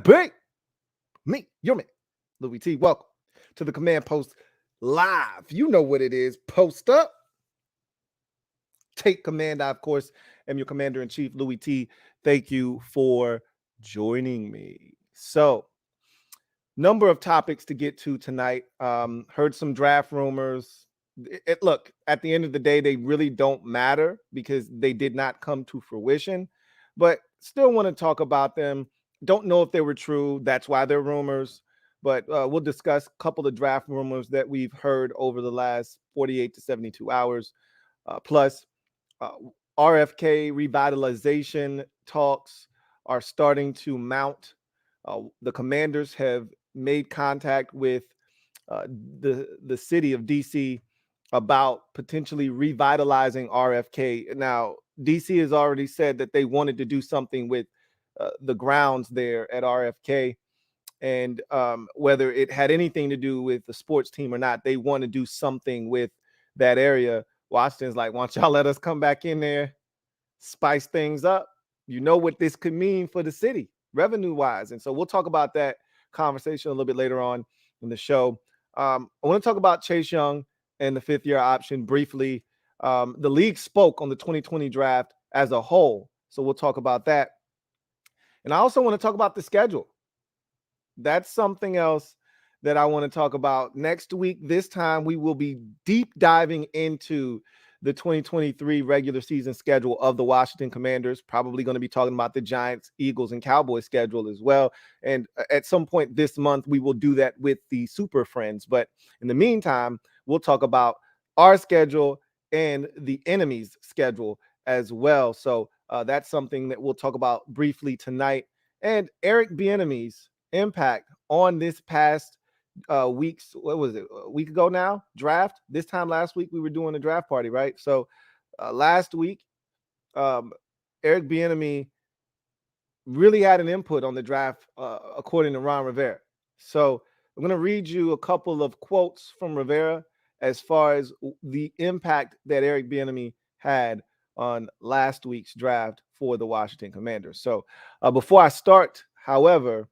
Baby, me, your man, Louie T. Welcome to the Command Post Live. You know what it is. Post up, take command. I, of course, am your Commander-in-Chief, Louie T. Thank you for joining me. So, number of topics to get to tonight. Heard some draft rumors. Look, at the end of the day, they really don't matter because they did not come to fruition, but still want to talk about them. Don't know if they were true. That's why they're rumors. But we'll discuss a couple of draft rumors that we've heard over the last 48 to 72 hours. Plus, uh, RFK revitalization talks are starting to mount. The Commanders have made contact with the city of DC about potentially revitalizing RFK. Now, DC has already said that they wanted to do something with the grounds there at RFK, and whether it had anything to do with the sports team or not, they want to do something with that area. Washington's like, why don't y'all let us come back in there, spice things up? You know what this could mean for the city revenue-wise. And so we'll talk about that conversation a little bit later on in the show. I want to talk about Chase Young and the fifth-year option briefly. The league spoke on the 2020 draft as a whole, so we'll talk about that. And I also want to talk about the schedule. That's something else that I want to talk about. Next week, this time, we will be deep diving into the 2023 regular season schedule of the Washington Commanders. Probably going to be talking about the Giants, Eagles, and Cowboys schedule as well. And at some point this month, we will do that with the Super Friends. But in the meantime, we'll talk about our schedule and the enemy's schedule as well. So that's something that we'll talk about briefly tonight. And Eric Bieniemy's impact on this past week's, what was it, a week ago now, draft. This time last week we were doing a draft party, right? So last week Eric Bieniemy really had an input on the draft according to Ron Rivera. So I'm going to read you a couple of quotes from Rivera as far as the impact that Eric Bieniemy had on last week's draft for the Washington Commanders. So before I start, however,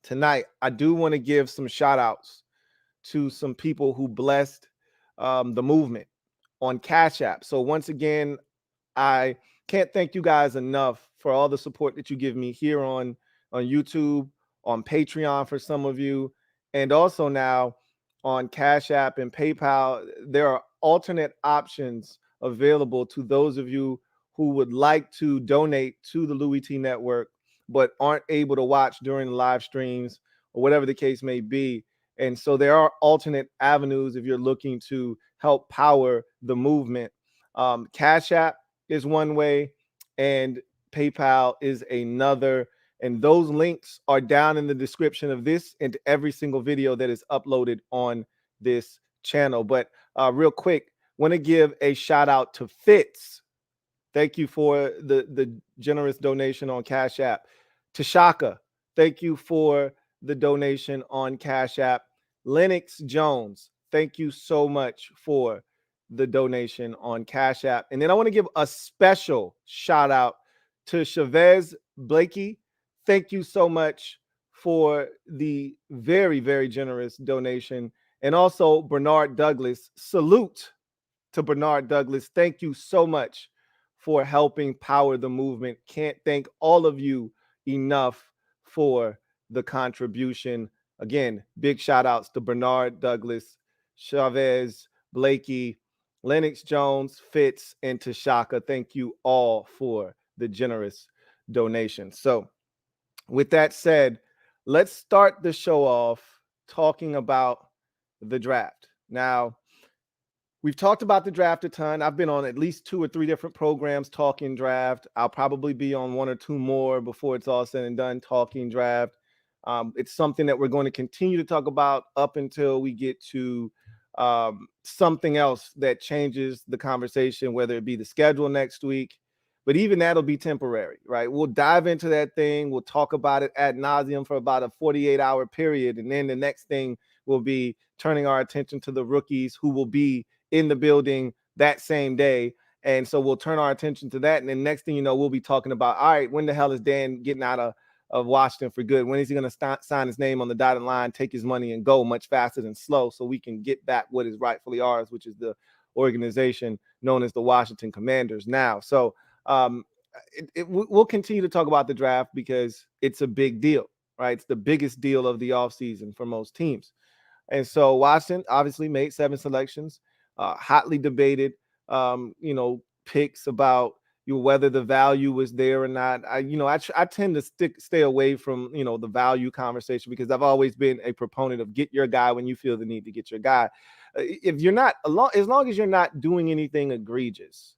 tonight, I do want to give some shout outs to some people who blessed the movement on CashApp. So once again, I can't thank you guys enough for all the support that you give me here on YouTube, on Patreon for some of you, and also now on CashApp and PayPal. There are alternate options available to those of you who would like to donate to the Louie T Network but aren't able to watch during the live streams or whatever the case may be. And so there are alternate avenues if you're looking to help power the movement. Cash App is one way and PayPal is another. And those links are down in the description of this and every single video that is uploaded on this channel. But real quick, want to give a shout out to Fitz. Thank you for the generous donation on Cash App. Tashaka, thank you for the donation on Cash App. Lennox Jones, thank you so much for the donation on Cash App. And then I want to give a special shout out to Chavez Blakey. Thank you so much for the very, very generous donation. And also Bernard Douglas. Salute to Bernard Douglas. Thank you so much for helping power the movement. Can't thank all of you enough for the contribution. Again, big shout outs to Bernard Douglas, Chavez, Blakey, Lennox Jones, Fitz, and Tashaka. Thank you all for the generous donation. So with that said, let's start the show off talking about the draft. Now, we've talked about the draft a ton. I've been on at least 2 or 3 different programs talking draft. I'll probably be on 1 or 2 more before it's all said and done talking draft. It's something that we're going to continue to talk about up until we get to something else that changes the conversation, whether it be the schedule next week. But even that'll be temporary, right? We'll dive into that thing. We'll talk about it ad nauseum for about a 48-hour period. And then the next thing will be turning our attention to the rookies who will be in the building that same day. And so we'll turn our attention to that. And then next thing you know, we'll be talking about, all right, when the hell is Dan getting out of of Washington for good? When is he going to sign his name on the dotted line, take his money, and go much faster than slow so we can get back what is rightfully ours, which is the organization known as the Washington Commanders now. So we'll continue to talk about the draft because it's a big deal, right? It's the biggest deal of the offseason for most teams. And so Washington obviously made 7 selections, hotly debated, picks about whether the value was there or not. I tend to stay away from, the value conversation because I've always been a proponent of get your guy when you feel the need to get your guy. If you're not, as long as you're not doing anything egregious,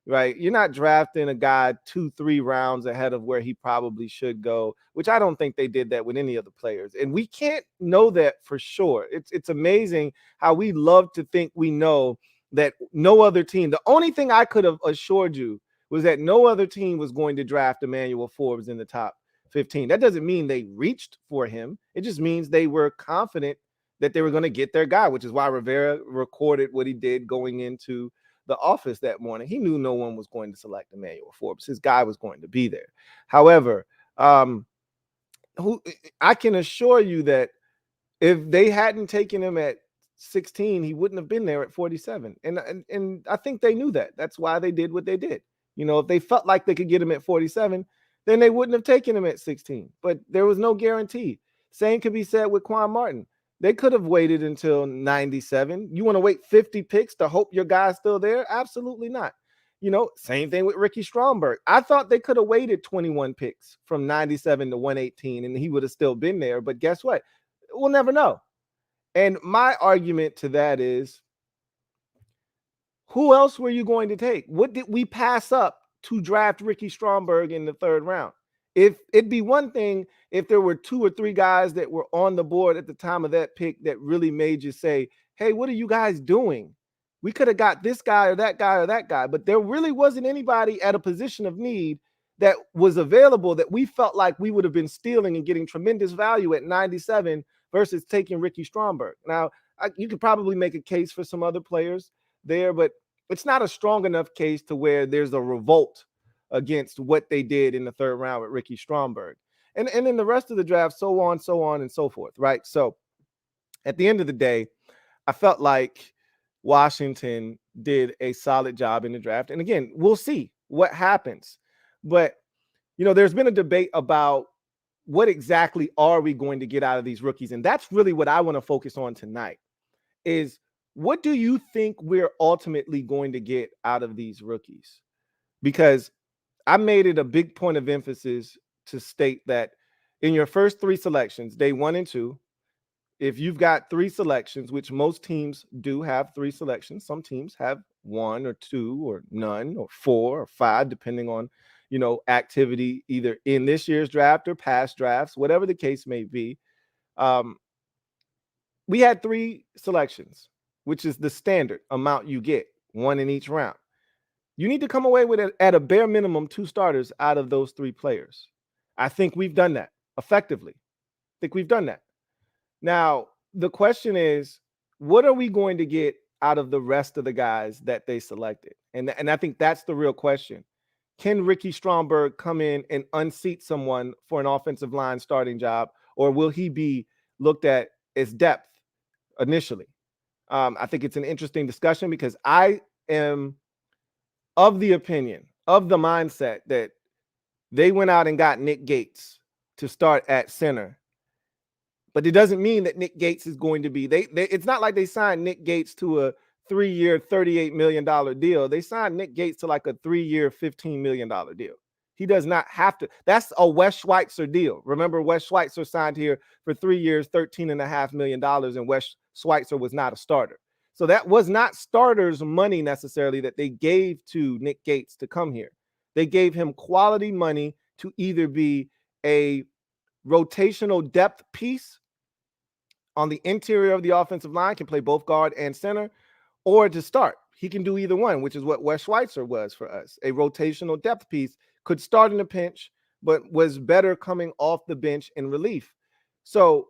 right? You're not drafting a guy 2-3 rounds ahead of where he probably should go, which I don't think they did that with any of the players. And we can't know that for sure. It's amazing how we love to think we know that no other team, the only thing I could have assured you was that no other team was going to draft Emmanuel Forbes in the top 15. That doesn't mean they reached for him. It just means they were confident that they were going to get their guy, which is why Rivera recorded what he did going into the office that morning. He knew no one was going to select Emmanuel Forbes. His guy was going to be there. However, I can assure you that if they hadn't taken him at 16, he wouldn't have been there at 47. And I think they knew that. That's why they did what they did. If they felt like they could get him at 47, then they wouldn't have taken him at 16. But there was no guarantee. Same could be said with Quan Martin. They could have waited until 97. You want to wait 50 picks to hope your guy's still there? Absolutely not. Same thing with Ricky Stromberg. I thought they could have waited 21 picks from 97 to 118 and he would have still been there. But guess what? We'll never know. And my argument to that is, who else were you going to take? What did we pass up to draft Ricky Stromberg in the 3rd round? If it'd be one thing if there were 2 or 3 guys that were on the board at the time of that pick that really made you say, hey, what are you guys doing? We could have got this guy or that guy or that guy, but there really wasn't anybody at a position of need that was available that we felt like we would have been stealing and getting tremendous value at 97 versus taking Ricky Stromberg. Now, you could probably make a case for some other players there, but it's not a strong enough case to where there's a revolt against what they did in the 3rd round with Ricky Stromberg. And in the rest of the draft, so on, and so forth, right? So at the end of the day, I felt like Washington did a solid job in the draft. And again, we'll see what happens. But, there's been a debate about what exactly are we going to get out of these rookies? And that's really what I want to focus on tonight is, what do you think we're ultimately going to get out of these rookies? Because I made it a big point of emphasis to state that in your first 3 selections, day 1 and 2, if you've got 3 selections, which most teams do have 3 selections, some teams have 1 or 2 or none or 4 or 5, depending on, activity either in this year's draft or past drafts, whatever the case may be. We had 3 selections, which is the standard amount you get, 1 in each round. You need to come away with at a bare minimum 2 starters out of those 3 players. I think we've done that effectively. I think we've done that. Now, the question is, what are we going to get out of the rest of the guys that they selected? And I think that's the real question. Can Ricky Stromberg come in and unseat someone for an offensive line starting job, or will he be looked at as depth initially? I think it's an interesting discussion because I am of the opinion, of the mindset that they went out and got Nick Gates to start at center. But it doesn't mean that Nick Gates is going to be, it's not like they signed Nick Gates to a 3-year, $38 million deal. They signed Nick Gates to like a 3-year, $15 million deal. He does not have to. That's a Wes Schweitzer deal. Remember, Wes Schweitzer signed here for 3 years, $13.5 million, and Wes Schweitzer was not a starter. So that was not starters' money necessarily that they gave to Nick Gates to come here. They gave him quality money to either be a rotational depth piece on the interior of the offensive line, can play both guard and center, or to start. He can do either one, which is what Wes Schweitzer was for us. A rotational depth piece, could start in a pinch, but was better coming off the bench in relief. So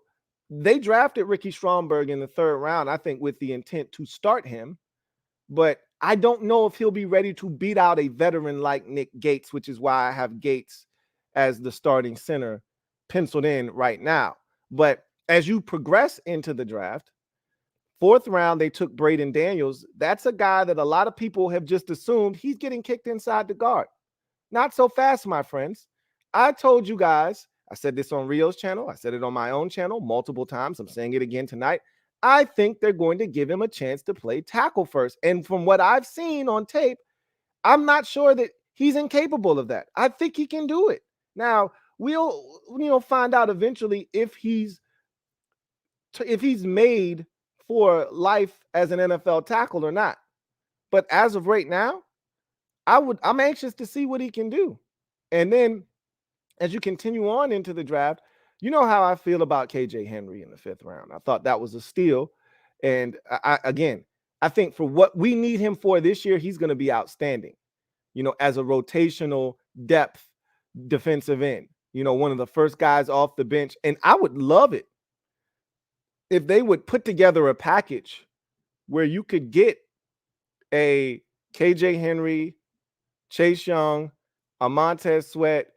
they drafted Ricky Stromberg in the 3rd round, I think, with the intent to start him. But I don't know if he'll be ready to beat out a veteran like Nick Gates, which is why I have Gates as the starting center penciled in right now. But as you progress into the draft, 4th round, they took Braden Daniels. That's a guy that a lot of people have just assumed he's getting kicked inside the guard. Not so fast, my friends. I told you guys, I said this on Rio's channel. I said it on my own channel multiple times. I'm saying it again tonight. I think they're going to give him a chance to play tackle first. And from what I've seen on tape, I'm not sure that he's incapable of that. I think he can do it. Now, we'll find out eventually if he's made for life as an NFL tackle or not. But as of right now, I'm anxious to see what he can do. And then as you continue on into the draft, you know how I feel about KJ Henry in the 5th round. I thought that was a steal. And I think for what we need him for this year, he's going to be outstanding, as a rotational depth defensive end, one of the first guys off the bench. And I would love it if they would put together a package where you could get a KJ Henry, Chase Young, a Montez Sweat,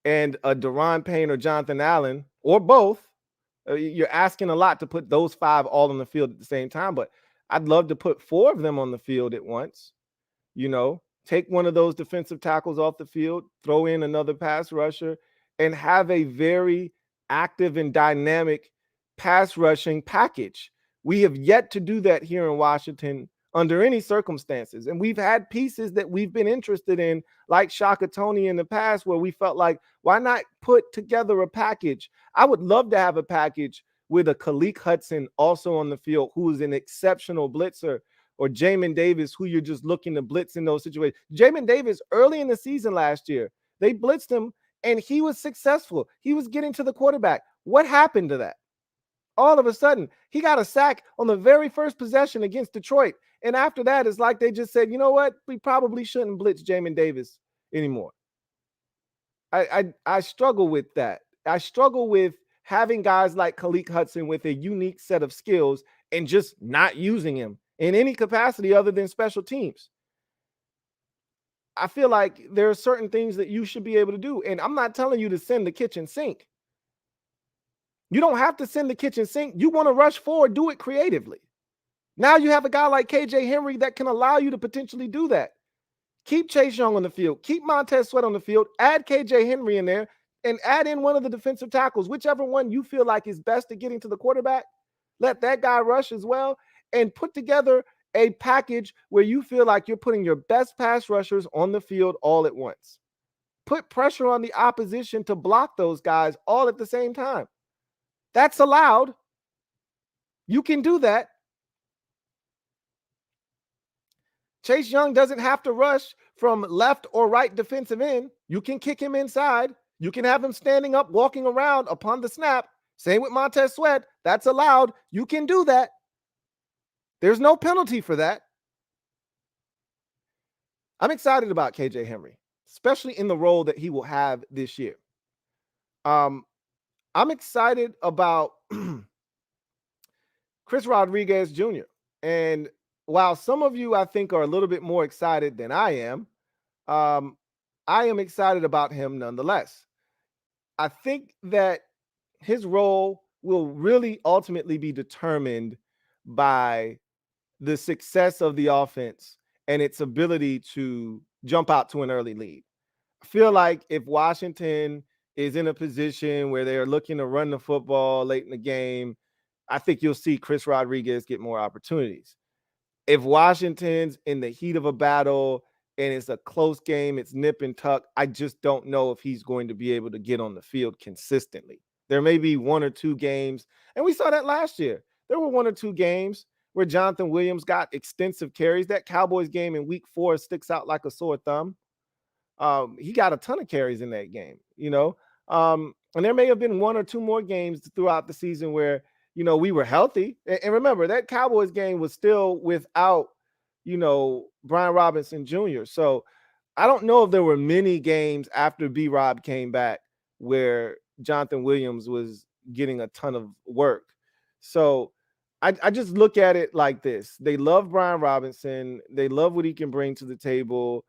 and a Daron Payne or Jonathan Allen, or both. You're asking a lot to put those 5 all on the field at the same time, but I'd love to put 4 of them on the field at once. Take one of those defensive tackles off the field, throw in another pass rusher, and have a very active and dynamic pass rushing package. We have yet to do that here in Washington under any circumstances. And we've had pieces that we've been interested in, like Shaka Toney in the past, where we felt like, why not put together a package? I would love to have a package with a Khaleke Hudson also on the field, who is an exceptional blitzer, or Jamin Davis, who you're just looking to blitz in those situations. Jamin Davis, early in the season last year, they blitzed him and he was successful. He was getting to the quarterback. What happened to that? All of a sudden, he got a sack on the very first possession against Detroit. And after that, it's like they just said, you know what? We probably shouldn't blitz Jamin Davis anymore. I struggle with that. I struggle with having guys like Khaleke Hudson with a unique set of skills and just not using him in any capacity other than special teams. I feel like there are certain things that you should be able to do. And I'm not telling you to send the kitchen sink. You don't have to send the kitchen sink. You want to rush forward, do it creatively. Now you have a guy like KJ Henry that can allow you to potentially do that. Keep Chase Young on the field. Keep Montez Sweat on the field. Add KJ Henry in there and add in one of the defensive tackles, whichever one you feel like is best at getting to the quarterback. Let that guy rush as well and put together a package where you feel like you're putting your best pass rushers on the field all at once. Put pressure on the opposition to block those guys all at the same time. That's allowed. You can do that. Chase Young doesn't have to rush from left or right defensive end. You can kick him inside. You can have him standing up, walking around upon the snap. Same with Montez Sweat. That's allowed. You can do that. There's no penalty for that. I'm excited about KJ Henry, especially in the role that he will have this year. I'm excited about Chris Rodriguez Jr. And while some of you, I think, are a little bit more excited than I am excited about him nonetheless. I think that his role will really ultimately be determined by the success of the offense and its ability to jump out to an early lead. I feel like if Washington is in a position where they're looking to run the football late in the game, I think you'll see Chris Rodriguez get more opportunities. If Washington's in the heat of a battle and it's a close game, it's nip and tuck, I just don't know if he's going to be able to get on the field consistently. There may be 1 or 2 games, and we saw that last year. There were 1 or 2 games where Jonathan Williams got extensive carries. That Cowboys game in week 4 sticks out like a sore thumb. He got a ton of carries in that game, and there may have been 1 or 2 more games throughout the season where, we were healthy. And remember, that Cowboys game was still without, Brian Robinson Jr. So I don't know if there were many games after B-Rob came back where Jonathan Williams was getting a ton of work. So I just look at it like this. They love Brian Robinson. They love what he can bring to the table.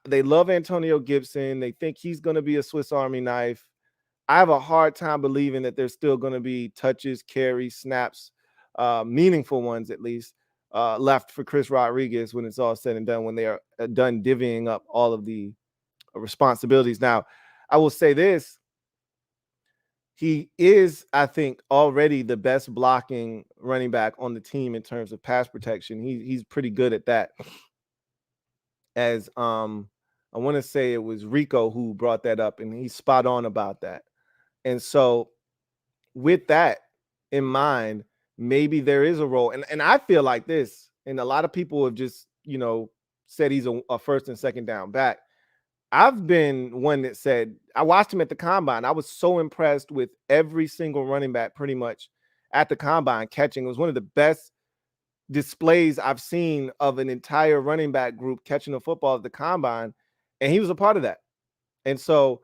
They love Antonio Gibson. They think he's going to be a Swiss Army knife. I have a hard time believing that there's still going to be touches, carries, snaps, meaningful ones at least, left for Chris Rodriguez when it's all said and done, when they are done divvying up all of the responsibilities. Now, I will say this. He is, I think, already the best blocking running back on the team in terms of pass protection. He's pretty good at that. As I want to say it was Rico who brought that up, and he's spot on about that. And so, with that in mind, maybe there is a role. And I feel like this, and a lot of people have just, said he's a first and second down back. I've been one that said, I watched him at the combine. I was so impressed with every single running back pretty much at the combine catching. It was one of the best displays I've seen of an entire running back group catching a football at the combine. And he was a part of that. And so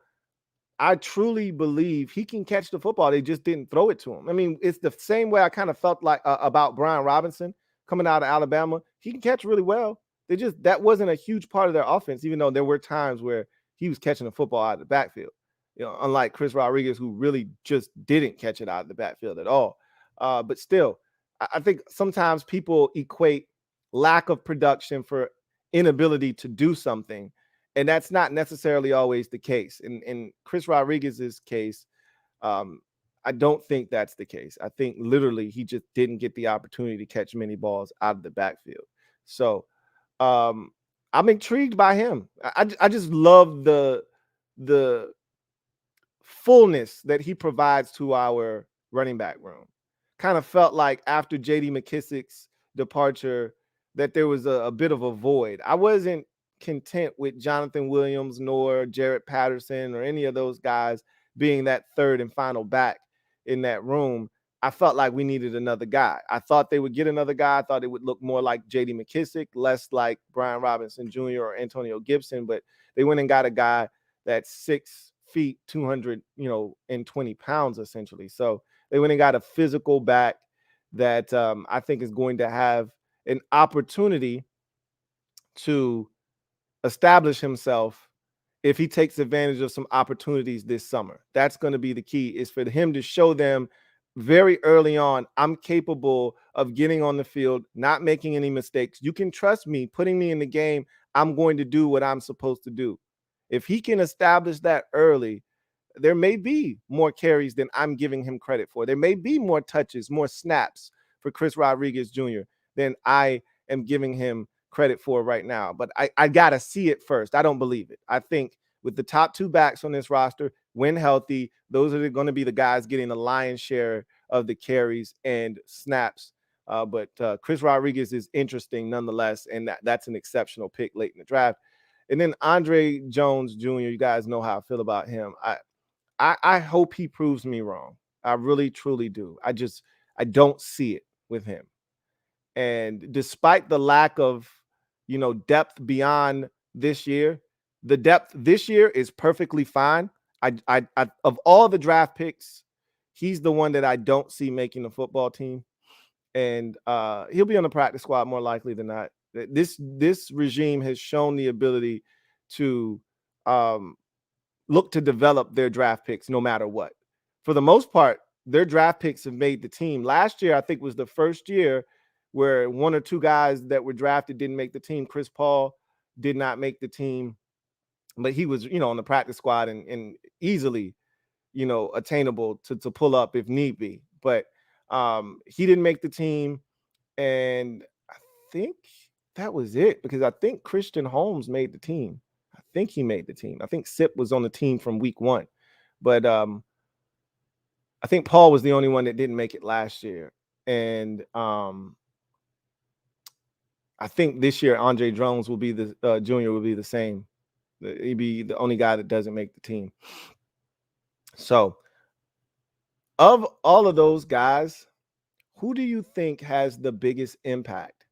I truly believe he can catch the football. They just didn't throw it to him. I mean, it's the same way I kind of felt like about Brian Robinson coming out of Alabama. He can catch really well. That wasn't a huge part of their offense, even though there were times where he was catching the football out of the backfield. Unlike Chris Rodriguez, who really just didn't catch it out of the backfield at all. But still, I think sometimes people equate lack of production for inability to do something. And that's not necessarily always the case. In Chris Rodriguez's case, I don't think that's the case. I think literally he just didn't get the opportunity to catch many balls out of the backfield. So I'm intrigued by him. I just love the fullness that he provides to our running back room. Kind of felt like after J.D. McKissick's departure that there was a bit of a void. I wasn't content with Jonathan Williams nor Jared Patterson or any of those guys being that third and final back in that room. I felt like we needed another guy. I thought they would get another guy. I thought it would look more like J.D. McKissick, less like Brian Robinson Jr. or Antonio Gibson, but they went and got a guy that's 6 feet, 220 pounds essentially. So they went and got a physical back that I think is going to have an opportunity to establish himself if he takes advantage of some opportunities this summer. That's going to be the key, is for him to show them very early on, I'm capable of getting on the field, not making any mistakes. You can trust me, putting me in the game. I'm going to do what I'm supposed to do. If he can establish that early, there may be more carries than I'm giving him credit for. There may be more touches, more snaps for Chris Rodriguez Jr. than I am giving him credit for right now. But I got to see it first. I don't believe it. I think with the top two backs on this roster, when healthy, those are going to be the guys getting the lion's share of the carries and snaps. But Chris Rodriguez is interesting nonetheless, and that's an exceptional pick late in the draft. And then Andre Jones Jr., you guys know how I feel about him. I hope he proves me wrong. I really, truly do. I don't see it with him. And despite the lack of, depth beyond this year, the depth this year is perfectly fine. I of all the draft picks, he's the one that I don't see making the football team. And he'll be on the practice squad more likely than not. This regime has shown the ability to look to develop their draft picks no matter what. For the most part, their draft picks have made the team. Last year, I think, was the first year where one or two guys that were drafted didn't make the team. Chris Paul did not make the team, but he was, on the practice squad and easily, attainable to pull up if need be. But he didn't make the team. And I think that was it, because I think Christian Holmes made the team. I think he made the team. I think Sip was on the team from week 1. But I think Paul was the only one that didn't make it last year. And I think this year Andre Jones will be the junior will be the same. He'd be the only guy that doesn't make the team. So, of all of those guys, who do you think has the biggest impact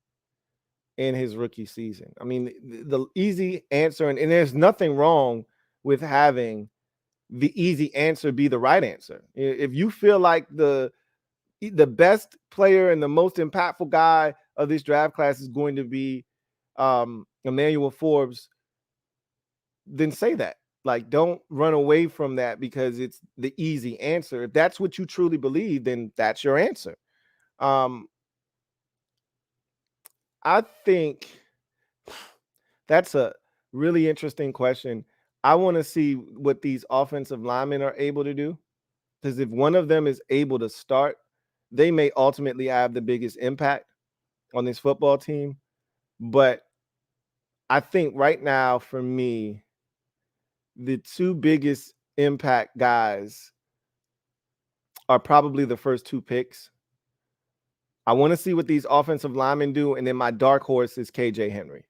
in his rookie season? I mean, the easy answer, and there's nothing wrong with having the easy answer be the right answer. If you feel like the best player and the most impactful guy of this draft class is going to be Emmanuel Forbes, then say that. Like, don't run away from that because it's the easy answer. If that's what you truly believe, then that's your answer. Um, I think that's a really interesting question. I want to see what these offensive linemen are able to do, because if one of them is able to start, they may ultimately have the biggest impact on this football team. But I think right now, for me, the two biggest impact guys are probably the first two picks. I want to see what these offensive linemen do. And then my dark horse is KJ Henry.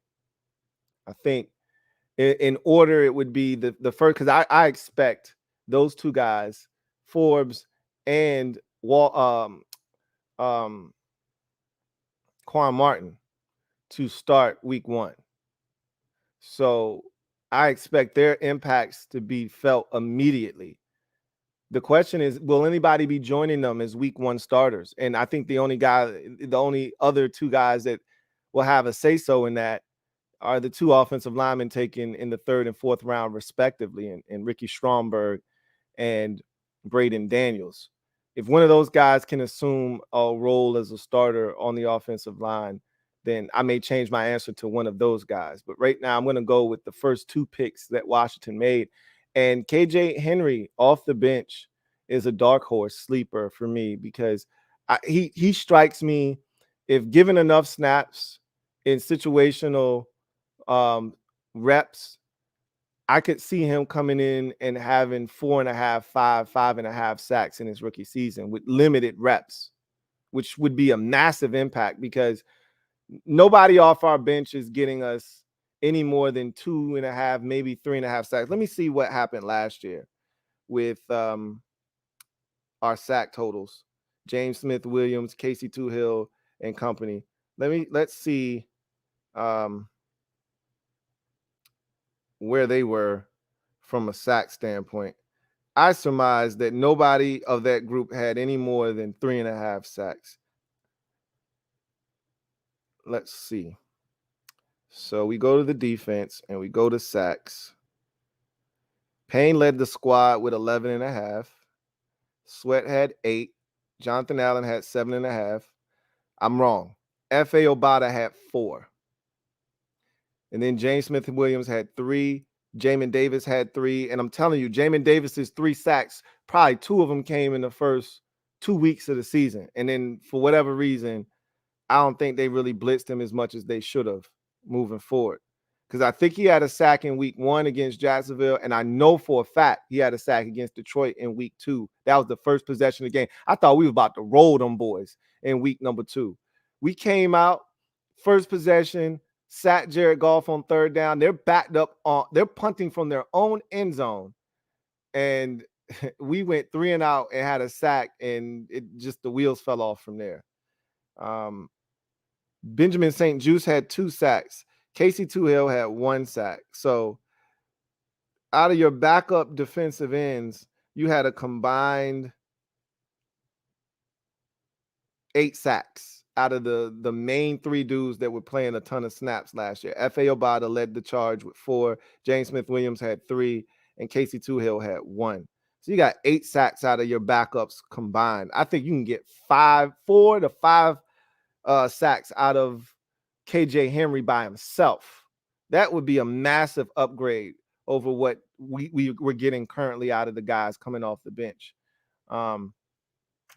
I think in order, it would be the first, because I expect those two guys, Forbes and um, Quan Martin, to start week one. So I expect their impacts to be felt immediately. The question is, will anybody be joining them as week one starters? And I think the only other two guys that will have a say-so in that are the two offensive linemen taken in the third and fourth round, respectively, and Ricky Stromberg and Braden Daniels. If one of those guys can assume a role as a starter on the offensive line, then I may change my answer to one of those guys. But right now, I'm going to go with the first two picks that Washington made. And KJ Henry off the bench is a dark horse sleeper for me, because he strikes me, if given enough snaps in situational reps, I could see him coming in and having 4.5, 5.5 sacks in his rookie season with limited reps, which would be a massive impact, because nobody off our bench is getting us any more than 2.5, maybe 3.5 sacks. Let me see what happened last year with our sack totals. James Smith-Williams, Casey Toohill, and company. Let's see where they were from a sack standpoint. I surmise that nobody of that group had any more than 3.5 sacks. Let's see. So we go to the defense and we go to sacks. Payne led the squad with 11.5. Sweat had 8. Jonathan Allen had 7.5. I'm wrong. F.A. Obata had 4. And then James Smith-Williams had 3. Jamin Davis had 3. And I'm telling you, Jamin Davis's 3 sacks, probably 2 of them came in the first 2 weeks of the season. And then for whatever reason, I don't think they really blitzed him as much as they should have moving forward. Because I think he had a sack in week 1 against Jacksonville, and I know for a fact he had a sack against Detroit in week 2. That was the first possession of the game. I thought we were about to roll them boys in week number 2. We came out, first possession, sacked Jared Goff on third down. They're backed up they're punting from their own end zone. And we went 3 and out and had a sack, and it just, the wheels fell off from there. Benjamin St. Juste had 2 sacks. Casey Toohill had 1 sack. So out of your backup defensive ends, you had a combined 8 sacks out of the main 3 dudes that were playing a ton of snaps last year. F.A. Obata led the charge with 4. James Smith-Williams had 3. And Casey Toohill had 1. So you got 8 sacks out of your backups combined. I think you can get 4 to 5 sacks out of KJ Henry by himself. That would be a massive upgrade over what we're getting currently out of the guys coming off the bench.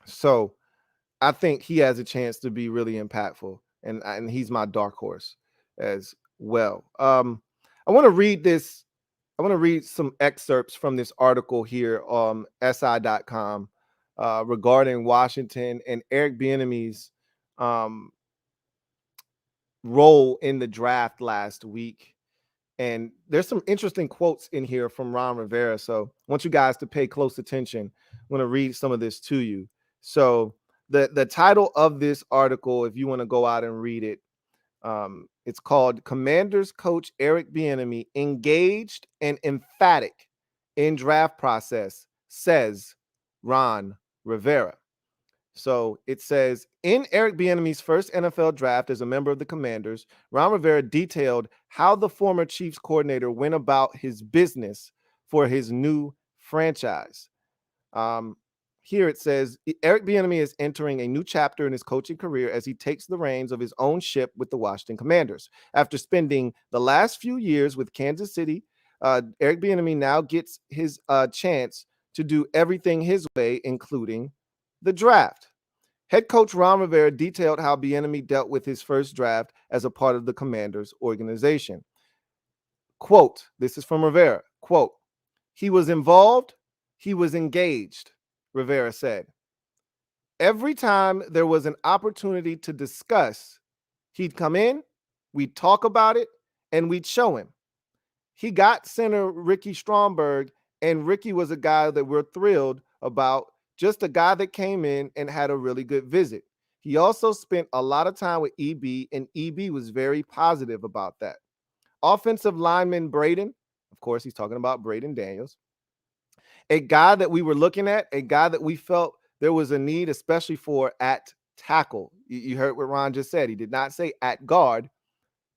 So I think he has a chance to be really impactful, and he's my dark horse as well. I want to read this. I want to read some excerpts from this article here on SI.com regarding Washington and Eric Bieniemy's role in the draft last week. And there's some interesting quotes in here from Ron Rivera. So I want you guys to pay close attention. I'm going to read some of this to you. So the title of this article, if you want to go out and read it, it's called Commanders Coach Eric Bieniemy Engaged and Emphatic in Draft Process, says Ron Rivera. So it says, in Eric Bieniemy's first NFL draft as a member of the Commanders, Ron Rivera detailed how the former Chiefs coordinator went about his business for his new franchise. Here it says Eric Bieniemy is entering a new chapter in his coaching career as he takes the reins of his own ship with the Washington Commanders. After spending the last few years with Kansas City, Eric Bieniemy now gets his chance to do everything his way, including the draft. Head coach Ron Rivera detailed how Bieniemy dealt with his first draft as a part of the Commanders organization. Quote, this is from Rivera, quote, "He was involved, he was engaged," Rivera said. "Every time there was an opportunity to discuss, he'd come in, we'd talk about it, and we'd show him. He got center Ricky Stromberg, and Ricky was a guy that we're thrilled about, just a guy that came in and had a really good visit. He also spent a lot of time with EB, and EB was very positive about that. Offensive lineman Braden," of course, he's talking about Braden Daniels, "a guy that we were looking at, a guy that we felt there was a need, especially for at tackle." You heard what Ron just said. He did not say at guard.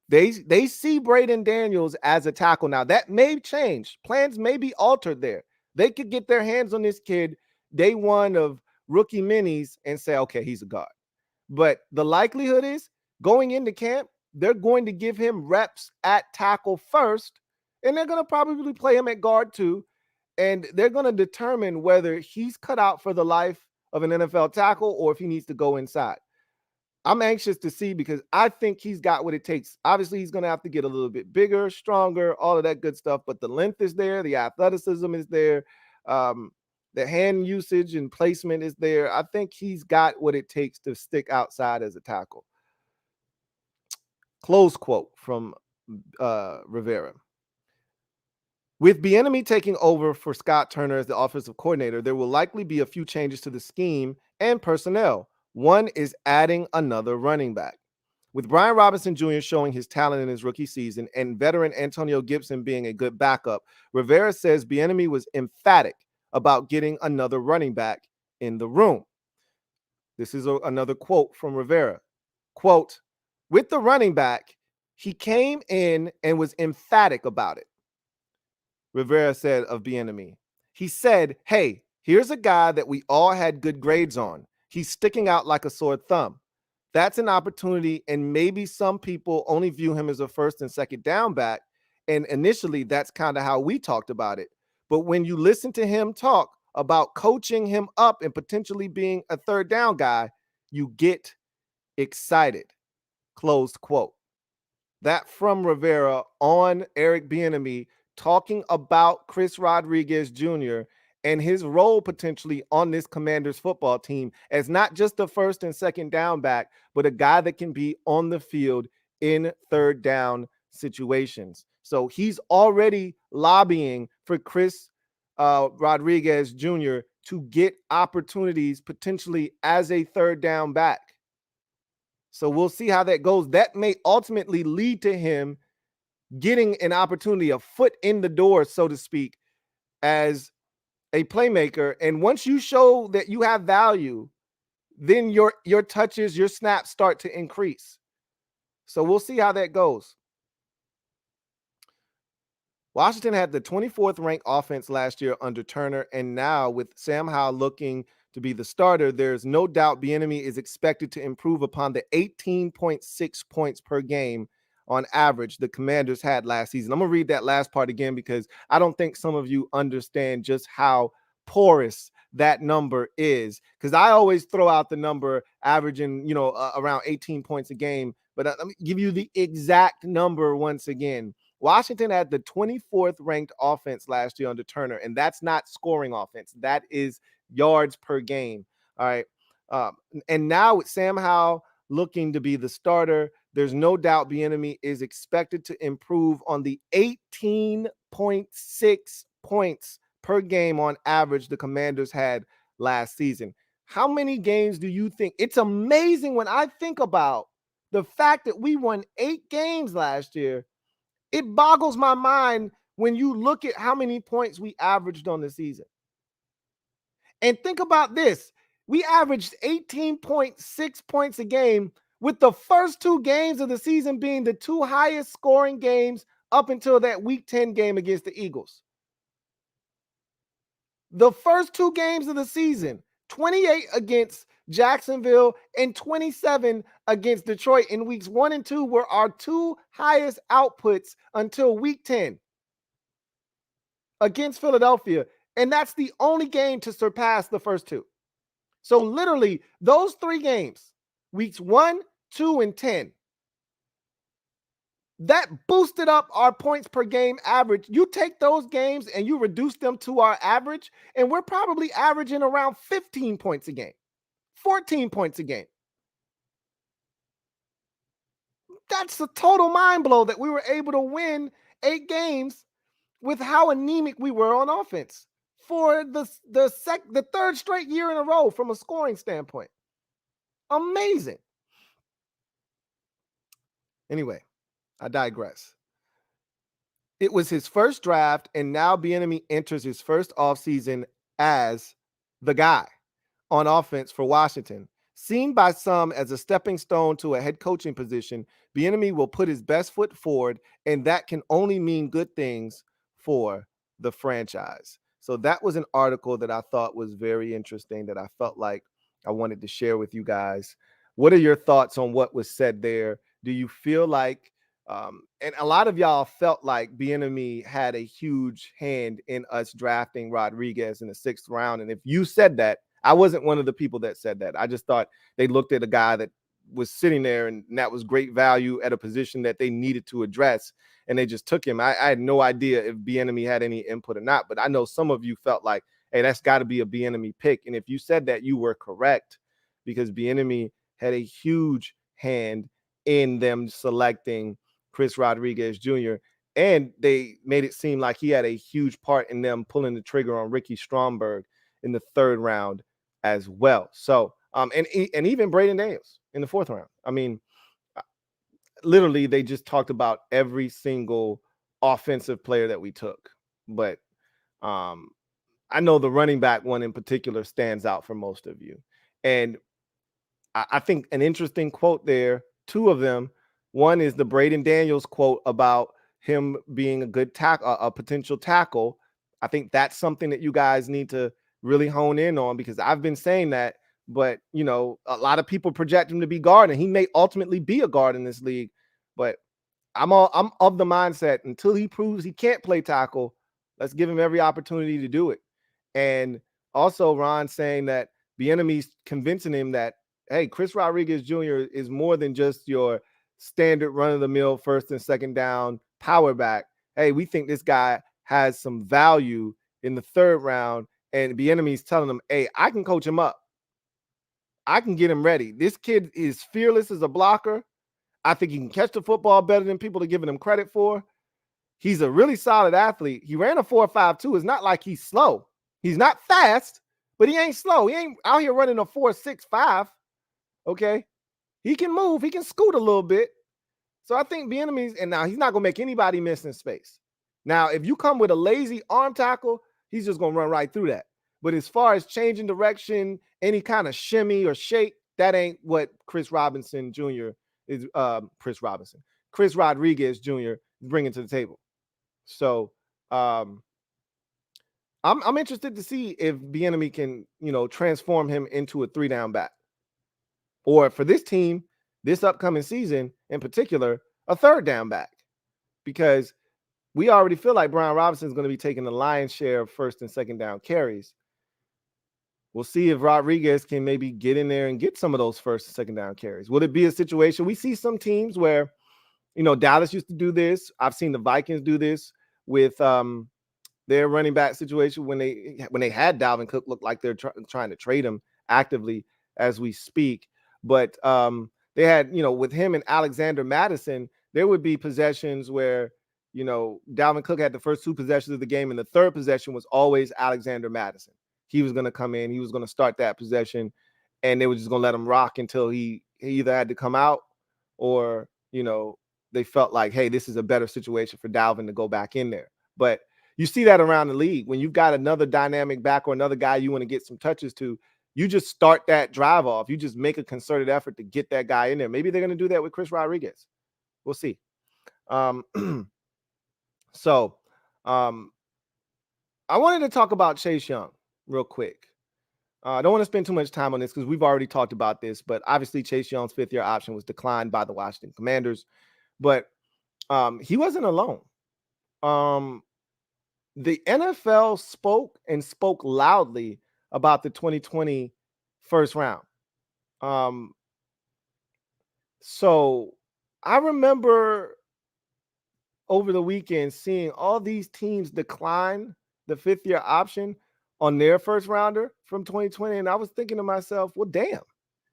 They see Braden Daniels as a tackle. Now, that may change. Plans may be altered there. They could get their hands on this kid day one of rookie minis and say, okay, he's a guard. But the likelihood is going into camp, they're going to give him reps at tackle first, and they're going to probably play him at guard too. And they're going to determine whether he's cut out for the life of an NFL tackle or if he needs to go inside. I'm anxious to see because I think he's got what it takes. Obviously, he's going to have to get a little bit bigger, stronger, all of that good stuff. But the length is there. The athleticism is there. The hand usage and placement is there. I think he's got what it takes to stick outside as a tackle. Close quote from Rivera. With Bieniemy taking over for Scott Turner as the offensive coordinator, there will likely be a few changes to the scheme and personnel. One is adding another running back. With Brian Robinson Jr. showing his talent in his rookie season and veteran Antonio Gibson being a good backup, Rivera says Bieniemy was emphatic about getting another running back in the room. This is another quote from Rivera. Quote, "With the running back, he came in and was emphatic about it," Rivera said of Bieniemy. He said, "Hey, here's a guy that we all had good grades on. He's sticking out like a sore thumb. That's an opportunity, and maybe some people only view him as a first and second down back, and initially that's kind of how we talked about it. But when you listen to him talk about coaching him up and potentially being a third down guy, you get excited." Closed quote. That from Rivera on Eric Bieniemy talking about Chris Rodriguez Jr. and his role potentially on this Commanders football team as not just a first and second down back, but a guy that can be on the field in third down situations. So he's already lobbying for Chris Rodriguez Jr. to get opportunities potentially as a third down back. So we'll see how that goes. That may ultimately lead to him getting an opportunity, a foot in the door, so to speak, as a playmaker. And once you show that you have value, then your touches, your snaps start to increase. So we'll see how that goes. Washington had the 24th ranked offense last year under Turner, and now with Sam Howell looking to be the starter, there's no doubt Bieniemy is expected to improve upon the 18.6 points per game on average the Commanders had last season. I'm going to read that last part again because I don't think some of you understand just how porous that number is, because I always throw out the number averaging, around 18 points a game. But let me give you the exact number once again. Washington had the 24th ranked offense last year under Turner, and that's not scoring offense. That is yards per game. All right. And now with Sam Howell looking to be the starter, there's no doubt Bieniemy is expected to improve on the 18.6 points per game on average the Commanders had last season. How many games do you think? It's amazing when I think about the fact that we won 8 games last year. It boggles my mind when you look at how many points we averaged on the season. And think about this. We averaged 18.6 points a game, with the first 2 games of the season being the 2 highest scoring games up until that Week 10 game against the Eagles. The first 2 games of the season, 28 against Jacksonville and 27 against Detroit in weeks 1 and 2 were our 2 highest outputs until week 10 against Philadelphia. And that's the only game to surpass the first 2. So literally those 3 games, weeks 1, 2, and 10, that boosted up our points per game average. You take those games and you reduce them to our average, and we're probably averaging around 15 points a game, 14 points a game. That's a total mind blow that we were able to win 8 games with how anemic we were on offense for the third straight year in a row from a scoring standpoint. Amazing. Anyway, I digress. It was his first draft, and now Bieniemy enters his first offseason as the guy on offense for Washington. Seen by some as a stepping stone to a head coaching position, Bieniemy will put his best foot forward, and that can only mean good things for the franchise. So that was an article that I thought was very interesting that I felt like I wanted to share with you guys. What are your thoughts on what was said there? Do you feel like and a lot of y'all felt like Bieniemy had a huge hand in us drafting Rodriguez in the 6th round. And if you said that, I wasn't one of the people that said that. I just thought they looked at a guy that was sitting there and that was great value at a position that they needed to address, and they just took him. I had no idea if Bieniemy had any input or not, but I know some of you felt like, hey, that's got to be a Bieniemy pick. And if you said that, you were correct, because Bieniemy had a huge hand in them selecting Chris Rodriguez Jr., and they made it seem like he had a huge part in them pulling the trigger on Ricky Stromberg in the 3rd round as well. So, and even Braden Daniels in the 4th round. I mean, literally, they just talked about every single offensive player that we took. But I know the running back one in particular stands out for most of you. And I think an interesting quote there, 2 of them. One is the Braden Daniels quote about him being a good tackle, a potential tackle. I think that's something that you guys need to really hone in on, because I've been saying that, but a lot of people project him to be guard, and he may ultimately be a guard in this league. But I'm of the mindset, until he proves he can't play tackle, let's give him every opportunity to do it. And also Ron saying that Bieniemy's convincing him that, hey, Chris Rodriguez Jr. is more than just your standard run-of-the-mill 1st and 2nd down power back. Hey, we think this guy has some value in the 3rd round, and Bieniemy's telling him, hey, I can coach him up. I can get him ready. This kid is fearless as a blocker. I think he can catch the football better than people are giving him credit for. He's a really solid athlete. He ran a 4.52. It's not like he's slow. He's not fast, but he ain't slow. He ain't out here running a 4.65. Okay. He can move. He can scoot a little bit. So I think Bieniemy's, and now he's not going to make anybody miss in space. Now, if you come with a lazy arm tackle, he's just going to run right through that. But as far as changing direction, any kind of shimmy or shake, that ain't what Chris Rodriguez Jr. is bringing to the table. So I'm interested to see if Bieniemy can, transform him into a 3-down back, or for this team, this upcoming season in particular, a 3rd down back, because we already feel like Brian Robinson is going to be taking the lion's share of 1st and 2nd down carries. We'll see if Rodriguez can maybe get in there and get some of those 1st and 2nd down carries. Will it be a situation? We see some teams where, Dallas used to do this. I've seen the Vikings do this with their running back situation when they had Dalvin Cook. Look like they're trying to trade him actively as we speak. But they had, with him and Alexander Madison, there would be possessions where, Dalvin Cook had the first 2 possessions of the game, and the 3rd possession was always Alexander Madison. He was going to come in. He was going to start that possession, and they were just going to let him rock until he either had to come out, or, they felt like, hey, this is a better situation for Dalvin to go back in there. But you see that around the league. When you've got another dynamic back or another guy you want to get some touches to, you just start that drive off. You just make a concerted effort to get that guy in there. Maybe they're going to do that with Chris Rodriguez. We'll see. So I wanted to talk about Chase Young. real quick. I don't want to spend too much time on this because we've already talked about this, but obviously Chase Young's 5th-year option was declined by the Washington Commanders, but he wasn't alone. The NFL spoke loudly about the 2020 first round. So I remember over the weekend seeing all these teams decline the 5th-year option on their first rounder from 2020. And I was thinking to myself, well, damn,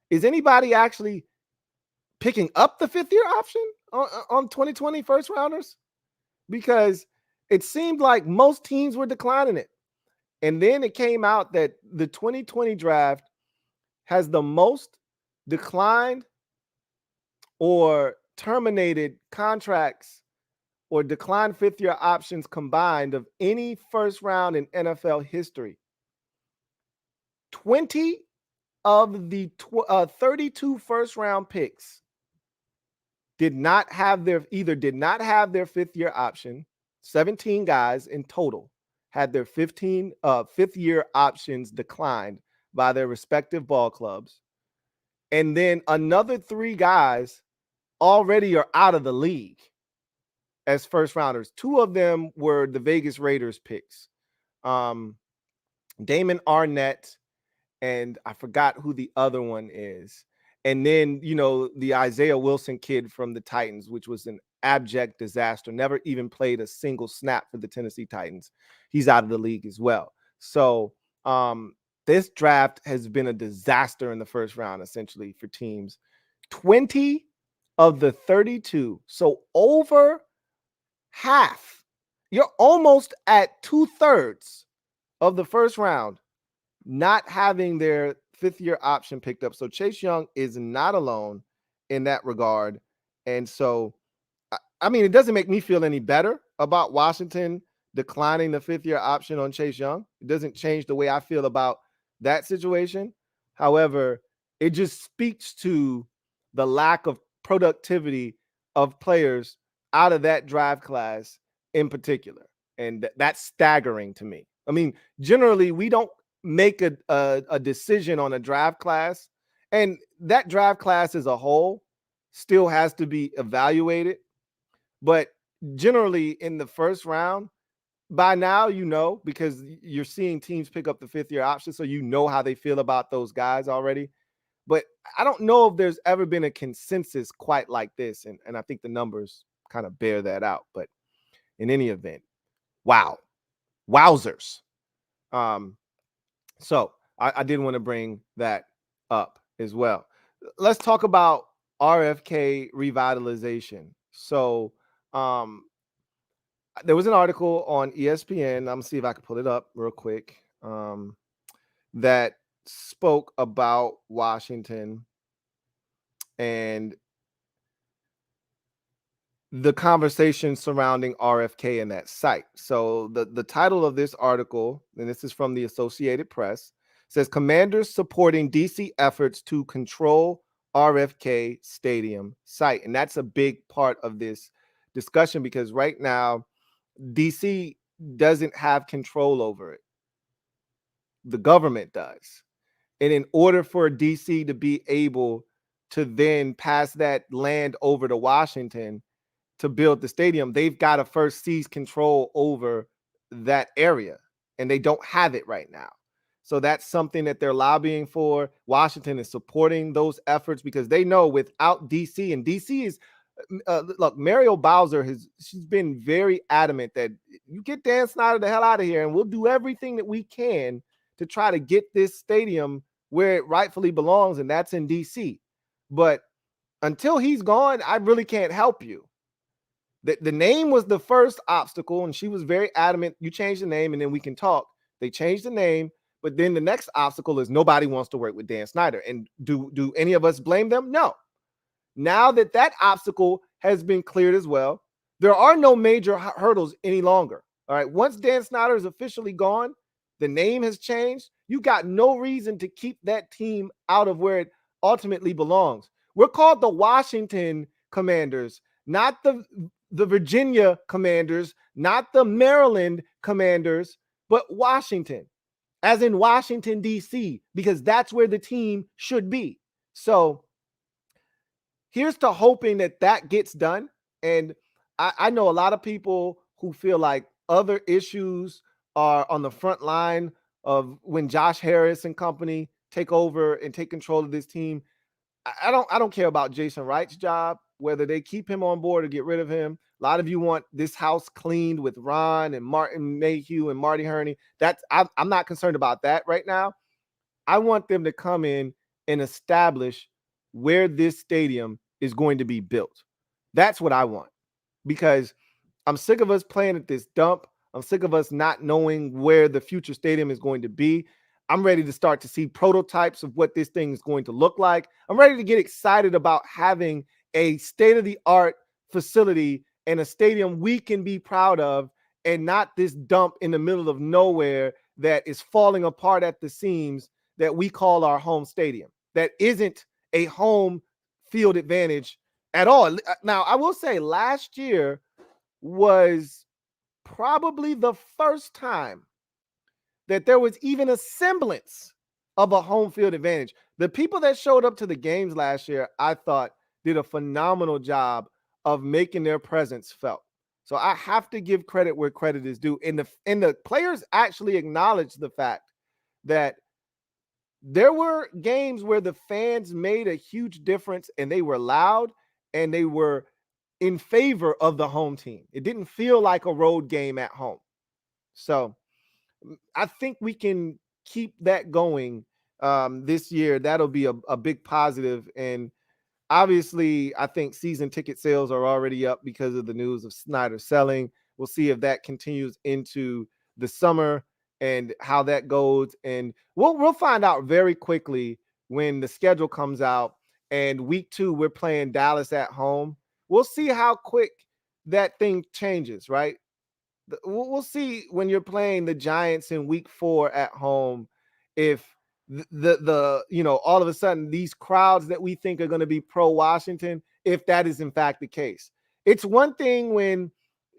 is anybody actually picking up the 5th-year option on 2020 first rounders? Because it seemed like most teams were declining it. And then it came out that the 2020 draft has the most declined or terminated contracts or declined 5th-year options combined of any first round in NFL history. 20 of the 32 first round picks did not have their 5th-year option. 17 guys in total had their 5th-year options declined by their respective ball clubs. And then another 3 guys already are out of the league as first rounders. 2 of them were the Vegas Raiders picks. Damon Arnett, and I forgot who the other one is. And then, the Isaiah Wilson kid from the Titans, which was an abject disaster, never even played a single snap for the Tennessee Titans. He's out of the league as well. So this draft has been a disaster in the first round, essentially, for teams. 20 of the 32, so over half, you're almost at 2/3 of the first round not having their 5th-year option picked up. So Chase Young is not alone in that regard. And so, I mean, it doesn't make me feel any better about Washington declining the 5th-year option on Chase Young. It doesn't change the way I feel about that situation. However, it just speaks to the lack of productivity of players out of that draft class in particular. And that's staggering to me. I mean, generally, we don't make a decision on a draft class, and that draft class as a whole still has to be evaluated. But generally in the first round, by now, because you're seeing teams pick up the 5th-year option, so how they feel about those guys already. But I don't know if there's ever been a consensus quite like this, and I think the numbers kind of bear that out. But in any event, wowzers. So I did want to bring that up as well. Let's talk about RFK revitalization. So there was an article on ESPN. I'm gonna see if I can pull it up real quick. That spoke about Washington and the conversation surrounding RFK and that site. So the title of this article, and this is from the Associated Press, says Commanders supporting DC efforts to control RFK Stadium site. And that's a big part of this discussion because right now, DC doesn't have control over it. The government does. And in order for DC to be able to then pass that land over to Washington to build the stadium, they've got to first seize control over that area, and they don't have it right now. So that's something that they're lobbying for. Washington is supporting those efforts because they know without DC, and DC is, look, Muriel Bowser she's been very adamant that you get Dan Snyder the hell out of here, and we'll do everything that we can to try to get this stadium where it rightfully belongs, and that's in DC. But until he's gone, I really can't help you. The name was the first obstacle, and she was very adamant, you change the name and then we can talk. They changed the name, but then the next obstacle is nobody wants to work with Dan Snyder. And do any of us blame them? No. Now that obstacle has been cleared as well, there are no major hurdles any longer. All right. Once Dan Snyder is officially gone, the name has changed. You got no reason to keep that team out of where it ultimately belongs. We're called the Washington Commanders, not the Virginia Commanders, not the Maryland Commanders, but Washington. as in Washington, D.C., because that's where the team should be. So here's to hoping that that gets done. And I know a lot of people who feel like other issues are on the front line of when Josh Harris and company take over and take control of this team. I don't care about Jason Wright's job, whether they keep him on board or get rid of him. A lot of you want this house cleaned with Ron and Martin Mayhew and Marty Herney. I'm not concerned about that right now. I want them to come in and establish where this stadium is going to be built. That's what I want, because I'm sick of us playing at this dump. I'm sick of us not knowing where the future stadium is going to be. I'm ready to start to see prototypes of what this thing is going to look like. I'm ready to get excited about having a state-of-the-art facility and a stadium we can be proud of, and not this dump in the middle of nowhere that is falling apart at the seams that we call our home stadium, that isn't a home field advantage at all. Now, I will say last year was probably the first time that there was even a semblance of a home field advantage. The people that showed up to the games last year, I thought, did a phenomenal job of making their presence felt. So I have to give credit where credit is due. And the players actually acknowledged the fact that there were games where the fans made a huge difference, and they were loud and they were in favor of the home team. It didn't feel like a road game at home. So I think we can keep that going this year. That'll be a big positive. And obviously, I think season ticket sales are already up because of the news of Snyder selling. We'll see if that continues into the summer and how that goes. And we'll find out very quickly when the schedule comes out. And week 2, we're playing Dallas at home. We'll see how quick that thing changes, right? We'll see when you're playing the Giants in week 4 at home, if the all of a sudden these crowds that we think are going to be pro Washington, if that is in fact the case. It's one thing when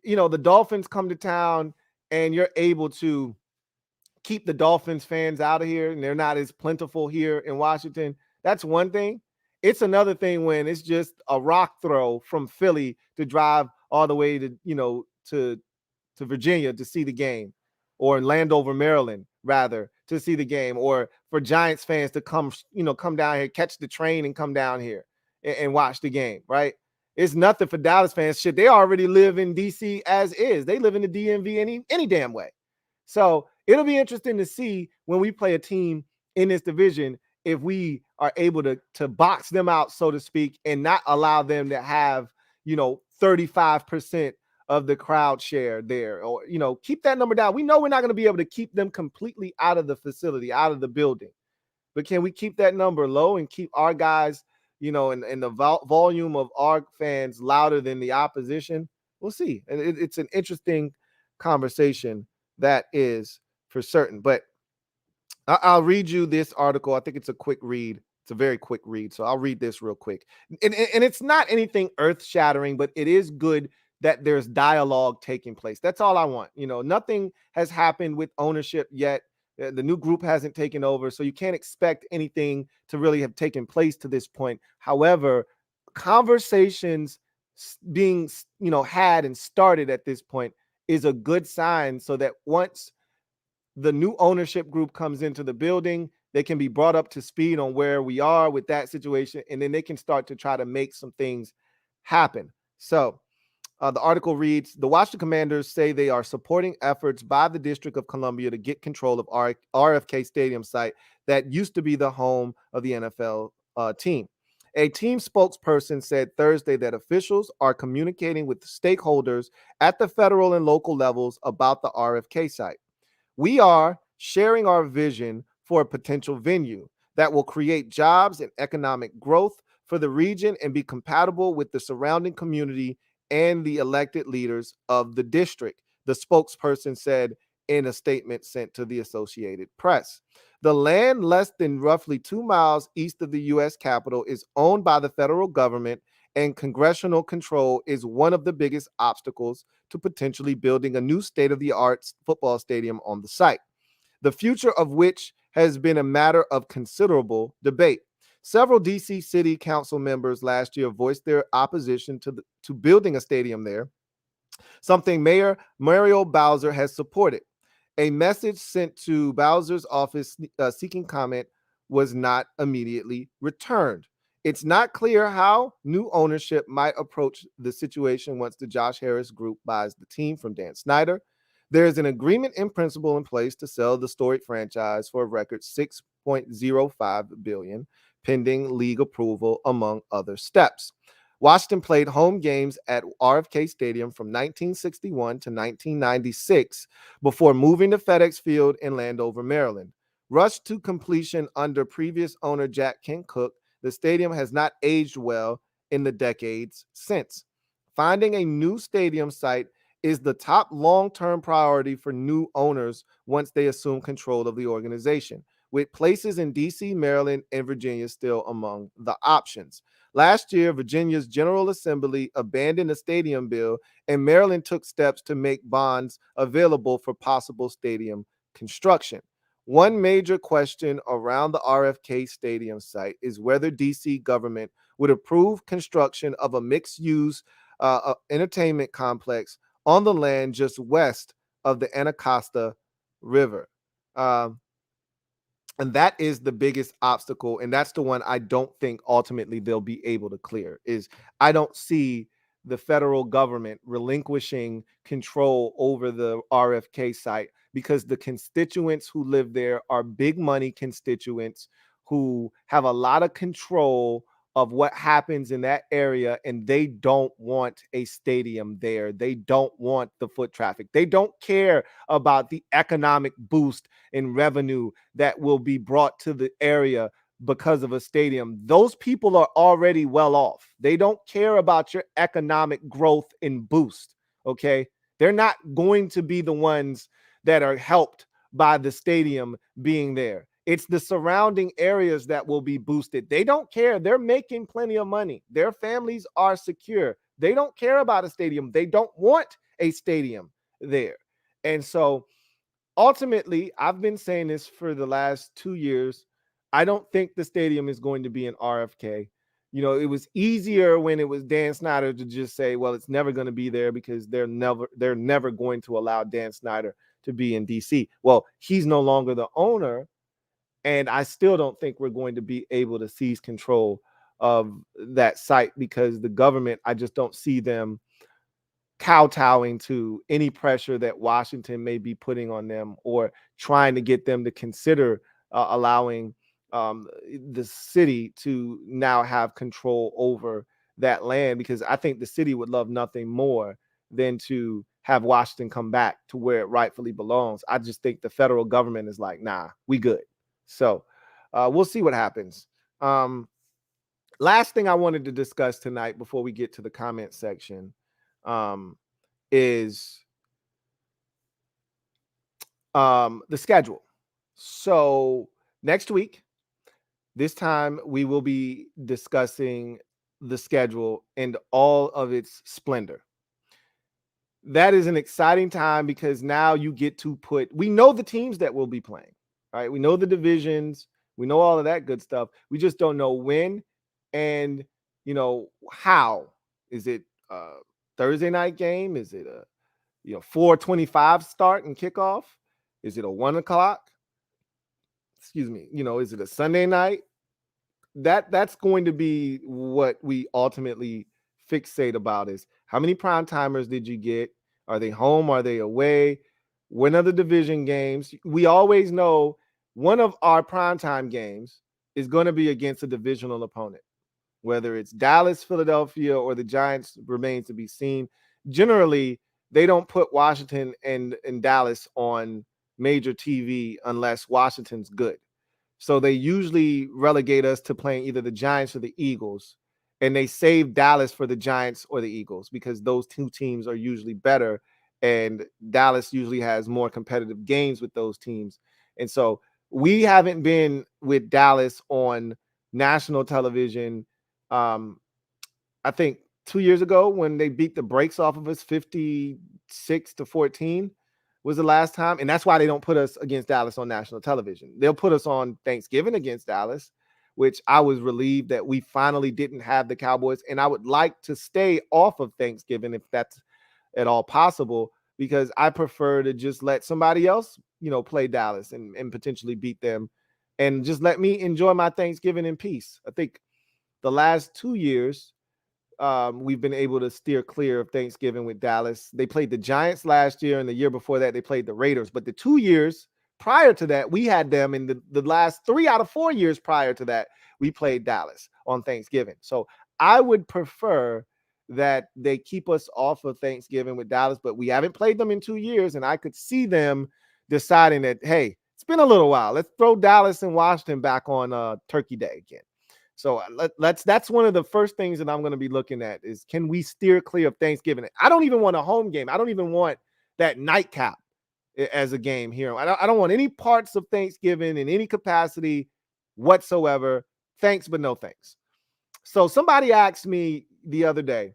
the Dolphins come to town and you're able to keep the Dolphins fans out of here and they're not as plentiful here in Washington. That's one thing. It's another thing when it's just a rock throw from Philly to drive all the way to Virginia to see the game, or in Landover, Maryland, rather, to see the game, or for Giants fans to come down here, catch the train and come down here and watch the game, right? It's nothing for Dallas fans. Shit, they already live in DC as is. They live in the DMV any damn way. So it'll be interesting to see when we play a team in this division, if we are able to box them out, so to speak, and not allow them to have 35% of the crowd share there, or keep that number down. We know we're not going to be able to keep them completely out of the facility, out of the building, but can we keep that number low and keep our guys and the volume of our fans louder than the opposition? We'll see. And it's an interesting conversation, that is for certain. But I'll read you this article. I think it's a quick read. It's a very quick read, so I'll read this real quick. And it's not anything earth-shattering, but it is good that there's dialogue taking place. That's all I want. Nothing has happened with ownership yet. The new group hasn't taken over, so you can't expect anything to really have taken place to this point. However, conversations being had and started at this point is a good sign, so that once the new ownership group comes into the building, they can be brought up to speed on where we are with that situation, and then they can start to try to make some things happen. So the article reads, the Washington Commanders say they are supporting efforts by the District of Columbia to get control of RFK Stadium site that used to be the home of the NFL team. A team spokesperson said Thursday that officials are communicating with stakeholders at the federal and local levels about the RFK site. We are sharing our vision for a potential venue that will create jobs and economic growth for the region and be compatible with the surrounding community and the elected leaders of the district, the spokesperson said in a statement sent to the Associated Press. The land, less than roughly 2 miles east of the U.S. Capitol, is owned by the federal government, and congressional control is one of the biggest obstacles to potentially building a new state-of-the-art football stadium on the site. the future of which has been a matter of considerable debate. Several DC City Council members last year voiced their opposition to building a stadium there, something Mayor Muriel Bowser has supported. A message sent to Bowser's office seeking comment was not immediately returned. It's not clear how new ownership might approach the situation once the Josh Harris Group buys the team from Dan Snyder. There is an agreement in principle in place to sell the storied franchise for a record $6.05 billion, pending league approval, among other steps. Washington played home games at RFK Stadium from 1961 to 1996 before moving to FedEx Field in Landover, Maryland. Rushed to completion under previous owner Jack Kent Cooke, the stadium has not aged well in the decades since. Finding a new stadium site is the top long-term priority for new owners once they assume control of the organization, with places in DC, Maryland, and Virginia still among the options. Last year, Virginia's General Assembly abandoned a stadium bill, and Maryland took steps to make bonds available for possible stadium construction. One major question around the RFK Stadium site is whether DC government would approve construction of a mixed-use entertainment complex on the land just west of the Anacostia River. And that is the biggest obstacle, and that's the one I don't think ultimately they'll be able to clear. Is I don't see the federal government relinquishing control over the RFK site, because the constituents who live there are big money constituents who have a lot of control of what happens in that area, and they don't want a stadium there. They don't want the foot traffic. They don't care about the economic boost in revenue that will be brought to the area because of a stadium. Those people are already well off. They don't care about your economic growth and boost. Okay. They're not going to be the ones that are helped by the stadium being there. It's the surrounding areas that will be boosted. They don't care. They're making plenty of money. Their families are secure. They don't care about a stadium. They don't want a stadium there. And so ultimately, I've been saying this for the last 2 years. I don't think the stadium is going to be in RFK. You know, it was easier when it was Dan Snyder to just say, well, it's never going to be there because they're never going to allow Dan Snyder to be in DC. Well, he's no longer the owner, and I still don't think we're going to be able to seize control of that site because the government, I just don't see them kowtowing to any pressure that Washington may be putting on them, or trying to get them to consider allowing the city to now have control over that land, because I think the city would love nothing more than to have Washington come back to where it rightfully belongs. I just think the federal government is like, nah, we good. So we'll see what happens. Last thing I wanted to discuss tonight before we get to the comment section is the schedule. So next week, this time we will be discussing the schedule and all of its splendor. That is an exciting time because now you get to we know the teams that will be playing, right? We know the divisions, we know all of that good stuff. We just don't know when and, how. Is it a Thursday night game? Is it a 4:25 start and kickoff? Is it a 1 o'clock? Excuse me. Is it a Sunday night? That's going to be what we ultimately fixate about, is how many prime timers did you get? Are they home? Are they away? When are the division games? We always know one of our primetime games is going to be against a divisional opponent. Whether it's Dallas, Philadelphia, or the Giants remains to be seen. Generally, they don't put Washington and Dallas on major TV unless Washington's good. So they usually relegate us to playing either the Giants or the Eagles, and they save Dallas for the Giants or the Eagles because those two teams are usually better, and Dallas usually has more competitive games with those teams. And so we haven't been with Dallas on national television. I think 2 years ago when they beat the brakes off of us 56-14. was the last time, and that's why they don't put us against Dallas on national television. They'll put us on Thanksgiving against Dallas, which I was relieved that we finally didn't have the Cowboys, and I would like to stay off of Thanksgiving if that's at all possible, because I prefer to just let somebody else, play Dallas and potentially beat them, and just let me enjoy my Thanksgiving in peace. I think the last 2 years, we've been able to steer clear of Thanksgiving with Dallas. They played the Giants last year, and the year before that, they played the Raiders. But the 2 years prior to that, we had them. In the last 3 out of 4 years prior to that, we played Dallas on Thanksgiving. So I would prefer that they keep us off of Thanksgiving with Dallas, but we haven't played them in 2 years, and I could see them deciding that, hey, it's been a little while. Let's throw Dallas and Washington back on Turkey Day again. So that's one of the first things that I'm going to be looking at is, can we steer clear of Thanksgiving? I don't even want a home game. I don't even want that nightcap as a game here. I don't want any parts of Thanksgiving in any capacity whatsoever. Thanks, but no thanks. So somebody asked me the other day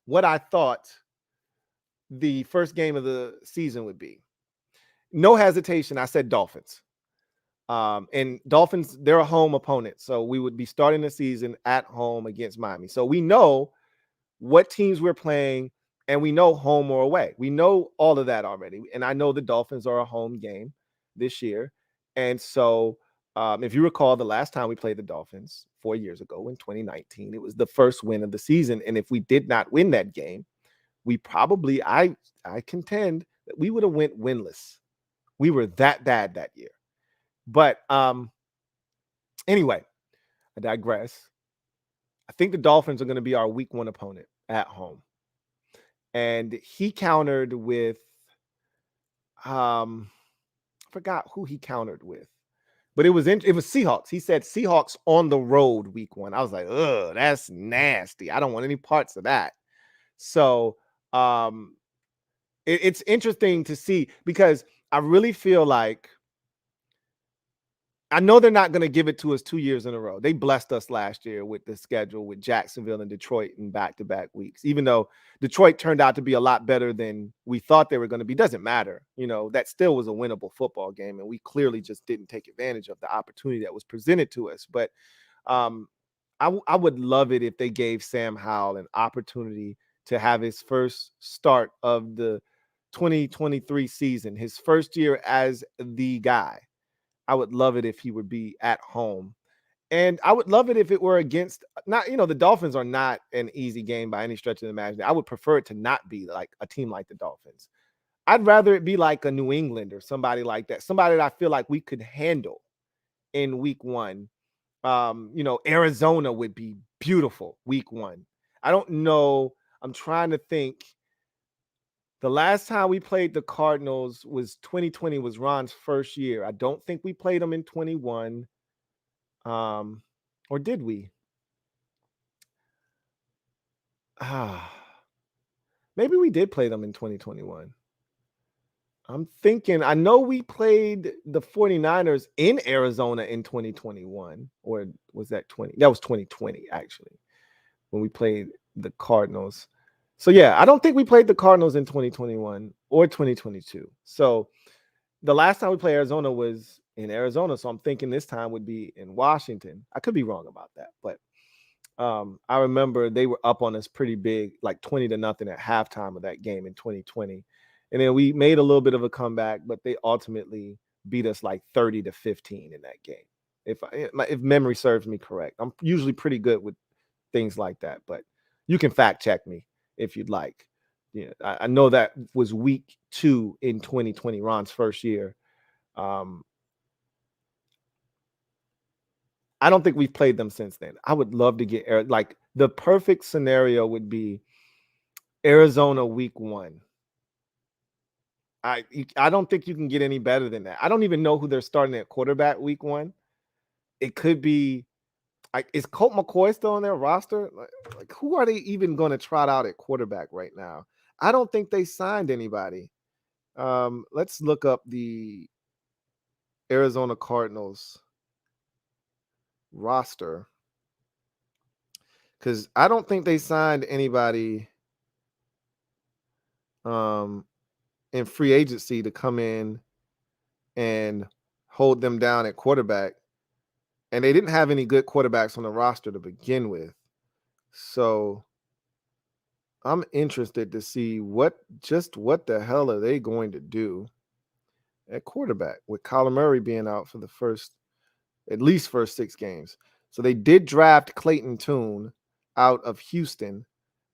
what I thought the first game of the season would be. No hesitation, I said Dolphins. And Dolphins, they're a home opponent. So we would be starting the season at home against Miami. So we know what teams we're playing, and we know home or away. We know all of that already. And I know the Dolphins are a home game this year. And so if you recall, the last time we played the Dolphins 4 years ago in 2019, it was the first win of the season. And if we did not win that game, we probably, I contend that we would have went winless. We were that bad that year. But anyway, I digress. I think the Dolphins are going to be our week 1 opponent at home. And he countered with, I forgot who he countered with, but it was Seahawks. He said Seahawks on the road week 1. I was like, ugh, that's nasty. I don't want any parts of that. So it's interesting to see, because I really feel like, I know they're not going to give it to us 2 years in a row. They blessed us last year with the schedule with Jacksonville and Detroit in back-to-back weeks. Even though Detroit turned out to be a lot better than we thought they were going to be, doesn't matter. That still was a winnable football game, and we clearly just didn't take advantage of the opportunity that was presented to us. But I would love it if they gave Sam Howell an opportunity to have his first start of the 2023 season, his first year as the guy. I would love it if he would be at home. And I would love it if it were against, not, the Dolphins are not an easy game by any stretch of the imagination. I would prefer it to not be like a team like the Dolphins. I'd rather it be like a New England or somebody like that, somebody that I feel like we could handle in week 1. Arizona would be beautiful week 1. I don't know. I'm trying to think. The last time we played the Cardinals was 2020, was Ron's first year. I don't think we played them in 21. Or did we? Maybe we did play them in 2021. I'm thinking, I know we played the 49ers in Arizona in 2021. Or was that 20? That was 2020, actually, when we played the Cardinals. So, yeah, I don't think we played the Cardinals in 2021 or 2022. So, the last time we played Arizona was in Arizona. So, I'm thinking this time would be in Washington. I could be wrong about that. But I remember they were up on us pretty big, like 20-0 at halftime of that game in 2020. And then we made a little bit of a comeback, but they ultimately beat us like 30-15 in that game. If memory serves me correct. I'm usually pretty good with things like that, but you can fact check me if you'd like. Yeah, I know that was week 2 in 2020, Ron's first year. I don't think we've played them since then. I would love to get, like, the perfect scenario would be Arizona week 1. I don't think you can get any better than that. I don't even know who they're starting at quarterback week 1. It could be, is Colt McCoy still on their roster? Like who are they even going to trot out at quarterback right now? I don't think they signed anybody. Let's look up the Arizona Cardinals roster, because I don't think they signed anybody in free agency to come in and hold them down at quarterback. And they didn't have any good quarterbacks on the roster to begin with. So I'm interested to see what the hell are they going to do at quarterback with Kyler Murray being out for the at least first 6 games. So they did draft Clayton Tune out of Houston,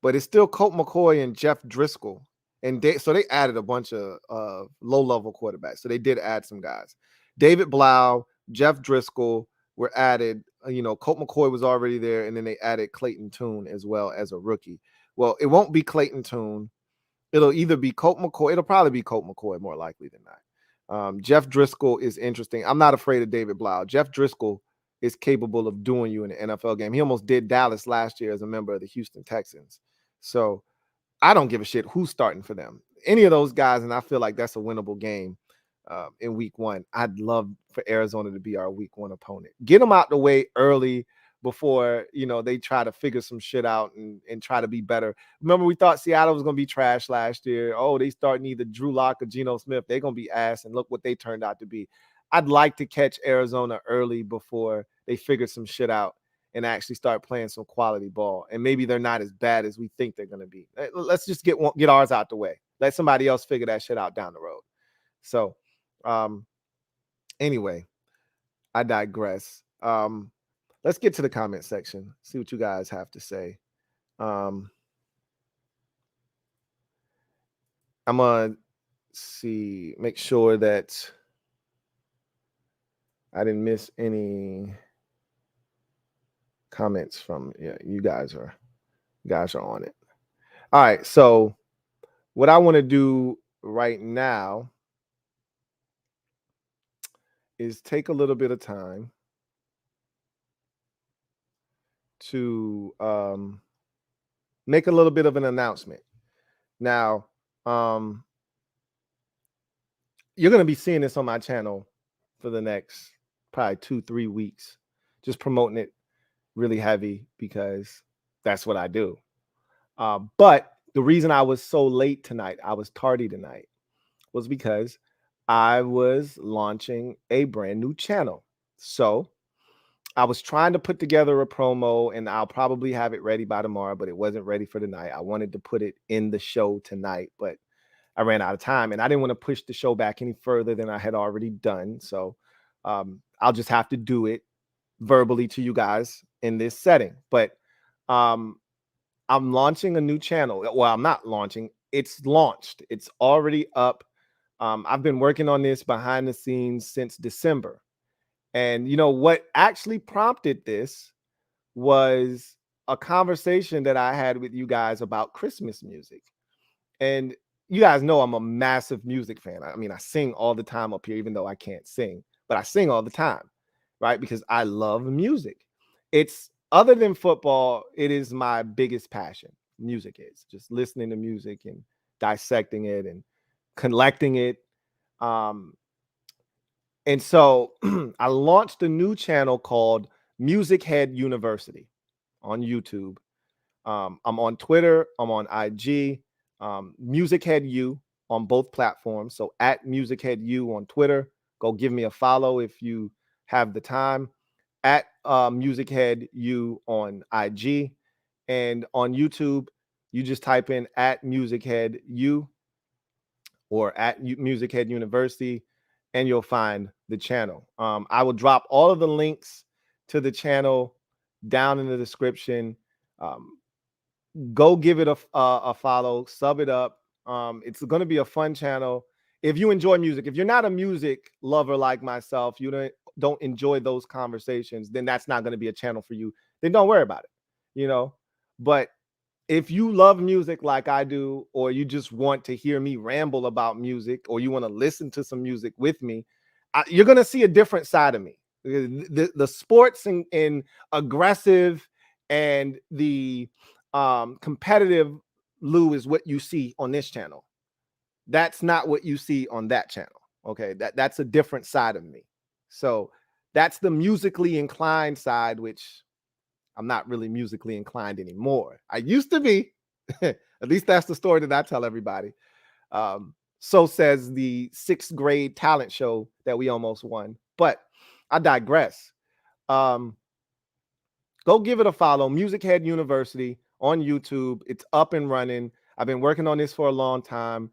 but it's still Colt McCoy and Jeff Driscoll. And so they added a bunch of low-level quarterbacks. So they did add some guys. David Blau, Jeff Driscoll were added. Colt McCoy was already there, and then they added Clayton Tune as well as a rookie. Well, it won't be Clayton Tune. It'll either be Colt McCoy. It'll probably be Colt McCoy more likely than not. Jeff Driscoll is interesting. I'm not afraid of David Blau. Jeff Driscoll is capable of doing you in an NFL game. He almost did Dallas last year as a member of the Houston Texans. So I don't give a shit who's starting for them. Any of those guys, and I feel like that's a winnable game in week 1. I'd love for Arizona to be our week 1 opponent. Get them out the way early before, they try to figure some shit out and try to be better. Remember, we thought Seattle was going to be trash last year. Oh, they starting either Drew Lock or Geno Smith. They're going to be ass, and look what they turned out to be. I'd like to catch Arizona early before they figure some shit out and actually start playing some quality ball. And maybe they're not as bad as we think they're going to be. Let's just get ours out the way. Let somebody else figure that shit out down the road. So, anyway, I digress. Let's get to the comment section, see what you guys have to say. I'm going to make sure that I didn't miss any comments from you guys are on it. All right, so what I want to do right now is take a little bit of time to make a little bit of an announcement. Now, you're going to be seeing this on my channel for the next probably 2-3 weeks, just promoting it really heavy because that's what I do. But the reason I was so late tonight, I was tardy tonight, was because I was launching a brand new channel. So I was trying to put together a promo, and I'll probably have it ready by tomorrow, but it wasn't ready for tonight. I wanted to put it in the show tonight, but I ran out of time, and I didn't want to push the show back any further than I had already done. So I'll just have to do it verbally to you guys in this setting. But I'm launching a new channel. Well, I'm not launching. It's launched. It's already up. I've been working on this behind the scenes since December. And what actually prompted this was a conversation that I had with you guys about Christmas music. And you guys know I'm a massive music fan. I mean, I sing all the time up here, even though I can't sing, but I sing all the time, right? Because I love music. It's, other than football, it is my biggest passion. Music is just listening to music and dissecting it and collecting it. And so I launched a new channel called Music Head University on YouTube. I'm on Twitter. I'm on IG. Music Head U on both platforms. So at Music Head U on Twitter. Go give me a follow if you have the time. At Music Head U on IG. And on YouTube, you just type in at Music Head U or at Music Head University, and you'll find the channel. I will drop all of the links to the channel down in the description. Go give it a follow, sub it up. It's going to be a fun channel. If you enjoy music, if you're not a music lover like myself, you don't enjoy those conversations, then that's not going to be a channel for you. Then don't worry about it, But if you love music like I do, or you just want to hear me ramble about music, or you want to listen to some music with me, you're going to see a different side of me. The sports and aggressive and the competitive Lou is what you see on this channel. That's not what you see on that channel. Okay, that's a different side of me. So that's the musically inclined side, which I'm not really musically inclined anymore. I used to be. At least that's the story that I tell everybody. So says the 6th grade talent show that we almost won. But I digress. Go give it a follow. Music Head University on YouTube. It's up and running. I've been working on this for a long time.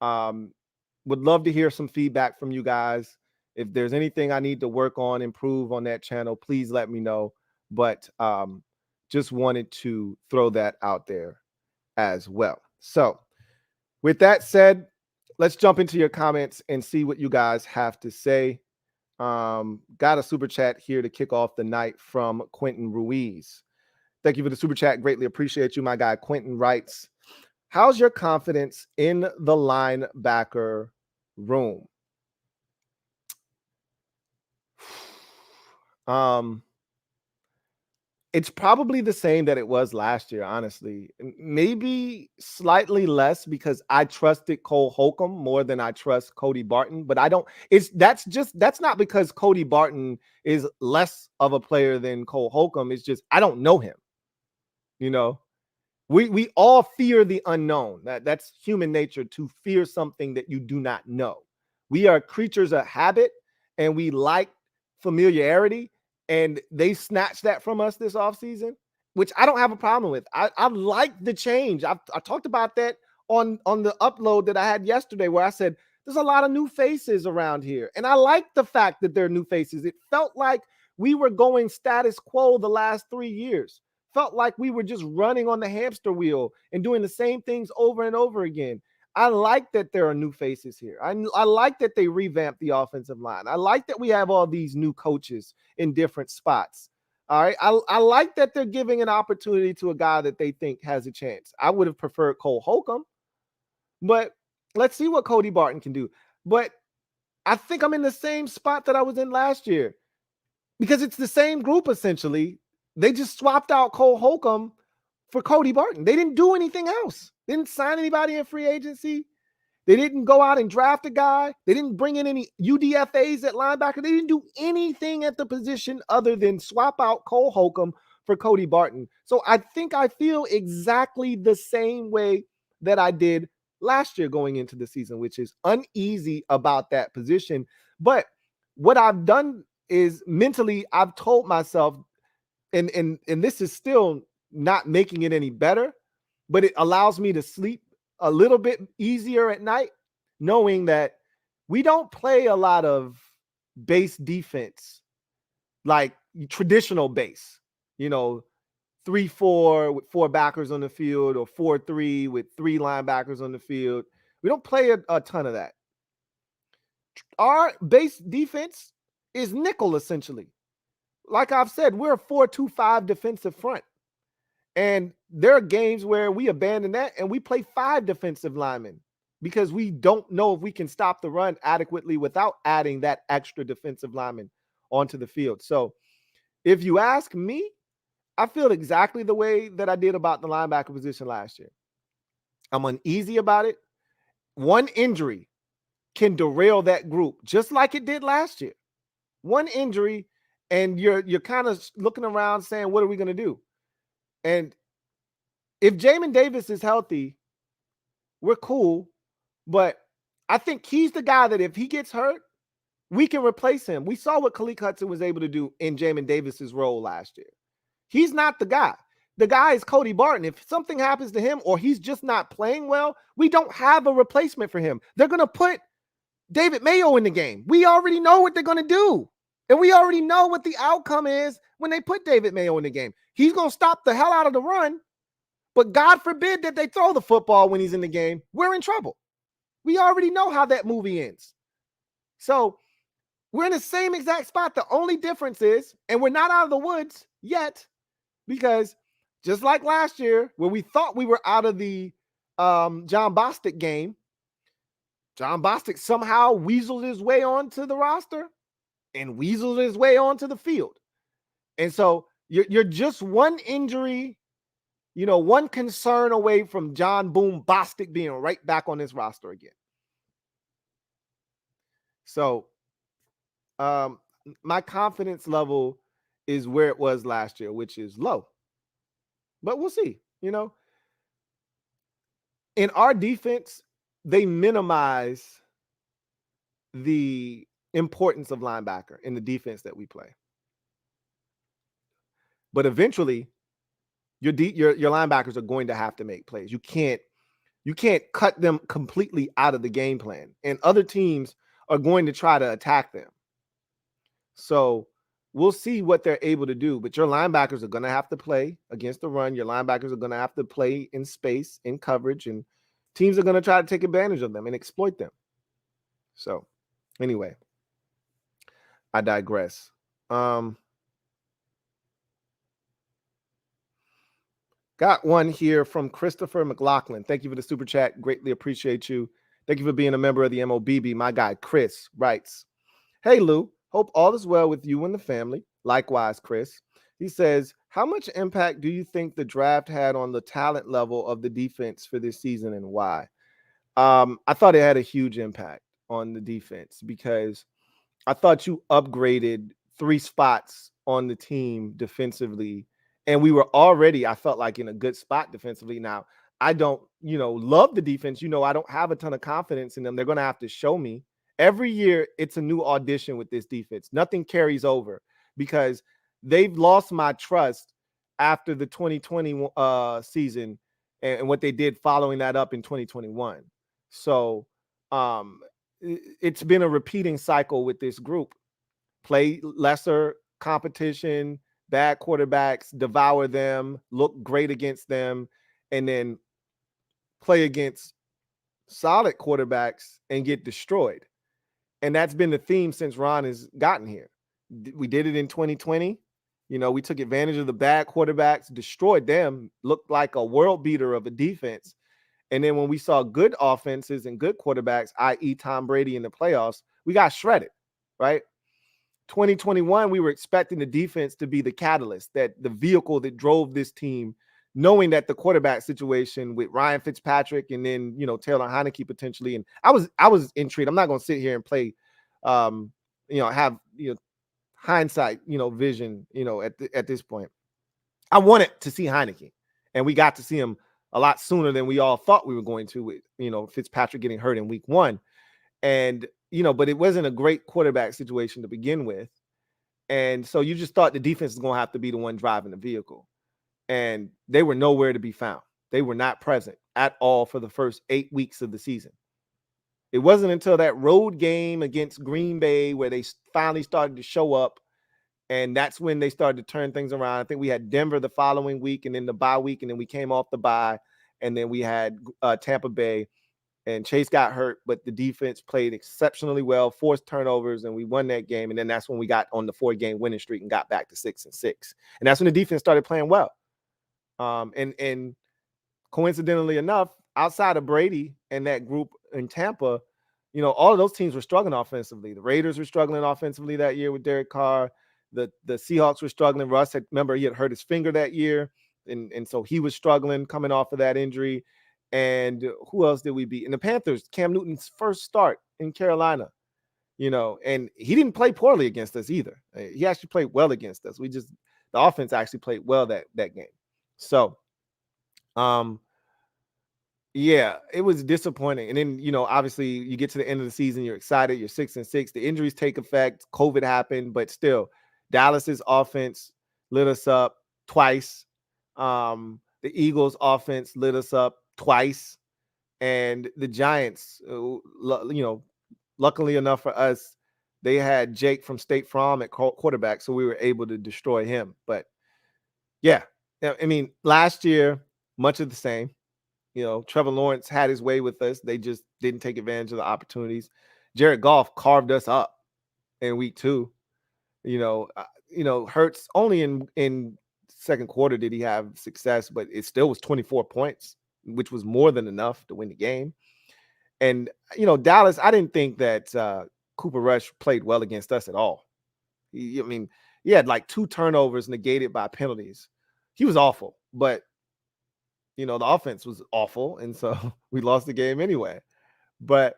Would love to hear some feedback from you guys. If there's anything I need to work on, improve on that channel, please let me know. But just wanted to throw that out there as well. So with that said, let's jump into your comments and see what you guys have to say. Got a super chat here to kick off the night from Quentin Ruiz. Thank you for the super chat. Greatly appreciate you. My guy Quentin writes, how's your confidence in the linebacker room? It's probably the same that it was last year, honestly. Maybe slightly less because I trusted Cole Holcomb more than I trust Cody Barton. But I don't, that's not because Cody Barton is less of a player than Cole Holcomb. It's just I don't know him. You know, we all fear the unknown. That's human nature, to fear something that you do not know. We are creatures of habit and we like familiarity. And they snatched that from us this offseason, which I don't have a problem with. I like the change. I talked about that on the upload that I had yesterday, where I said there's a lot of new faces around here. And I like the fact that there are new faces. It felt like we were going status quo the last 3 years. Felt like we were just running on the hamster wheel and doing the same things over and over again. I like that there are new faces here. I like that they revamped the offensive line. I like that we have all these new coaches in different spots. All right. I like that they're giving an opportunity to a guy that they think has a chance. I would have preferred Cole Holcomb, but let's see what Cody Barton can do. But I think I'm in the same spot that I was in last year because it's the same group essentially. They just swapped out Cole Holcomb for Cody Barton. They didn't do anything else. They didn't sign anybody in free agency. They didn't go out and draft a guy. They didn't bring in any UDFAs at linebacker. They didn't do anything at the position other than swap out Cole Holcomb for Cody Barton. So I think I feel exactly the same way that I did last year going into the season, which is uneasy about that position. But what I've done is mentally, I've told myself, and this is still not making it any better, but it allows me to sleep a little bit easier at night, knowing that we don't play a lot of base defense, like traditional base, 3-4 with 4 backers on the field, or 4-3 with 3 linebackers on the field. We don't play a ton of that. Our base defense is nickel, essentially. Like I've said, we're a 4-2-5 defensive front. And there are games where we abandon that and we play 5 defensive linemen because we don't know if we can stop the run adequately without adding that extra defensive lineman onto the field. So if you ask me, I feel exactly the way that I did about the linebacker position last year. I'm uneasy about it. One injury can derail that group just like it did last year. One injury and you're kind of looking around saying, what are we going to do? And if Jamin Davis is healthy, we're cool. But I think he's the guy that if he gets hurt, we can replace him. We saw what Khalil Hudson was able to do in Jamin Davis's role last year. He's not the guy. The guy is Cody Barton. If something happens to him or he's just not playing well, we don't have a replacement for him. They're going to put David Mayo in the game. We already know what they're going to do. And we already know what the outcome is when they put David Mayo in the game. He's going to stop the hell out of the run, but God forbid that they throw the football when he's in the game. We're in trouble. We already know how that movie ends. So we're in the same exact spot. The only difference is, and we're not out of the woods yet, because just like last year, where we thought we were out of the John Bostic game, John Bostic somehow weaseled his way onto the roster and weaseled his way onto the field. And so you're just one injury, one concern away from John Boom Bostic being right back on this roster again. So my confidence level is where it was last year, which is low. But we'll see, In our defense, they minimize the importance of linebacker in the defense that we play. But eventually, your linebackers are going to have to make plays. You can't cut them completely out of the game plan, and other teams are going to try to attack them. So we'll see what they're able to do, but your linebackers are going to have to play against the run. Your linebackers are going to have to play in space, in coverage, and teams are going to try to take advantage of them and exploit them. So anyway, I digress. Got one here from Christopher McLaughlin. Thank you for the super chat. Greatly appreciate you. Thank you for being a member of the MOBB. My guy, Chris, writes, "Hey, Lou. Hope all is well with you and the family. Likewise, Chris." He says, "How much impact do you think the draft had on the talent level of the defense for this season, and why?" I thought it had a huge impact on the defense because I thought you upgraded 3 spots on the team defensively, and we were already, I felt like, in a good spot defensively. Now, I don't, love the defense. I don't have a ton of confidence in them. They're going to have to show me. Every year, it's a new audition with this defense. Nothing carries over because they've lost my trust after the 2020 season and what they did following that up in 2021. So, it's been a repeating cycle with this group. Play lesser competition, bad quarterbacks, devour them, look great against them, and then play against solid quarterbacks and get destroyed. And that's been the theme since Ron has gotten here. We did it in 2020. We took advantage of the bad quarterbacks, destroyed them, looked like a world beater of a defense. And then when we saw good offenses and good quarterbacks, i.e. Tom Brady in the playoffs, we got shredded, right? 2021, we were expecting the defense to be the catalyst, that the vehicle that drove this team, knowing that the quarterback situation with Ryan Fitzpatrick and then, Taylor Heineke potentially. And I was intrigued. I'm not going to sit here and play, have, hindsight, vision, at this point. I wanted to see Heineke, and we got to see him a lot sooner than we all thought we were going to, with, Fitzpatrick getting hurt in week 1. And, but it wasn't a great quarterback situation to begin with. And so you just thought the defense is going to have to be the one driving the vehicle. And they were nowhere to be found. They were not present at all for the first 8 weeks of the season. It wasn't until that road game against Green Bay where they finally started to show up. And that's when they started to turn things around. I think we had Denver the following week and then the bye week. And then we came off the bye. And then we had Tampa Bay. And Chase got hurt, but the defense played exceptionally well, forced turnovers, and we won that game. And then that's when we got on the 4-game winning streak and got back to 6-6. And that's when the defense started playing well. And coincidentally enough, outside of Brady and that group in Tampa, all of those teams were struggling offensively. The Raiders were struggling offensively that year with Derek Carr. The Seahawks were struggling. Russ remember he had hurt his finger that year. And so he was struggling coming off of that injury. And who else did we beat? And the Panthers, Cam Newton's first start in Carolina, and he didn't play poorly against us either. He actually played well against us. The offense actually played well that game. So, yeah, it was disappointing. And then, obviously you get to the end of the season, you're excited, you're 6-6. The injuries take effect. COVID happened, but still, Dallas's offense lit us up twice. The Eagles' offense lit us up twice, and the Giants, luckily enough for us, they had Jake from State Farm at quarterback, so we were able to destroy him. But yeah, I mean, last year, much of the same. Trevor Lawrence had his way with us. They just didn't take advantage of the opportunities. Jared Goff carved us up in week 2. Hurts only in second quarter did he have success, but it still was 24 points, which was more than enough to win the game. And, Dallas, I didn't think that Cooper Rush played well against us at all. He had like 2 turnovers negated by penalties. He was awful, but, the offense was awful. And so we lost the game anyway. But,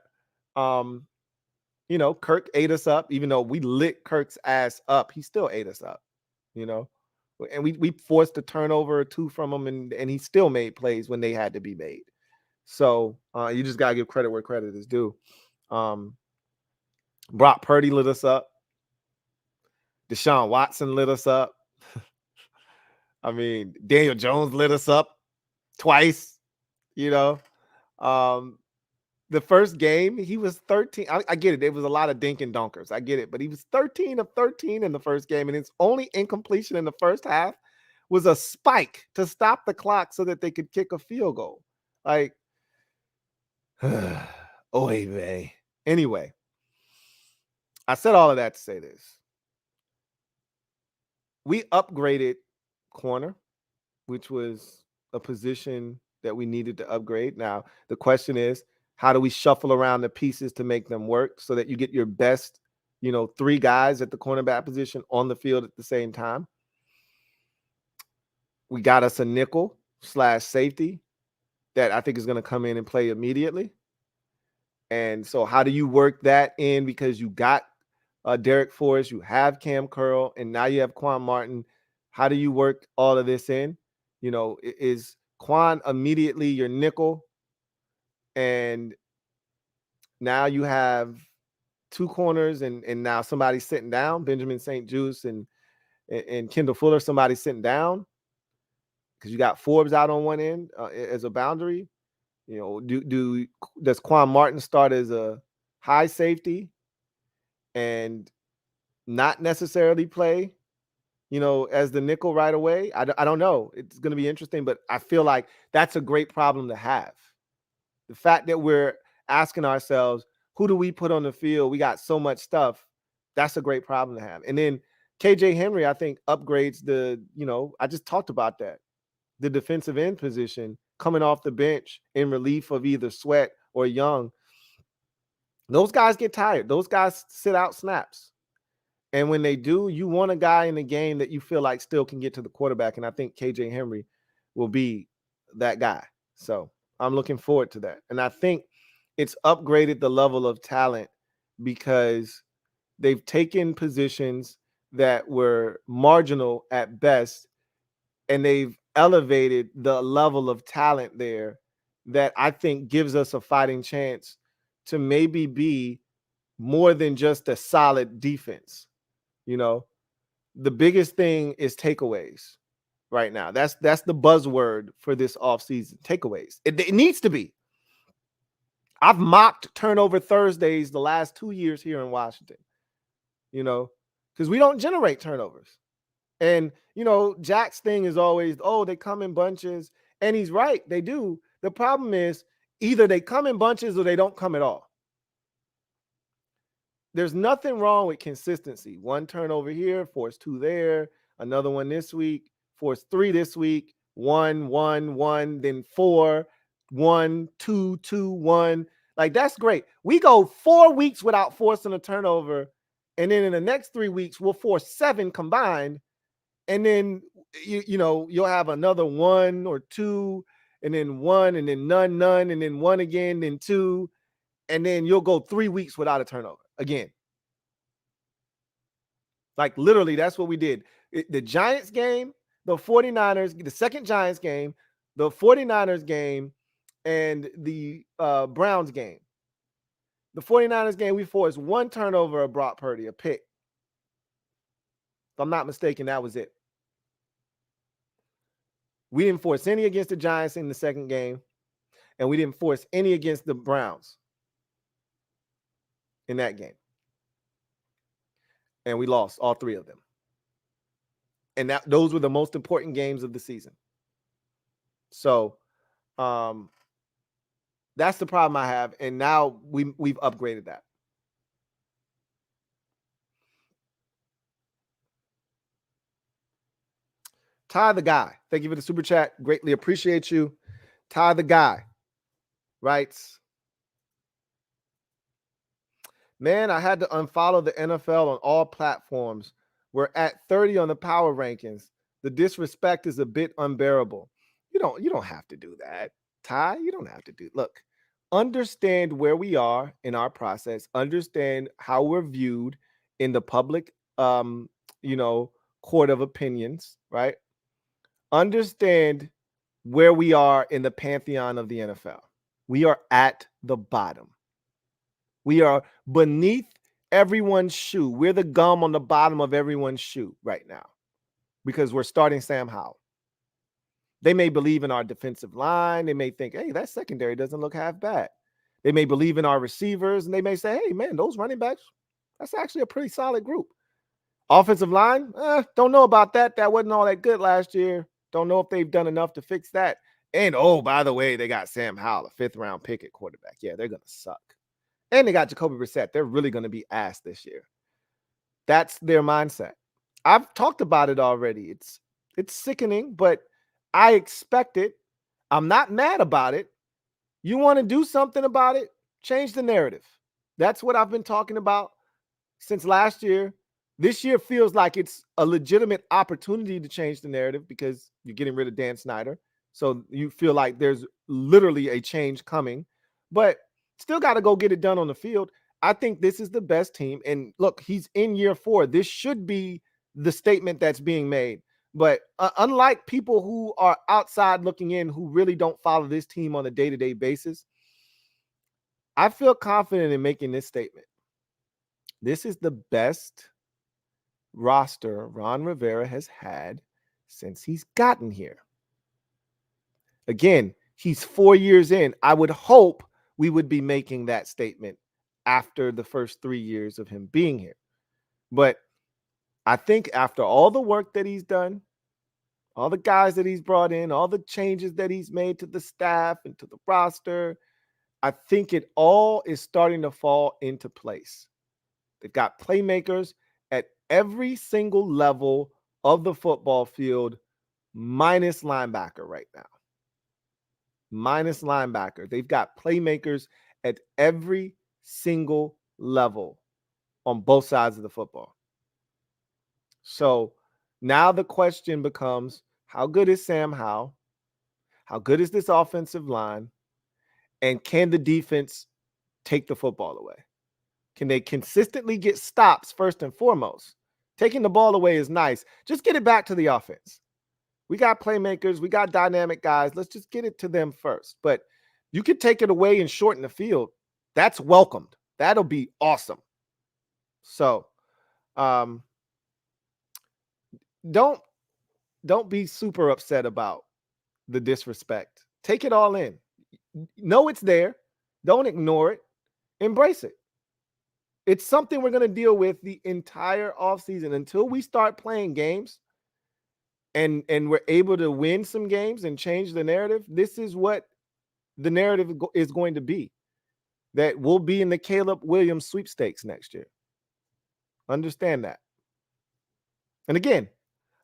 Kirk ate us up. Even though we lit Kirk's ass up, he still ate us up, And we forced a turnover or 2 from him, and he still made plays when they had to be made. So you just gotta give credit where credit is due. Brock Purdy lit us up. Deshaun Watson lit us up. I mean, Daniel Jones lit us up twice. You know, the first game he was 13. I get it. There was a lot of dink and dunkers. I get it, but he was 13 of 13 in the first game, and his only incompletion in the first half was a spike to stop the clock so that they could kick a field goal. Like, oy vey. Anyway, I said all of that to say this. We upgraded corner, which was a position that we needed to upgrade. Now, the question is, how do we shuffle around the pieces to make them work so that you get your best, 3 guys at the cornerback position on the field at the same time? We got us a nickel / safety that I think is going to come in and play immediately. And so how do you work that in? Because you got Derek Forrest, you have Cam Curl, and now you have Quan Martin. How do you work all of this in? Is Quan immediately your nickel? And now you have 2 corners and now somebody's sitting down, Benjamin St. Juste and Kendall Fuller, somebody's sitting down because you got Forbes out on one end as a boundary. Does Quan Martin start as a high safety and not necessarily play, as the nickel right away? I don't know. It's going to be interesting, but I feel like that's a great problem to have. The fact that we're asking ourselves, who do we put on the field? We got so much stuff. That's a great problem to have. And then KJ Henry, I think, upgrades I just talked about that. The defensive end position coming off the bench in relief of either Sweat or Young. Those guys get tired. Those guys sit out snaps. And when they do, you want a guy in the game that you feel like still can get to the quarterback. And I think KJ Henry will be that guy. So I'm looking forward to that. And I think it's upgraded the level of talent because they've taken positions that were marginal at best, and they've elevated the level of talent there that I think gives us a fighting chance to maybe be more than just a solid defense. The biggest thing is takeaways right now. That's the buzzword for this offseason. Takeaways. It needs to be. I've mocked turnover Thursdays the last 2 years here in Washington, because we don't generate turnovers. And, Jack's thing is always, they come in bunches. And he's right. They do. The problem is either they come in bunches or they don't come at all. There's nothing wrong with consistency. 1 turnover here, force 2 there, another one this week, force 3 this week, 1, 1, 1, then 4, 1, 2, 2, 1. Like, that's great. We go 4 weeks without forcing a turnover, and then in the next 3 weeks, we'll force 7 combined, and then you'll have another 1 or 2, and then 1, and then none, and then 1 again, then 2, and then you'll go 3 weeks without a turnover again. Like, literally, that's what we did. The Giants game, the 49ers, the second Giants game, the 49ers game, and the Browns game. The 49ers game, we forced 1 turnover of Brock Purdy, a pick. If I'm not mistaken, that was it. We didn't force any against the Giants in the second game, and we didn't force any against the Browns in that game. And we lost all 3 of them. And those were the most important games of the season. So that's the problem I have. And now we've upgraded that. Ty the Guy, thank you for the super chat. Greatly appreciate you. Ty the Guy writes, man, I had to unfollow the NFL on all platforms. We're at 30 on the power rankings. The disrespect is a bit unbearable. You don't have to do that, Ty. You don't have to do. Look, understand where we are in our process. Understand how we're viewed in the public, court of opinions, right? Understand where we are in the pantheon of the NFL. We are at the bottom. We are beneath everyone's shoe. We're the gum on the bottom of everyone's shoe right now because we're starting Sam Howell. They may believe in our defensive line. They may think, hey, that secondary doesn't look half bad. They may believe in our receivers, and they may say, hey, man, those running backs, that's actually a pretty solid group. Offensive line, don't know about that. That wasn't all that good last year. Don't know if they've done enough to fix that. And, oh, by the way, they got Sam Howell, a 5th-round pick at quarterback. Yeah, they're going to suck. And they got Jacoby Brissett. They're really going to be ass this year. That's their mindset. I've talked about it already. It's sickening, but I expect it. I'm not mad about it. You want to do something about it? Change the narrative. That's what I've been talking about since last year. This year feels like it's a legitimate opportunity to change the narrative because you're getting rid of Dan Snyder. So you feel like there's literally a change coming, but still got to go get it done on the field. I think this is the best team. And look, he's in year 4. This should be the statement that's being made. But unlike people who are outside looking in, who really don't follow this team on a day-to-day basis, I feel confident in making this statement. This is the best roster Ron Rivera has had since he's gotten here. Again, he's 4 years in. I would hope we would be making that statement after the first 3 years of him being here. But I think after all the work that he's done, all the guys that he's brought in, all the changes that he's made to the staff and to the roster, I think it all is starting to fall into place. They've got playmakers at every single level of the football field, minus linebacker right now. Minus linebacker. They've got playmakers at every single level on both sides of the football. So now the question becomes, how good is Sam Howell? How good is this offensive line? And can the defense take the football away? Can they consistently get stops first and foremost? Taking the ball away is nice. Just get it back to the offense. We got playmakers. We got dynamic guys. Let's just get it to them first. But you could take it away and shorten the field. That's welcomed. That'll be awesome. So don't be super upset about the disrespect. Take it all in. Know it's there. Don't ignore it. Embrace it. It's something we're going to deal with the entire offseason until we start playing games and we're able to win some games and change the narrative. This is what the narrative is going to be, that we'll be in the Caleb Williams sweepstakes next year. Understand that. And again,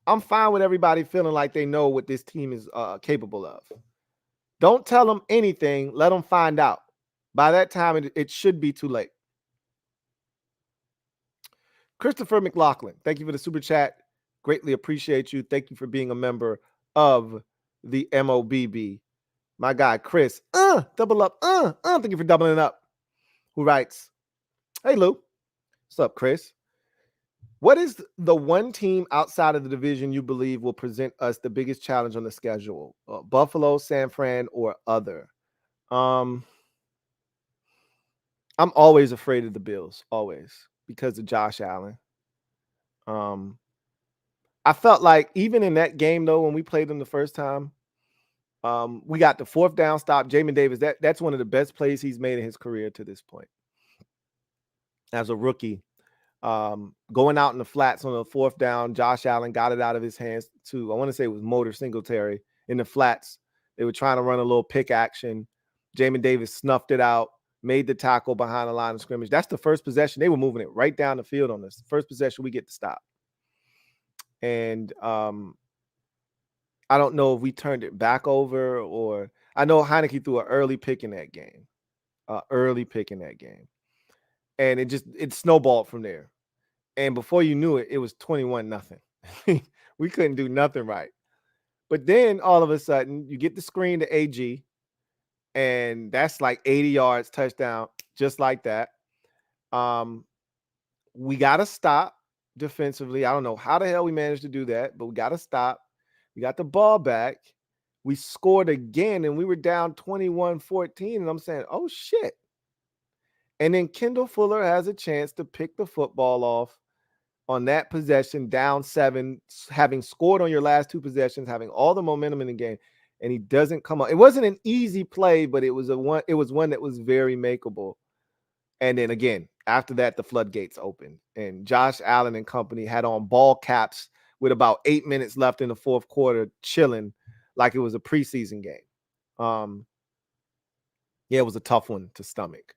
I'm fine with everybody feeling like they know what this team is capable of. Don't tell them anything. Let them find out. By that time, it should be too late. Christopher McLaughlin, thank you for the super chat. Greatly appreciate you. Thank you for being a member of the MOBB. My guy, Chris, double up, thank you for doubling up. Who writes, hey, Lou. What's up, Chris? What is the one team outside of the division you believe will present us the biggest challenge on the schedule? Buffalo, San Fran, or other? I'm always afraid of the Bills, always, because of Josh Allen. I felt like even in that game, though, when we played them the first time, we got the 4th down stop. Jamin Davis, that's one of the best plays he's made in his career to this point. As a rookie, going out in the flats on the 4th down, Josh Allen got it out of his hands to, I want to say it was Motor Singletary in the flats. They were trying to run a little pick action. Jamin Davis snuffed it out, made the tackle behind the line of scrimmage. That's the first possession. They were moving it right down the field on this. First possession, we get to stop. And I don't know if we turned it back over, or I know Heineke threw an early pick in that game. And it snowballed from there. And before you knew it, it was 21-0. We couldn't do nothing right. But then all of a sudden, you get the screen to AG, and that's like 80 yards, touchdown, just like that. We got to stop defensively. I don't know how the hell we managed to do that, but we got to stop. We got the ball back. we scored again and we were down 21-14. And I'm saying, oh shit. And then Kendall Fuller has a chance to pick the football off on that possession, down 7, having scored on your last 2 possessions, having all the momentum in the game, and he doesn't come on. It wasn't an easy play, but it was one that was very makeable. And then again, after that, the floodgates opened, and Josh Allen and company had on ball caps with about 8 minutes left in the fourth quarter, chilling like it was a preseason game. Yeah, it was a tough one to stomach.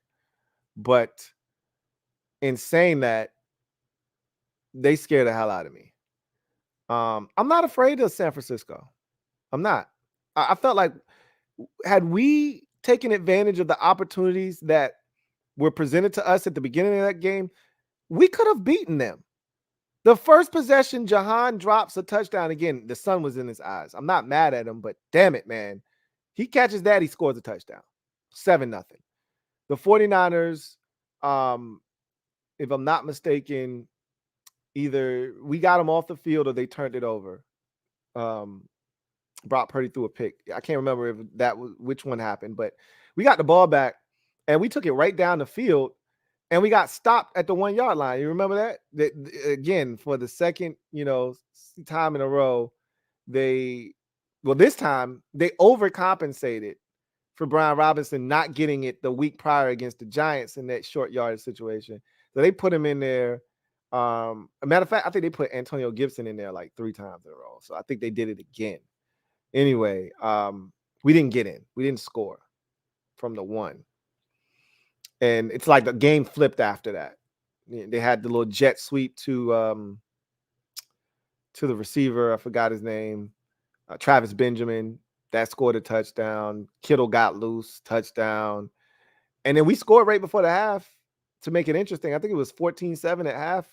But in saying that, they scared the hell out of me. I'm not afraid of San Francisco. I'm not. I felt like had we taken advantage of the opportunities that were presented to us at the beginning of that game, we could have beaten them. The first possession, Jahan drops a touchdown. Again, the sun was in his eyes. I'm not mad at him, but damn it, man. He catches that, he scores a touchdown. 7-0. The 49ers, if I'm not mistaken, either we got them off the field or they turned it over. Brock Purdy threw a pick. I can't remember if that was which one happened, but we got the ball back and we took it right down the field and we got stopped at the 1 yard line. You remember that? Again, for the second, time in a row, this time they overcompensated for Brian Robinson not getting it the week prior against the Giants in that short yardage situation. So they put him in there. A matter of fact, I think they put Antonio Gibson in there like 3 times in a row. So I think they did it again. Anyway, we didn't get in. We didn't score from the 1. And it's like the game flipped after that. They had the little jet sweep to the receiver. I forgot his name. Travis Benjamin. That scored a touchdown. Kittle got loose. Touchdown. And then we scored right before the half to make it interesting. I think it was 14-7 at half.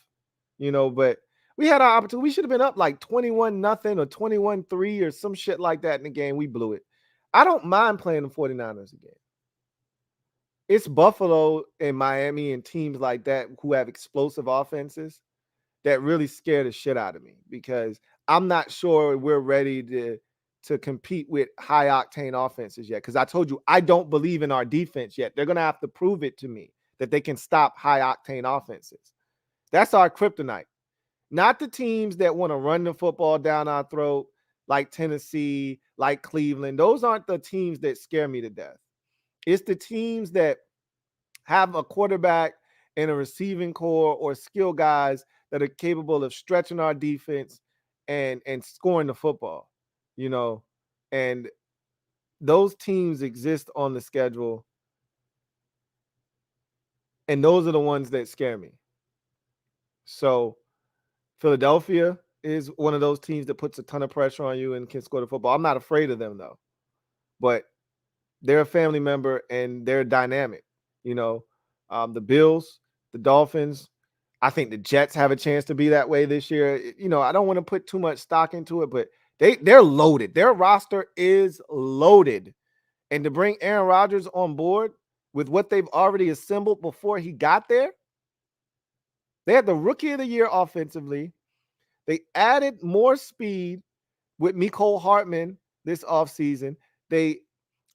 But we had our opportunity. We should have been up like 21-0 or 21-3 or some shit like that in the game. We blew it. I don't mind playing the 49ers again. It's Buffalo and Miami and teams like that who have explosive offenses that really scare the shit out of me because I'm not sure we're ready to compete with high octane offenses yet. Because I told you, I don't believe in our defense yet. They're going to have to prove it to me that they can stop high octane offenses. That's our kryptonite. Not the teams that want to run the football down our throat like Tennessee, like Cleveland. Those aren't the teams that scare me to death. It's the teams that have a quarterback and a receiving core or skill guys that are capable of stretching our defense and scoring the football, and those teams exist on the schedule. And those are the ones that scare me. So Philadelphia is one of those teams that puts a ton of pressure on you and can score the football. I'm not afraid of them though, but they're a family member and they're dynamic. The Bills, the Dolphins, I think the Jets have a chance to be that way this year. I don't want to put too much stock into it, but they're loaded. Their roster is loaded. And to bring Aaron Rodgers on board with what they've already assembled before he got there, they had the rookie of the year offensively. They added more speed with Mecole Hardman this offseason. They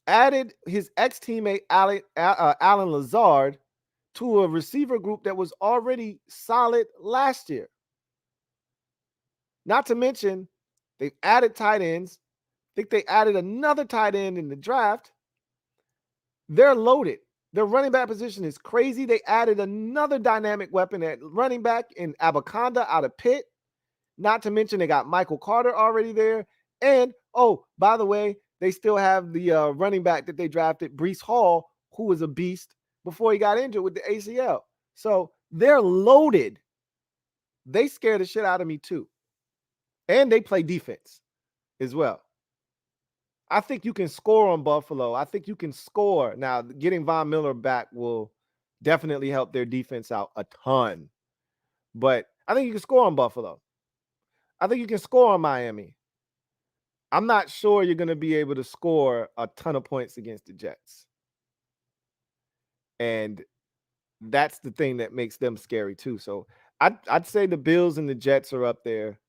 added his ex-teammate Alan Lazard to a receiver group that was already solid last year. Not to mention, they've added tight ends. I think they added another tight end in the draft. They're loaded. Their running back position is crazy. They added another dynamic weapon at running back in Abaconda out of Pitt. Not to mention, they got Michael Carter already there. And, oh, by the way, they still have the running back that they drafted, Breece Hall, who was a beast before he got injured with the ACL. So they're loaded. They scare the shit out of me too. And they play defense as well. I think you can score on Buffalo. I think you can score. Now, getting Von Miller back will definitely help their defense out a ton. But I think you can score on Buffalo. I think you can score on Miami. I'm not sure you're going to be able to score a ton of points against the Jets. And that's the thing that makes them scary too. So I'd say the Bills and the Jets are up there.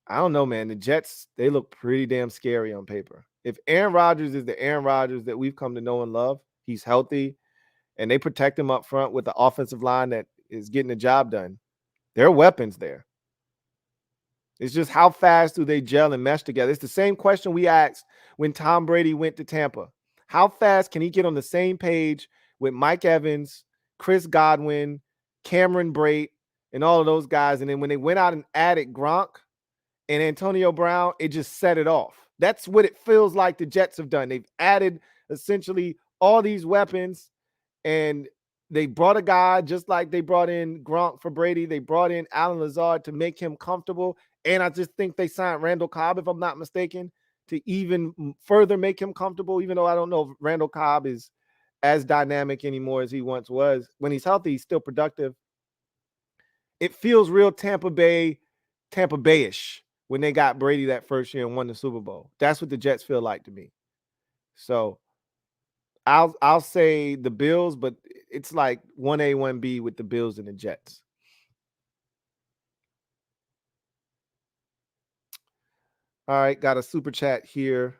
I don't know, man. The Jets, they look pretty damn scary on paper. If Aaron Rodgers is the Aaron Rodgers that we've come to know and love, he's healthy, and they protect him up front with the offensive line that is getting the job done. There are weapons there. It's just how fast do they gel and mesh together? It's the same question we asked when Tom Brady went to Tampa. How fast can he get on the same page with Mike Evans, Chris Godwin, Cameron Brate, and all of those guys? And then when they went out and added Gronk and Antonio Brown, it just set it off. That's what it feels like the Jets have done. They've added essentially all these weapons, and they brought a guy just like they brought in Gronk for Brady. They brought in Allen Lazard to make him comfortable. And I just think they signed Randall Cobb, if I'm not mistaken, to even further make him comfortable, even though I don't know if Randall Cobb is as dynamic anymore as he once was. When he's healthy, he's still productive. It feels real Tampa Bay-ish when they got Brady that first year and won the Super Bowl. That's what the Jets feel like to me. So I'll say the Bills, but it's like 1A, 1B with the Bills and the Jets. All right, got a super chat here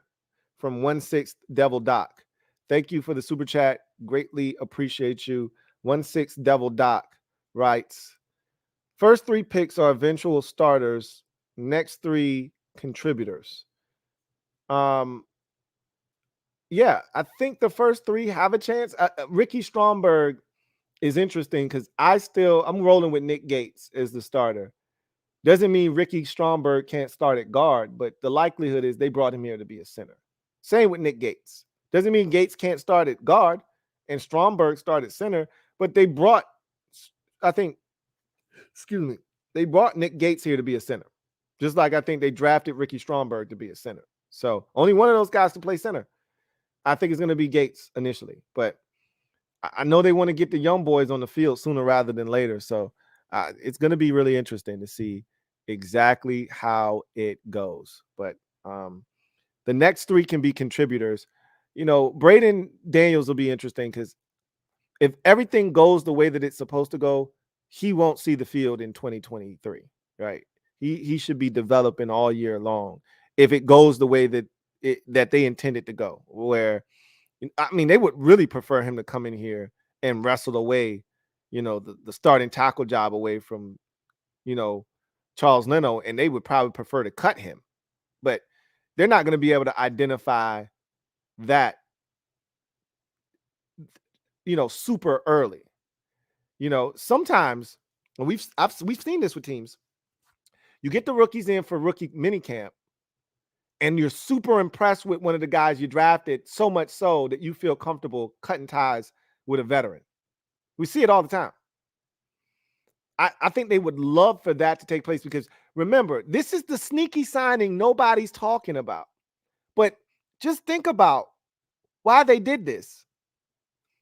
from 16 Devil Doc. Thank you for the super chat. Greatly appreciate you. 16 Devil Doc writes, first 3 picks are eventual starters. Next 3 contributors. Yeah, I think the first 3 have a chance. Ricky Stromberg is interesting because I'm rolling with Nick Gates as the starter. Doesn't mean Ricky Stromberg can't start at guard, but the likelihood is they brought him here to be a center. Same with Nick Gates. Doesn't mean Gates can't start at guard and Stromberg start at center, but they brought Nick Gates here to be a center. Just like I think they drafted Ricky Stromberg to be a center. So only one of those guys can play center. I think it's going to be Gates initially, but I know they want to get the young boys on the field sooner rather than later. So it's going to be really interesting to see exactly how it goes. But the next 3 can be contributors. Braden Daniels will be interesting because if everything goes the way that it's supposed to go, he won't see the field in 2023, right? He should be developing all year long if it goes the way that they intended to go, where they would really prefer him to come in here and wrestle away, the starting tackle job away from, Charles Leno, and they would probably prefer to cut him. But they're not going to be able to identify that, super early. Sometimes, and we've seen this with teams, you get the rookies in for rookie minicamp, and you're super impressed with one of the guys you drafted, so much so that you feel comfortable cutting ties with a veteran. We see it all the time. I think they would love for that to take place because, remember, this is the sneaky signing nobody's talking about. But just think about why they did this.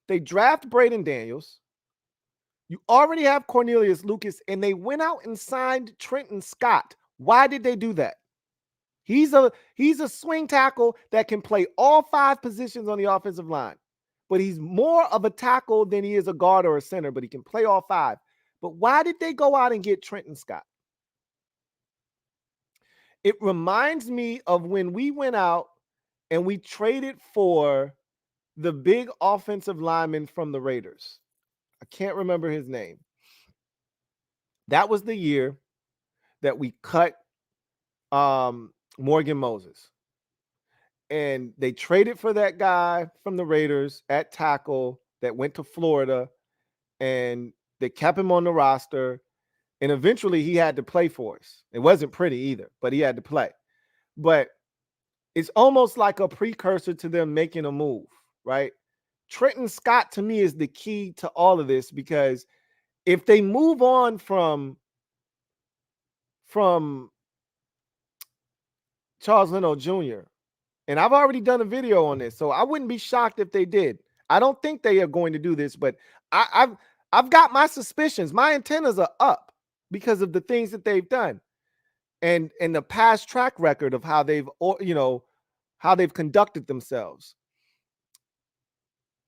They draft Braden Daniels. You already have Cornelius Lucas, and they went out and signed Trenton Scott. Why did they do that? He's a swing tackle that can play all 5 positions on the offensive line. But he's more of a tackle than he is a guard or a center, but he can play all 5. But why did they go out and get Trenton Scott? It reminds me of when we went out and we traded for the big offensive lineman from the Raiders. I can't remember his name. That was the year that we cut Morgan Moses. And they traded for that guy from the Raiders at tackle that went to Florida, and they kept him on the roster. And eventually he had to play for us. It wasn't pretty either, but he had to play. But it's almost like a precursor to them making a move, right? Trenton Scott, to me, is the key to all of this, because if they move on from Charles Leno Jr., and I've already done a video on this, so I wouldn't be shocked if they did. I don't think they are going to do this, but I've got my suspicions. My antennas are up because of the things that they've done, and the past track record of how they've conducted themselves.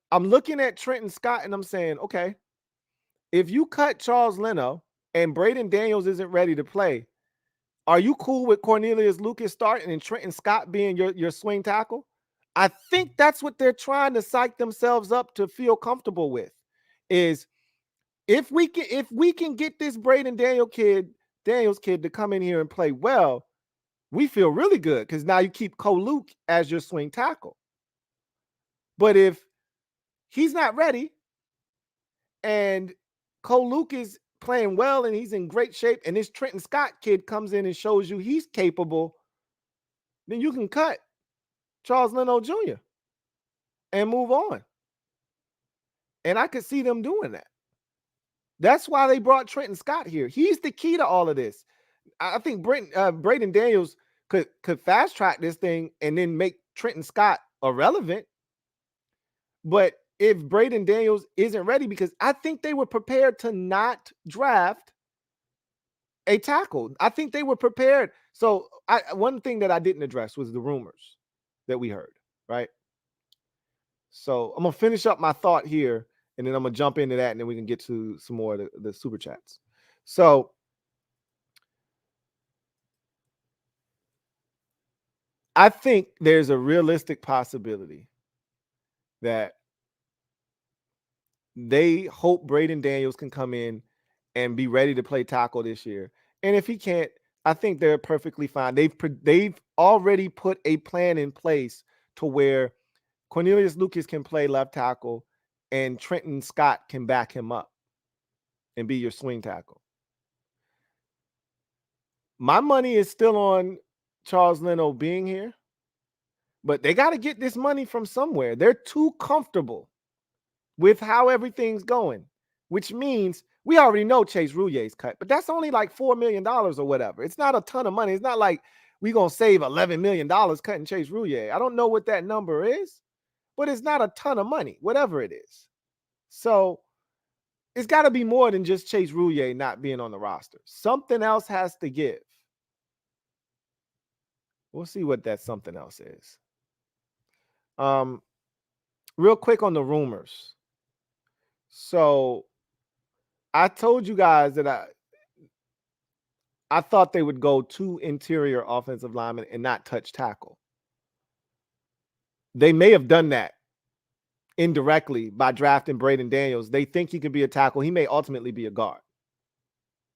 I'm looking at Trenton Scott and I'm saying, okay, if you cut Charles Leno and Braden Daniels isn't ready to play, Are you cool with Cornelius Lucas starting and Trenton Scott being your swing tackle? I think that's what they're trying to psych themselves up to feel comfortable with. Is if we can get this Braden Daniels kid to come in here and play well, we feel really good because now you keep Cole Luke as your swing tackle. But if he's not ready and Cole Luke is playing well and he's in great shape, and this Trenton Scott kid comes in and shows you he's capable, then you can cut Charles Leno Jr. and move on. And I could see them doing that. That's why they brought Trenton Scott here. He's the key to all of this. I think Braden Daniels could fast track this thing and then make Trenton Scott irrelevant. But if Braden Daniels isn't ready, because I think they were prepared to not draft a tackle. I think they were prepared. So one thing that I didn't address was the rumors that we heard, right? So I'm going to finish up my thought here, and then I'm going to jump into that, and then we can get to some more of the super chats. So I think there's a realistic possibility that they hope Braden Daniels can come in and be ready to play tackle this year. And if he can't, I think they're perfectly fine. They've already put a plan in place to where Cornelius Lucas can play left tackle and Trenton Scott can back him up and be your swing tackle. My money is still on Charles Leno being here, but they got to get this money from somewhere. They're too comfortable with how everything's going, which means we already know Chase Rouillet's cut, but that's only like $4 million or whatever. It's not a ton of money. It's not like we're going to save $11 million cutting Chase Rouillet. I don't know what that number is, but it's not a ton of money, whatever it is. So it's got to be more than just Chase Rouillet not being on the roster. Something else has to give. We'll see what that something else is. Real quick on the rumors. So I told you guys that I thought they would go 2 interior offensive linemen and not touch tackle. They may have done that indirectly by drafting Braden Daniels. They think he could be a tackle. He may ultimately be a guard.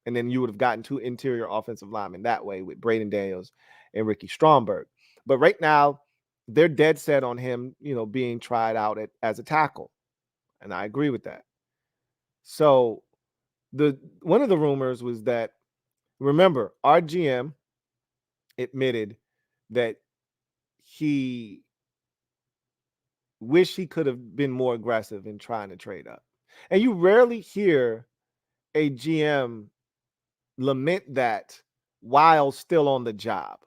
And then you would have gotten 2 interior offensive linemen that way with Braden Daniels and Ricky Stromberg. But right now, they're dead set on him, being tried out as a tackle. And I agree with that. So one of the rumors was that, remember, our GM admitted that he wished he could have been more aggressive in trying to trade up. And you rarely hear a GM lament that while still on the job.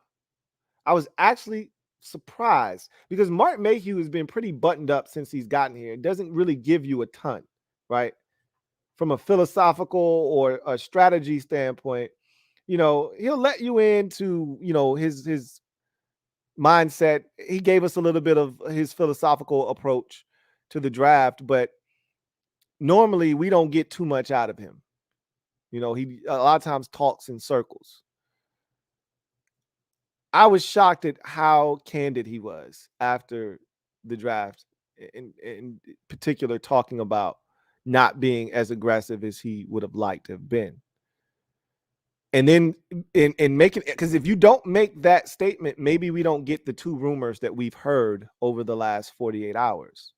I was actually surprised because Mark Mayhew has been pretty buttoned up since he's gotten here. It doesn't really give you a ton, right? From a philosophical or a strategy standpoint, he'll let you into, his mindset. He gave us a little bit of his philosophical approach to the draft, but normally we don't get too much out of him. He a lot of times talks in circles. I was shocked at how candid he was after the draft, in particular talking about not being as aggressive as he would have liked to have been. And then in making, because if you don't make that statement, maybe we don't get the 2 rumors that we've heard over the last 48 hours.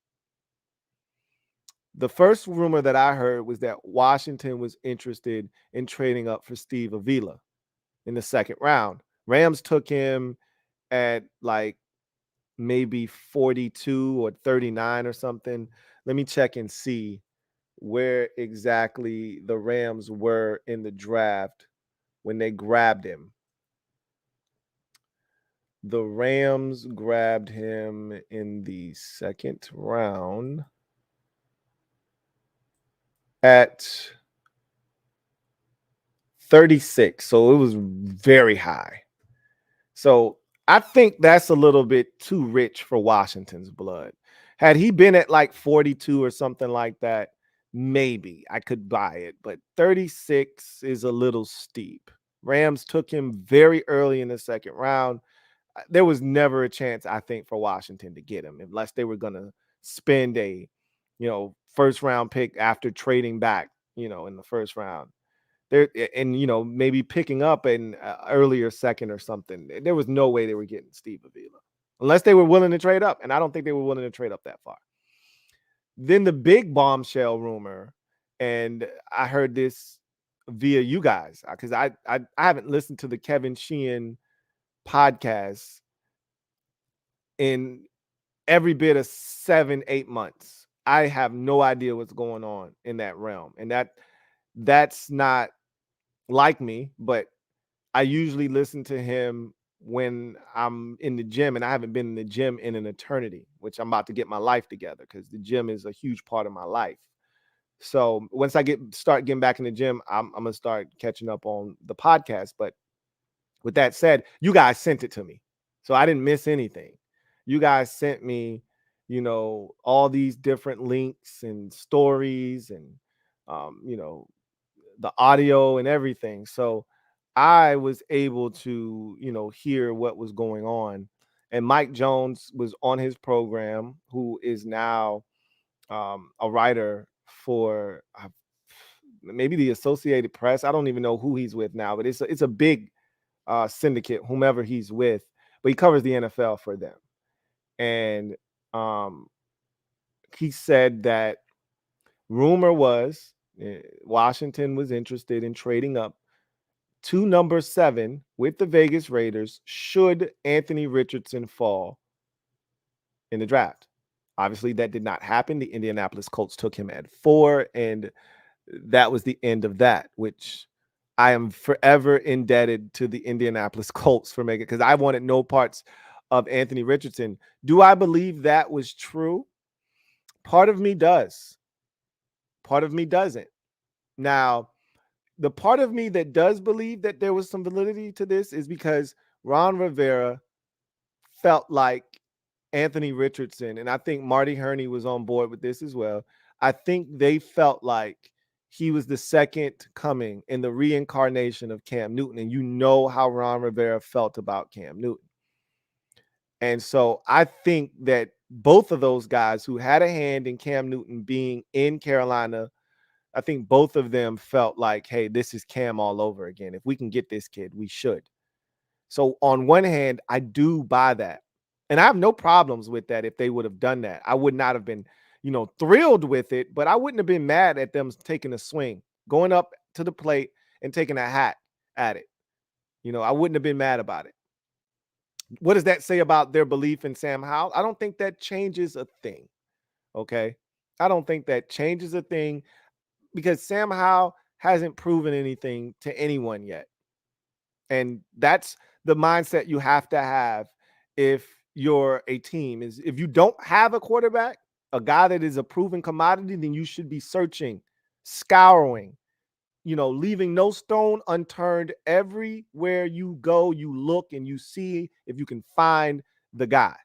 The first rumor that I heard was that Washington was interested in trading up for Steve Avila in the 2nd round. Rams took him at like maybe 42 or 39 or something. Let me check and see where exactly the Rams were in the draft when they grabbed him. The Rams grabbed him in the 2nd round at 36. So it was very high. So I think that's a little bit too rich for Washington's blood. Had he been at like 42 or something like that, maybe I could buy it. But 36 is a little steep, Rams took him very early in the second round. There was never a chance, I think, for Washington to get him unless they were going to spend a, first round pick after trading back, in the first round. There and maybe picking up an earlier second or something. There was no way they were getting Steve Avila unless they were willing to trade up, and I don't think they were willing to trade up that far. Then the big bombshell rumor, and I heard this via you guys because I haven't listened to the Kevin Sheehan podcast in every bit of 7-8 months. I have no idea what's going on in that realm, and that's not like me, but I usually listen to him when I'm in the gym, and I haven't been in the gym in an eternity, which I'm about to get my life together because the gym is a huge part of my life. So once I start getting back in the gym, I'm gonna start catching up on the podcast. But with that said, you guys sent it to me, so I didn't miss anything. You guys sent me, all these different links and stories and, the audio and everything. So I was able to, hear what was going on. And Mike Jones was on his program, who is now a writer for maybe the Associated Press. I don't even know who he's with now, but it's a big syndicate, whomever he's with. But he covers the NFL for them. And he said that rumor was Washington was interested in trading up to number 7 with the Vegas Raiders should Anthony Richardson fall in the draft. Obviously, that did not happen. The Indianapolis Colts took him at 4, and that was the end of that, which I am forever indebted to the Indianapolis Colts for making, because I wanted no parts of Anthony Richardson. Do I believe that was true? Part of me does. Part of me doesn't. Now, the part of me that does believe that there was some validity to this is because Ron Rivera felt like Anthony Richardson, and I think Marty Herney was on board with this as well. I think they felt like he was the second coming in the reincarnation of Cam Newton, and you know how Ron Rivera felt about Cam Newton. And so I think that both of those guys who had a hand in Cam Newton being in Carolina, I think both of them felt like, hey, this is Cam all over again. If we can get this kid, we should. So on one hand, I do buy that. And I have no problems with that if they would have done that. I would not have been, thrilled with it, but I wouldn't have been mad at them taking a swing, going up to the plate and taking a hack at it. I wouldn't have been mad about it. What does that say about their belief in Sam Howell? I don't think that changes a thing. Okay. I don't think that changes a thing because Sam Howell hasn't proven anything to anyone yet. And that's the mindset you have to have if you're a team. Is if you don't have a quarterback, a guy that is a proven commodity, then you should be searching, scouring, leaving no stone unturned. Everywhere you go, you look and you see if you can find the guy.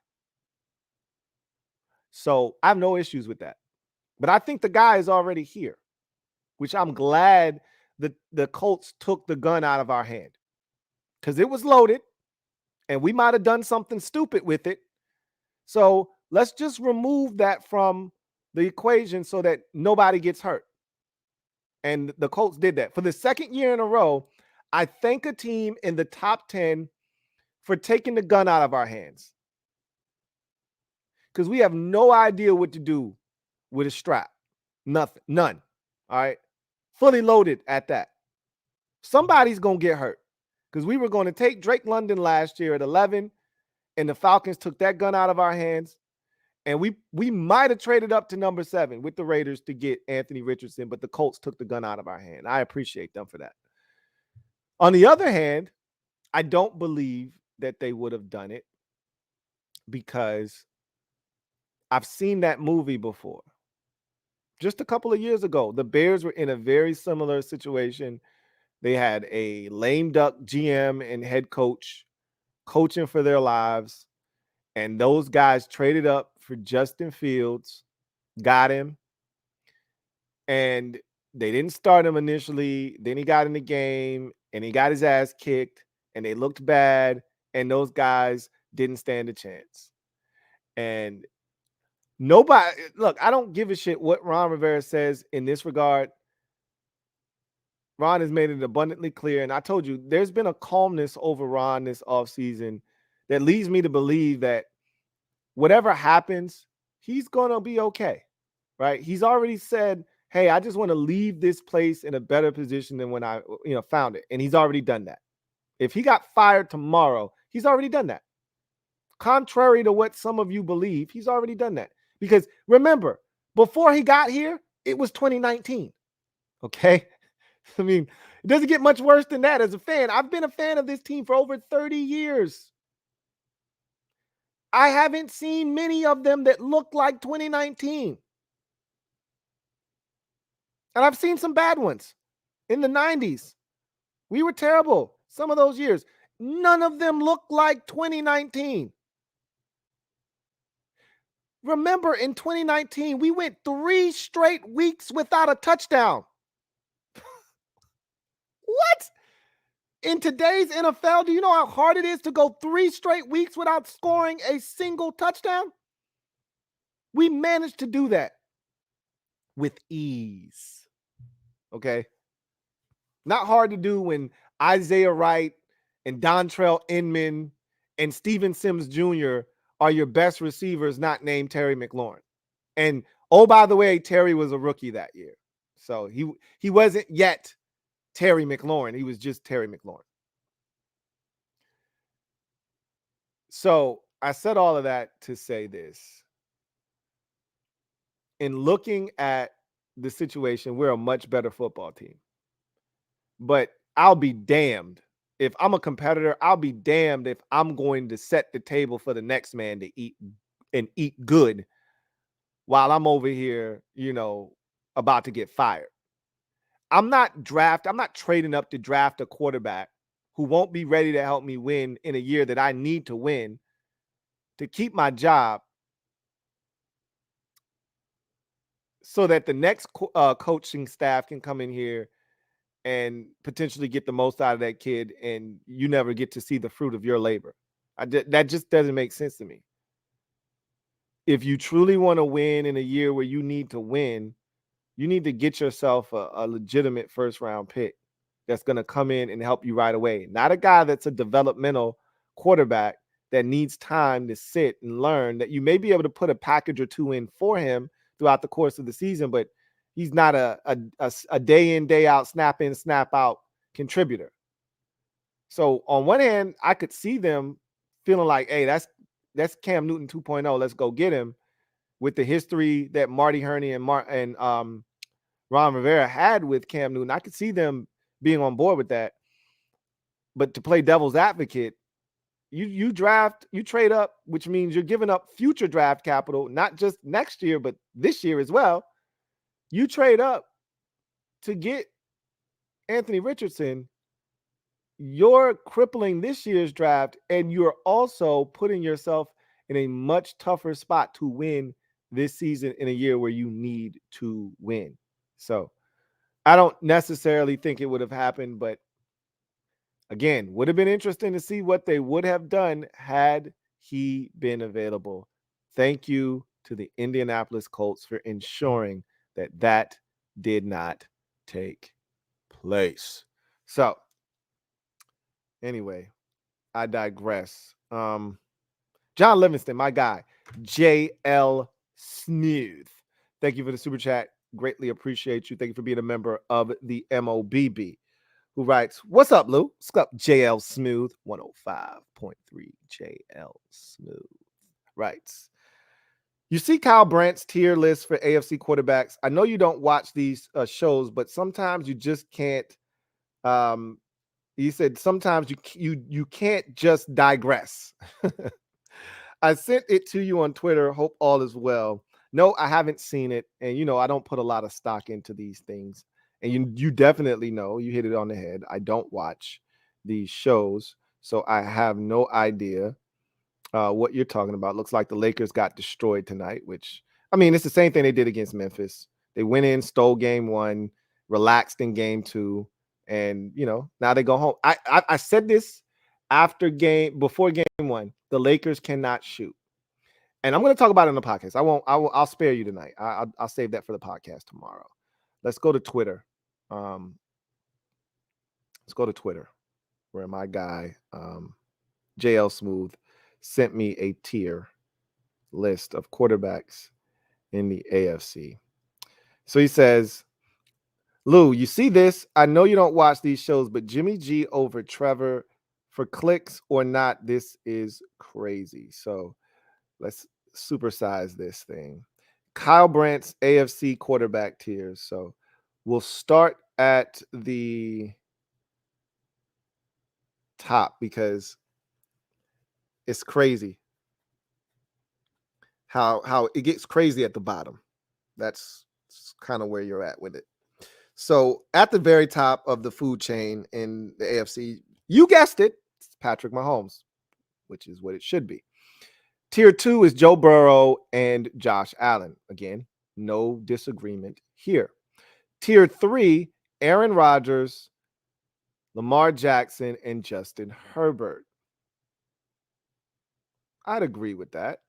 So I have no issues with that. But I think the guy is already here, which I'm glad that the Colts took the gun out of our hand because it was loaded and we might have done something stupid with it. So let's just remove that from the equation so that nobody gets hurt. And the Colts did that. For the second year in a row, I thank a team in the top 10 for taking the gun out of our hands. Because we have no idea what to do with a strap. Nothing. None. All right. Fully loaded at that. Somebody's going to get hurt. Because we were going to take Drake London last year at 11, and the Falcons took that gun out of our hands. And we might have traded up to number 7 with the Raiders to get Anthony Richardson, but the Colts took the gun out of our hand. I appreciate them for that. On the other hand, I don't believe that they would have done it because I've seen that movie before. Just a couple of years ago, the Bears were in a very similar situation. They had a lame duck GM and head coach coaching for their lives. And those guys traded up for Justin Fields, got him, and they didn't start him initially. Then he got in the game, and he got his ass kicked, and they looked bad, and those guys didn't stand a chance. And nobody, look, I don't give a shit what Ron Rivera says in this regard. Ron has made it abundantly clear, and I told you, there's been a calmness over Ron this offseason that leads me to believe that whatever happens, he's going to be okay, right? He's already said, hey, I just want to leave this place in a better position than when I found it, and he's already done that. If he got fired tomorrow, he's already done that. Contrary to what some of you believe, he's already done that. Because remember, before he got here, it was 2019, okay? I mean, it doesn't get much worse than that as a fan. I've been a fan of this team for over 30 years. I haven't seen many of them that look like 2019. And I've seen some bad ones. In the 90s, we were terrible some of those years. None of them look like 2019. Remember, in 2019, we went 3 straight weeks without a touchdown. What? In today's NFL, do you know how hard it is to go 3 straight weeks without scoring a single touchdown? We managed to do that with ease. Okay? Not hard to do when Isaiah Wright and Dontrell Inman and Steven Sims Jr. are your best receivers not named Terry McLaurin. And, oh, by the way, Terry was a rookie that year. So he wasn't yet Terry McLaurin. He was just Terry McLaurin. So I said all of that to say this. In looking at the situation, we're a much better football team. But I'll be damned if I'm a competitor. I'll be damned if I'm going to set the table for the next man to eat and eat good while I'm over here, about to get fired. I'm not trading up to draft a quarterback who won't be ready to help me win in a year that I need to win to keep my job so that the next coaching staff can come in here and potentially get the most out of that kid, and you never get to see the fruit of your labor. That just doesn't make sense to me. If you truly want to win in a year where you need to win, you need to get yourself a legitimate first-round pick that's going to come in and help you right away. Not a guy that's a developmental quarterback that needs time to sit and learn, that you may be able to put a package or two in for him throughout the course of the season, but he's not a day in, day out, snap in, snap out contributor. So on one hand, I could see them feeling like, hey, that's Cam Newton 2.0. Let's go get him. With the history that Marty Hurney and Ron Rivera had with Cam Newton, I could see them being on board with that. But to play devil's advocate, you trade up, which means you're giving up future draft capital, not just next year, but this year as well. You trade up to get Anthony Richardson. You're crippling this year's draft, and you're also putting yourself in a much tougher spot to win this season in a year where you need to win. So I don't necessarily think it would have happened, but again, would have been interesting to see what they would have done had he been available. Thank you to the Indianapolis Colts for ensuring that did not take place. So anyway, I digress. John Livingston, my guy, JL Smooth. Thank you for the super chat. Greatly appreciate you. Thank you for being a member of the MOBB. Who writes, what's up, Lou? What's up, JL Smooth? 105.3 JL Smooth. Writes, you see Kyle Brandt's tier list for AFC quarterbacks. I know you don't watch these shows, but sometimes you just can't. He said sometimes you can't just digress. I sent it to you on Twitter. Hope all is well. No, I haven't seen it. And, I don't put a lot of stock into these things. And you definitely know, you hit it on the head. I don't watch these shows. So I have no idea what you're talking about. Looks like the Lakers got destroyed tonight, which, it's the same thing they did against Memphis. They went in, stole game 1, relaxed in game 2, And now they go home. I said this before game one. The Lakers cannot shoot, and I'm going to talk about it in the podcast. I'll spare you tonight. I'll save that for the podcast tomorrow. Let's go to Twitter. Let's go to Twitter, where my guy JL Smooth sent me a tier list of quarterbacks in the AFC. So he says, Lou, you see this? I know you don't watch these shows, but Jimmy G over Trevor for clicks or not, this is crazy. So let's supersize this thing. Kyle Brandt's AFC quarterback tiers. So we'll start at the top because it's crazy how it gets crazy at the bottom. That's kind of where you're at with it. So at the very top of the food chain in the AFC, you guessed it, it's Patrick Mahomes, which is what it should be. Tier 2 is Joe Burrow and Josh Allen. Again, no disagreement here. Tier 3, Aaron Rodgers, Lamar Jackson, and Justin Herbert. I'd agree with that.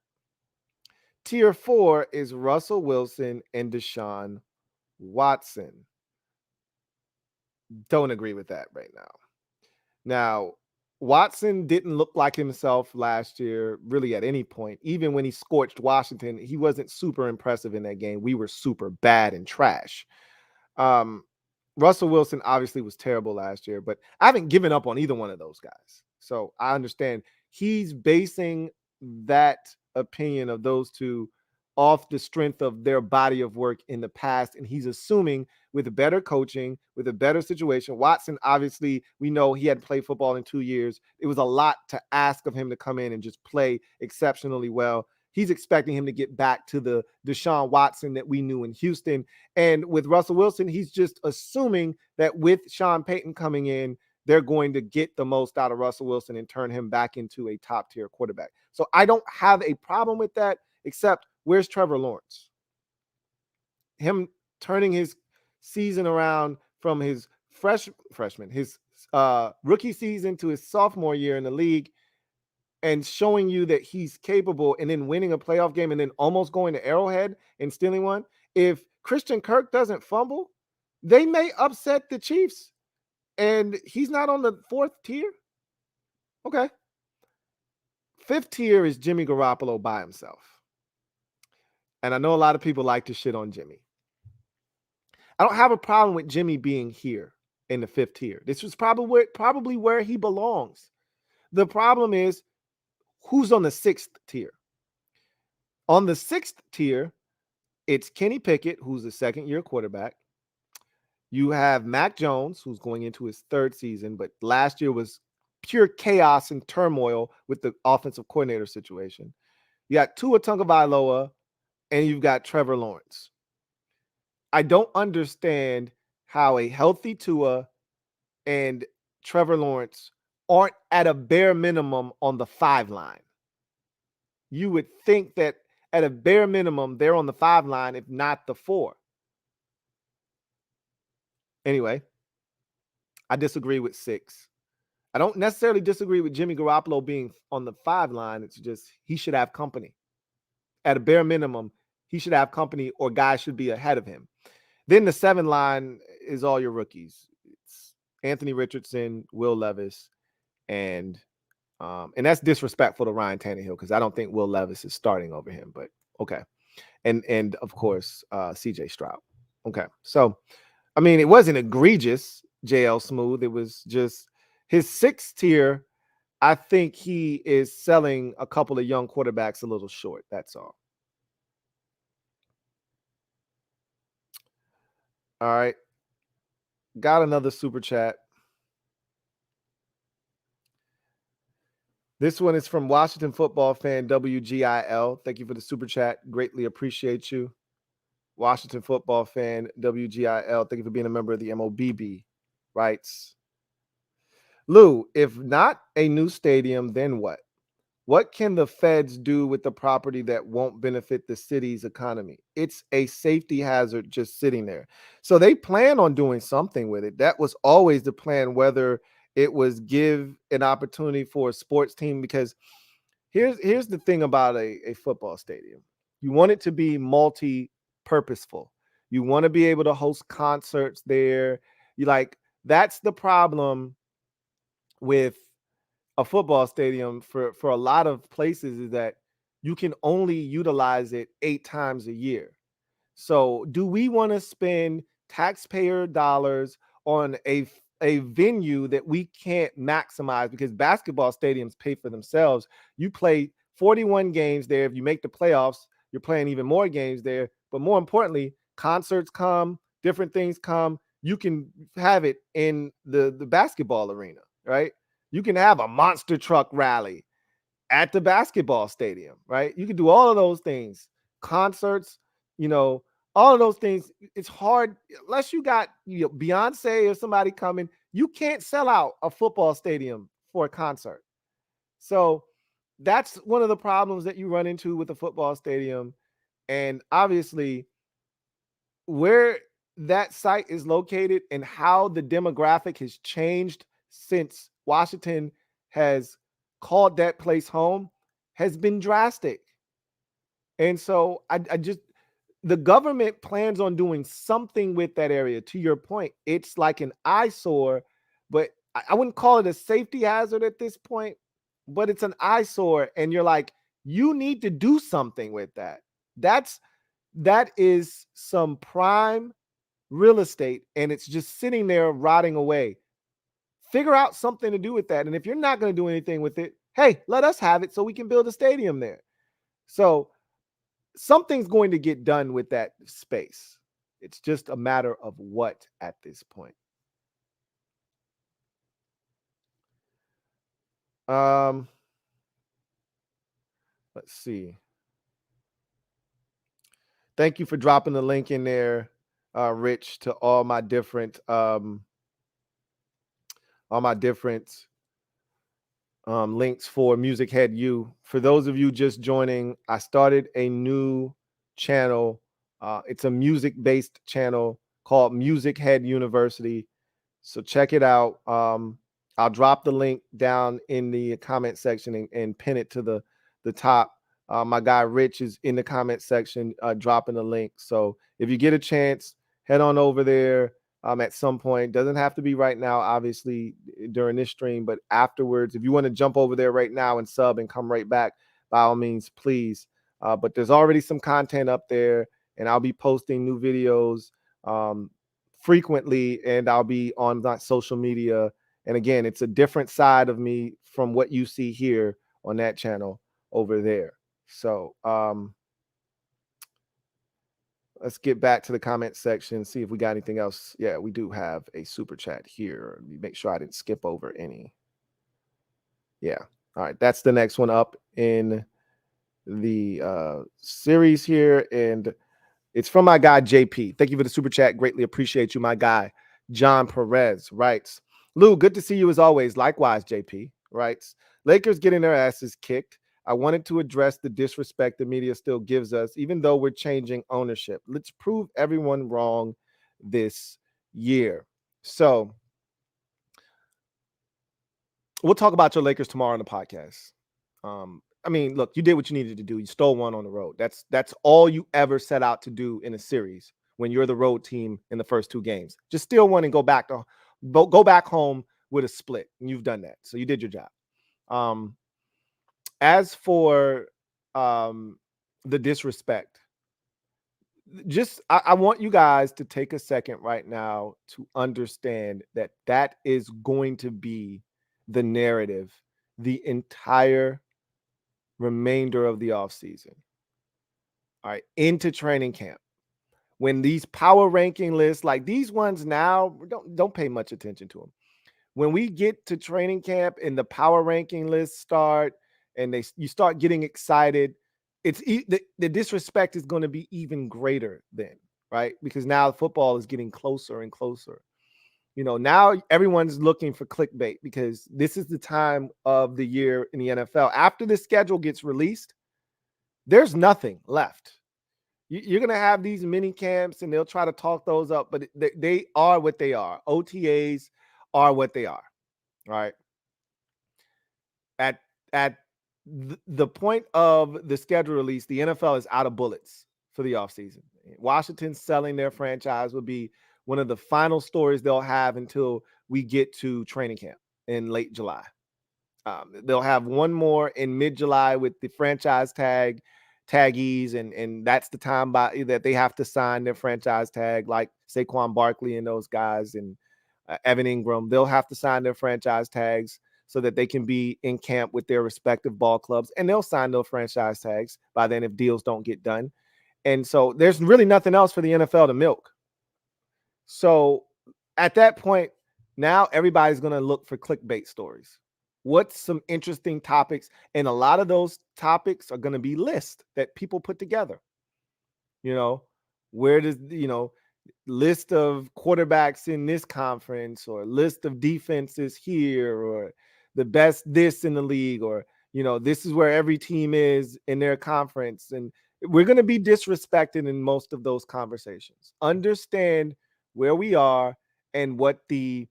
Tier 4 is Russell Wilson and Deshaun Watson. Don't agree with that right now. Now, Watson didn't look like himself last year, really at any point. Even when he scorched Washington, he wasn't super impressive in that game. We were super bad and trash. Russell Wilson obviously was terrible last year, but I haven't given up on either one of those guys. So I understand he's basing that opinion of those two off the strength of their body of work in the past. And he's assuming with better coaching, with a better situation. Watson, obviously, we know he hadn't played football in 2 years. It was a lot to ask of him to come in and just play exceptionally well. He's expecting him to get back to the Deshaun Watson that we knew in Houston. And with Russell Wilson, he's just assuming that with Sean Payton coming in, they're going to get the most out of Russell Wilson and turn him back into a top-tier quarterback. So I don't have a problem with that, except where's Trevor Lawrence? Him turning his season around from his his rookie season to his sophomore year in the league and showing you that he's capable and then winning a playoff game and then almost going to Arrowhead and stealing one. If Christian Kirk doesn't fumble, they may upset the Chiefs. And he's not on the 4th tier. Okay. 5th tier is Jimmy Garoppolo by himself. And I know a lot of people like to shit on Jimmy. I don't have a problem with Jimmy being here in the 5th tier. This was probably where he belongs. The problem is who's on the 6th tier. On the 6th tier, it's Kenny Pickett, who's the 2nd-year quarterback. You have Mac Jones, who's going into his 3rd season, but last year was pure chaos and turmoil with the offensive coordinator situation. You got Tua Tagovailoa, and you've got Trevor Lawrence. I don't understand how a healthy Tua and Trevor Lawrence aren't at a bare minimum on the 5 line. You would think that at a bare minimum, they're on the 5 line, if not the 4. Anyway, I disagree with 6. I don't necessarily disagree with Jimmy Garoppolo being on the 5 line. It's just he should have company. At a bare minimum, he should have company or guys should be ahead of him. Then the 7 line is all your rookies. It's Anthony Richardson, Will Levis, and that's disrespectful to Ryan Tannehill because I don't think Will Levis is starting over him, but okay. And of course, CJ Stroud. Okay. So, I mean, it wasn't egregious, JL Smooth. It was just his 6th tier. I think he is selling a couple of young quarterbacks a little short. That's all. All right. Got another super chat. This one is from Washington football fan WGIL. Thank you for the super chat. Greatly appreciate you. Washington football fan WGIL. Thank you for being a member of the MOBB. Writes, Lou, if not a new stadium, then what? What can the feds do with the property that won't benefit the city's economy? It's a safety hazard just sitting there. So they plan on doing something with it. That was always the plan, whether it was give an opportunity for a sports team, because here's the thing about a football stadium. You want it to be multi-purposeful. You want to be able to host concerts there. You like that's the problem with a football stadium for a lot of places, is that you can only utilize it 8 times a year. So, do we want to spend taxpayer dollars on a venue that we can't maximize? Because basketball stadiums pay for themselves. You play 41 games there. If you make the playoffs, you're playing even more games there. But more importantly, concerts come, different things come. You can have it in the basketball arena, right? You can have a monster truck rally at the basketball stadium, right? You can do all of those things, concerts, you know, all of those things. It's hard unless you got Beyonce or somebody coming. You can't sell out a football stadium for a concert. So that's one of the problems that you run into with a football stadium. And obviously, where that site is located and how the demographic has changed since Washington has called that place home has been drastic. And so I just, the government plans on doing something with that area. To your point, it's like an eyesore, but I wouldn't call it a safety hazard at this point, but it's an eyesore. And you're like, you need to do something with that. That is some prime real estate, and it's just sitting there rotting away. Figure out something to do with that. And if you're not going to do anything with it, hey, let us have it so we can build a stadium there. So something's going to get done with that space. It's just a matter of what at this point. Um, let's see. Thank you for dropping the link in there, Rich, to all my different links for Music Head U. For those of you just joining, I started a new channel. It's a music-based channel called Music Head University. So check it out. I'll drop the link down in the comment section and pin it to the top. My guy Rich is in the comment section dropping the link. So if you get a chance, head on over there at some point. Doesn't have to be right now, obviously, during this stream, but afterwards, if you want to jump over there right now and sub and come right back, by all means, please. But there's already some content up there, and I'll be posting new videos frequently, and I'll be on that social media. And again, it's a different side of me from what you see here on that channel over there. So let's get back to the comment section, see if we got anything else. Yeah, we do have a super chat here. Let me make sure I didn't skip over any. Yeah. All right. That's the next one up in the series here. And it's from my guy, JP. Thank you for the super chat. Greatly appreciate you, my guy. John Perez writes, Lou, good to see you as always. Likewise, JP writes, Lakers getting their asses kicked. I wanted to address the disrespect the media still gives us, even though we're changing ownership. Let's prove everyone wrong this year. So we'll talk about your Lakers tomorrow on the podcast. I mean, look, you did what you needed to do. You stole one on the road. That's all you ever set out to do in a series when you're the road team in the first 2 games. Just steal one and go back home with a split. And you've done that. So you did your job. As for the disrespect, I want you guys to take a second right now to understand that is going to be the narrative the entire remainder of the offseason. All right, into training camp. When these power ranking lists, like these ones now, don't pay much attention to them. When we get to training camp and the power ranking lists start and you start getting excited, the disrespect is going to be even greater then, right? Because now football is getting closer and closer. Now everyone's looking for clickbait because this is the time of the year in the NFL. After the schedule gets released, there's nothing left. You're going to have these mini camps and they'll try to talk those up, but they are what they are. OTAs are what they are, right? At the point of the schedule release, the NFL is out of bullets for the offseason. Washington selling their franchise will be one of the final stories they'll have until we get to training camp in late July. They'll have one more in mid-July with the franchise taggees, and that's the time that they have to sign their franchise tag, like Saquon Barkley and those guys, and Evan Ingram. They'll have to sign their franchise tags so that they can be in camp with their respective ball clubs, and they'll sign those franchise tags by then if deals don't get done. And so there's really nothing else for the NFL to milk. So at that point, now everybody's going to look for clickbait stories. What's some interesting topics? And a lot of those topics are going to be lists that people put together. Where does, list of quarterbacks in this conference, or list of defenses here, or the best this in the league, or, this is where every team is in their conference. And we're going to be disrespected in most of those conversations. Understand where we are and what the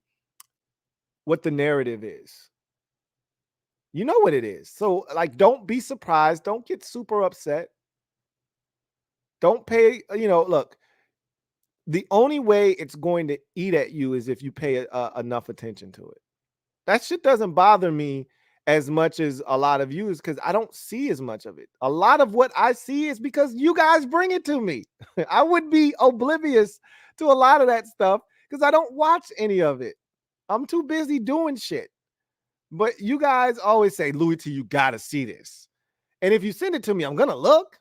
narrative is. You know what it is. So, don't be surprised. Don't get super upset. Don't pay, look, the only way it's going to eat at you is if you pay enough attention to it. That shit doesn't bother me as much as a lot of you, is because I don't see as much of it. A lot of what I see is because you guys bring it to me. I would be oblivious to a lot of that stuff because I don't watch any of it. I'm too busy doing shit. But you guys always say, Louie T, you got to see this. And if you send it to me, I'm going to look,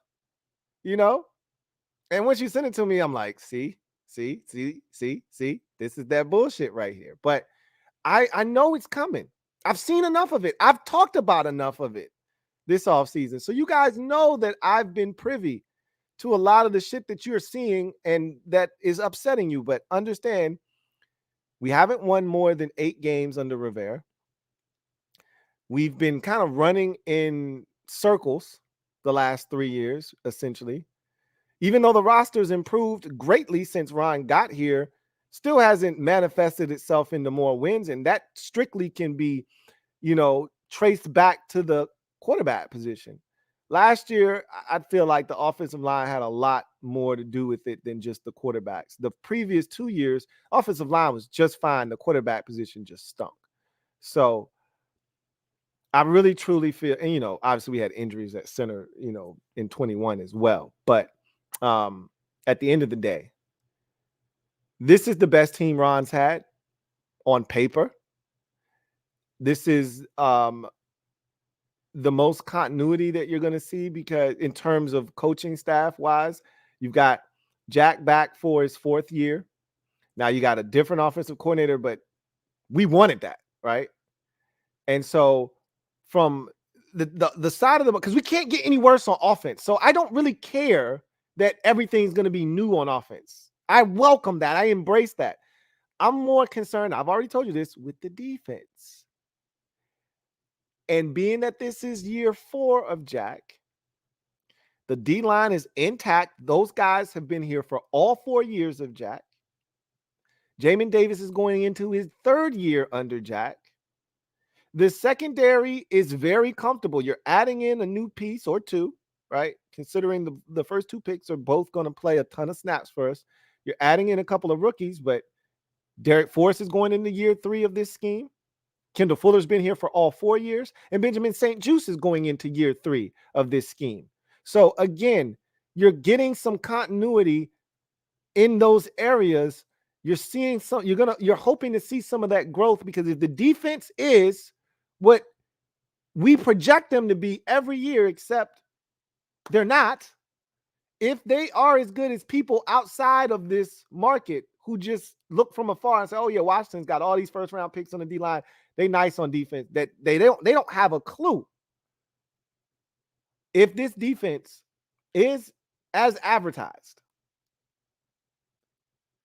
And once you send it to me, I'm like, see, this is that bullshit right here. But I know it's coming. I've seen enough of it. I've talked about enough of it this offseason. So you guys know that I've been privy to a lot of the shit that you're seeing and that is upsetting you. But understand, we haven't won more than 8 games under Rivera. We've been kind of running in circles the last 3 years, essentially. Even though the roster's improved greatly since Ron got here, still hasn't manifested itself into more wins. And that strictly can be, traced back to the quarterback position. Last year, I feel like the offensive line had a lot more to do with it than just the quarterbacks. The previous 2 years, offensive line was just fine. The quarterback position just stunk. So I really, truly feel, and, obviously we had injuries at center, in 21 as well. But at the end of the day, this is the best team Ron's had on paper. This is the most continuity that you're going to see, because in terms of coaching staff wise, you've got Jack back for his 4th year. Now you got a different offensive coordinator, but we wanted that, right? And so from the side of because we can't get any worse on offense. So I don't really care that everything's going to be new on offense. I welcome that. I embrace that. I'm more concerned, I've already told you this, with the defense. And being that this is year 4 of Jack, the D-line is intact. Those guys have been here for all 4 years of Jack. Jamin Davis is going into his 3rd year under Jack. The secondary is very comfortable. You're adding in a new piece or 2, right? Considering the first 2 picks are both going to play a ton of snaps for us. You're adding in a couple of rookies, but Derek Forrest is going into year 3 of this scheme. Kendall Fuller's been here for all 4 years, and Benjamin St. Juste is going into year 3 of this scheme. So again, you're getting some continuity in those areas. You're seeing you're hoping to see some of that growth, because if the defense is what we project them to be every year, except they're not, if they are as good as people outside of this market who just look from afar and say, oh yeah, Washington's got all these 1st round picks on the D-line, they nice on defense, that they don't have a clue. If this defense is as advertised,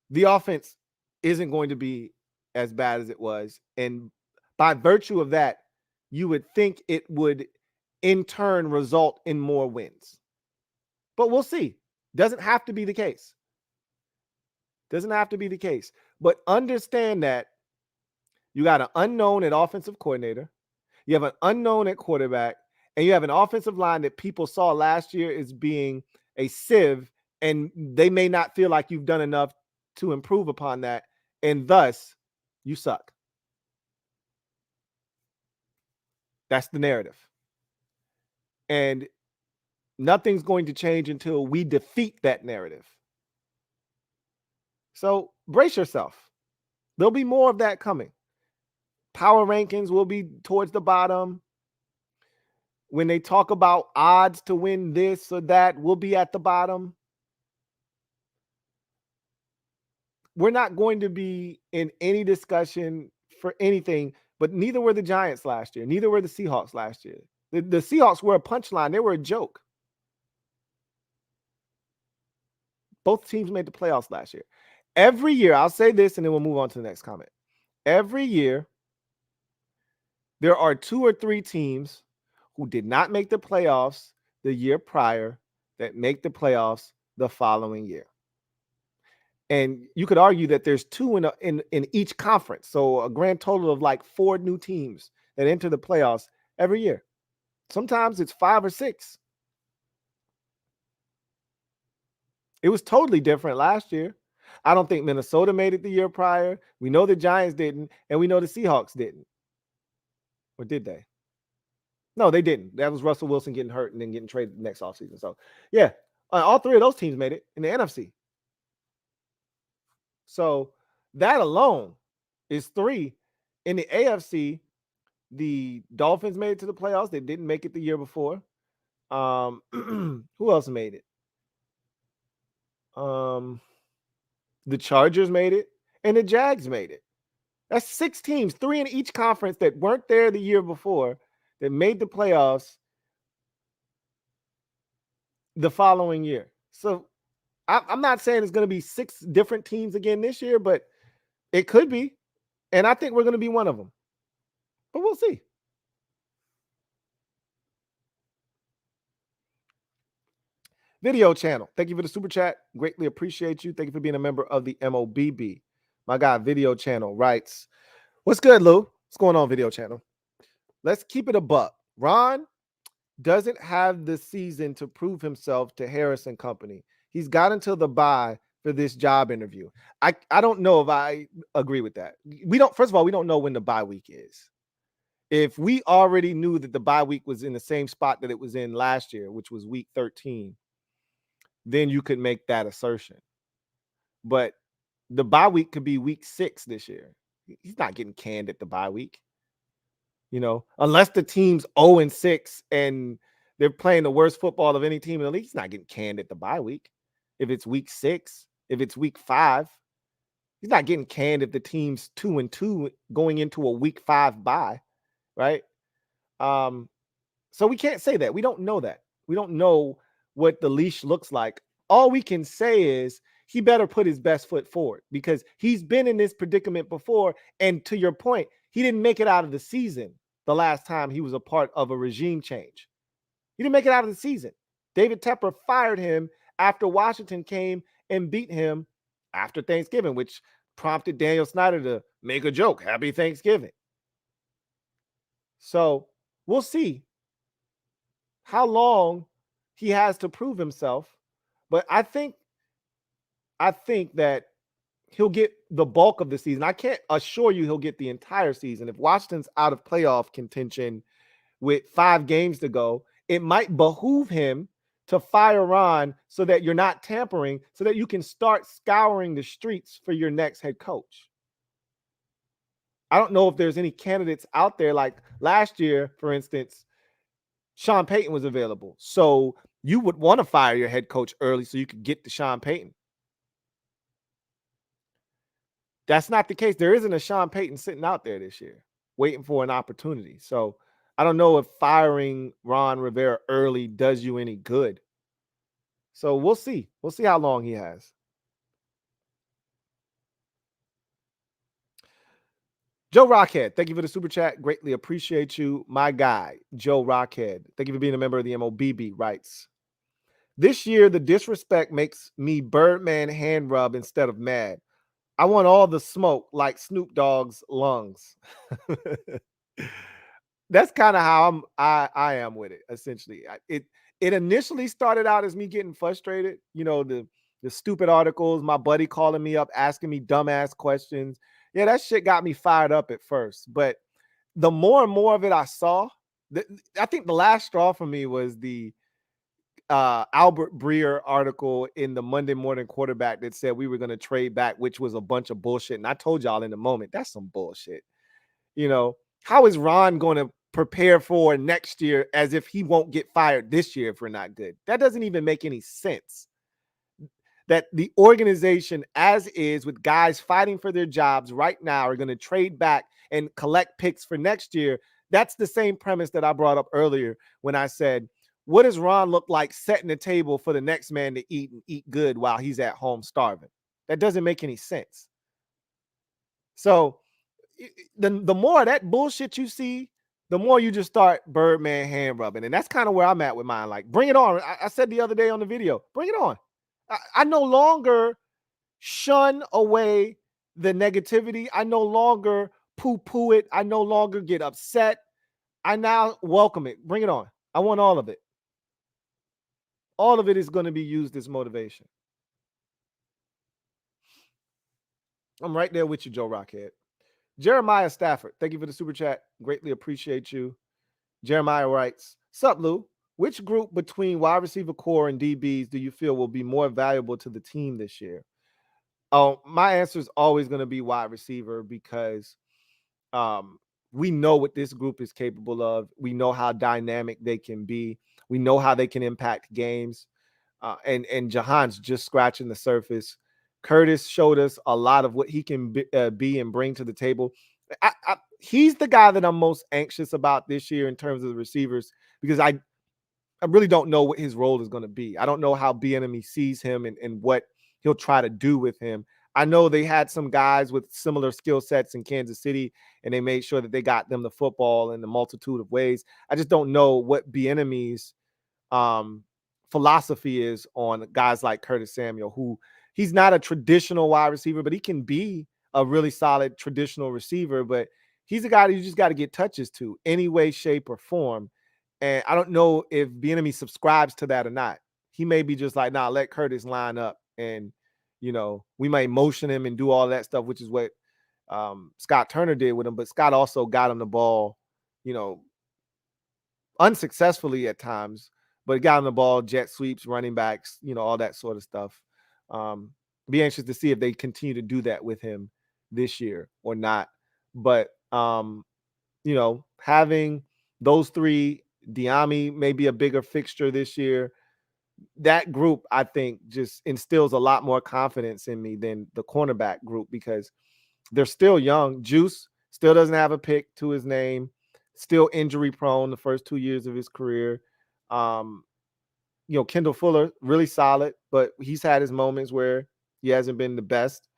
the offense isn't going to be as bad as it was. And by virtue of that, you would think it would in turn result in more wins. But we'll see. Doesn't have to be the case. Doesn't have to be the case. But understand that you got an unknown at offensive coordinator, you have an unknown at quarterback, and you have an offensive line that people saw last year as being a sieve, and they may not feel like you've done enough to improve upon that, and thus you suck. That's the narrative. And nothing's going to change until we defeat that narrative. So brace yourself. There'll be more of that coming. Power rankings will be towards the bottom. When they talk about odds to win this or that, we'll be at the bottom. We're not going to be in any discussion for anything, but neither were the Giants last year. Neither were the Seahawks last year. The Seahawks were a punchline. They were a joke. Both teams made the playoffs last year. Every year, I'll say this and then we'll move on to the next comment. Every year, there are 2 or 3 teams who did not make the playoffs the year prior that make the playoffs the following year. And you could argue that there's 2 in each conference. So a grand total of like 4 new teams that enter the playoffs every year. Sometimes it's 5 or 6. It was totally different last year. I don't think Minnesota made it the year prior. We know the Giants didn't, and we know the Seahawks didn't. Or did they? No, they didn't. That was Russell Wilson getting hurt and then getting traded next offseason. So, yeah, all 3 of those teams made it in the NFC. So that alone is 3. In the AFC, the Dolphins made it to the playoffs. They didn't make it the year before. Who else made it? The Chargers made it, and the Jags made it. That's 6 teams, 3 in each conference that weren't there the year before that made the playoffs the following year. So I'm not saying it's going to be 6 different teams again this year, but it could be. And I think we're going to be one of them. But we'll see. Video channel. Thank you for the super chat. Greatly appreciate you. Thank you for being a member of the MOBB. My guy, video channel, writes, what's good, Lou? What's going on, video channel? Let's keep it a buck. Ron doesn't have the season to prove himself to Harris and company. He's got until the bye for this job interview. I don't know if I agree with that. First of all, we don't know when the bye week is. If we already knew that the bye week was in the same spot that it was in last year, which was week 13, then you could make that assertion. But the bye week could be week 6 this year. He's not getting canned at the bye week. Unless the team's 0-6 and they're playing the worst football of any team in the league, he's not getting canned at the bye week. If it's week 6, if it's week 5, he's not getting canned if the team's 2-2 going into a week 5 bye, right? So we can't say that. We don't know that. We don't know what the leash looks like. All we can say is he better put his best foot forward because he's been in this predicament before. And to your point, he didn't make it out of the season the last time he was a part of a regime change. He didn't make it out of the season. David Tepper fired him after Washington came and beat him after Thanksgiving, which prompted Daniel Snyder to make a joke. Happy Thanksgiving. So we'll see how long he has to prove himself. But I think that he'll get the bulk of the season. I can't assure you he'll get the entire season. If Washington's out of playoff contention with 5 games to go, it might behoove him to fire Ron so that you're not tampering, so that you can start scouring the streets for your next head coach. I don't know if there's any candidates out there like last year, for instance, Sean Payton was available. So you would want to fire your head coach early so you could get to Sean Payton. That's not the case. There isn't a Sean Payton sitting out there this year waiting for an opportunity. So I don't know if firing Ron Rivera early does you any good. So we'll see. We'll see how long he has. Joe Rockhead, thank you for the super chat. Greatly appreciate you. My guy, Joe Rockhead, thank you for being a member of the MOBB, writes, this year, the disrespect makes me Birdman hand rub instead of mad. I want all the smoke like Snoop Dogg's lungs. That's kind of how I am with it, essentially. It initially started out as me getting frustrated, the stupid articles, my buddy calling me up, asking me dumbass questions. Yeah, that shit got me fired up at first. But the more and more of it I saw, I think the last straw for me was the Albert Breer article in the Monday Morning Quarterback that said we were going to trade back, which was a bunch of bullshit. And I told y'all in the moment, that's some bullshit. How is Ron going to prepare for next year as if he won't get fired this year if we're not good? That doesn't even make any sense. That the organization, as is, with guys fighting for their jobs right now, are going to trade back and collect picks for next year. That's the same premise that I brought up earlier when I said, what does Ron look like setting the table for the next man to eat and eat good while he's at home starving? That doesn't make any sense. So the more of that bullshit you see, the more you just start Birdman hand rubbing. And that's kind of where I'm at with mine. Like, bring it on. I said the other day on the video, bring it on. I no longer shun away the negativity. I no longer poo-poo it. I no longer get upset. I now welcome it. Bring it on. I want all of it. All of it is going to be used as motivation. I'm right there with you, Joe Rockhead. Jeremiah Stafford, thank you for the super chat. Greatly appreciate you. Jeremiah writes, sup, Lou? Which group between wide receiver core and DBs do you feel will be more valuable to the team this year? Oh, my answer is always going to be wide receiver because we know what this group is capable of. We know how dynamic they can be. We know how they can impact games. And Jahan's just scratching the surface. Curtis showed us a lot of what he can be and bring to the table. He's the guy that I'm most anxious about this year in terms of the receivers because I really don't know what his role is going to be. I don't know how Bieniemy sees him and what he'll try to do with him. I know they had some guys with similar skill sets in Kansas City, and they made sure that they got them the football in a multitude of ways. I just don't know what Bieniemy's philosophy is on guys like Curtis Samuel, who he's not a traditional wide receiver, but he can be a really solid traditional receiver. But he's a guy that you just got to get touches to any way, shape, or form. And I don't know if Bieniemy subscribes to that or not. He may be just like, nah, let Curtis line up and, we might motion him and do all that stuff, which is what Scott Turner did with him. But Scott also got him the ball, unsuccessfully at times, but got him the ball, jet sweeps, running backs, all that sort of stuff. Be anxious to see if they continue to do that with him this year or not. But, having those three, Bieniemy may be a bigger fixture this year. That group, I think, just instills a lot more confidence in me than the cornerback group because they're still young. Juice still doesn't have a pick to his name, still injury prone the first 2 years of his career. Kendall Fuller, really solid, but he's had his moments where he hasn't been the best.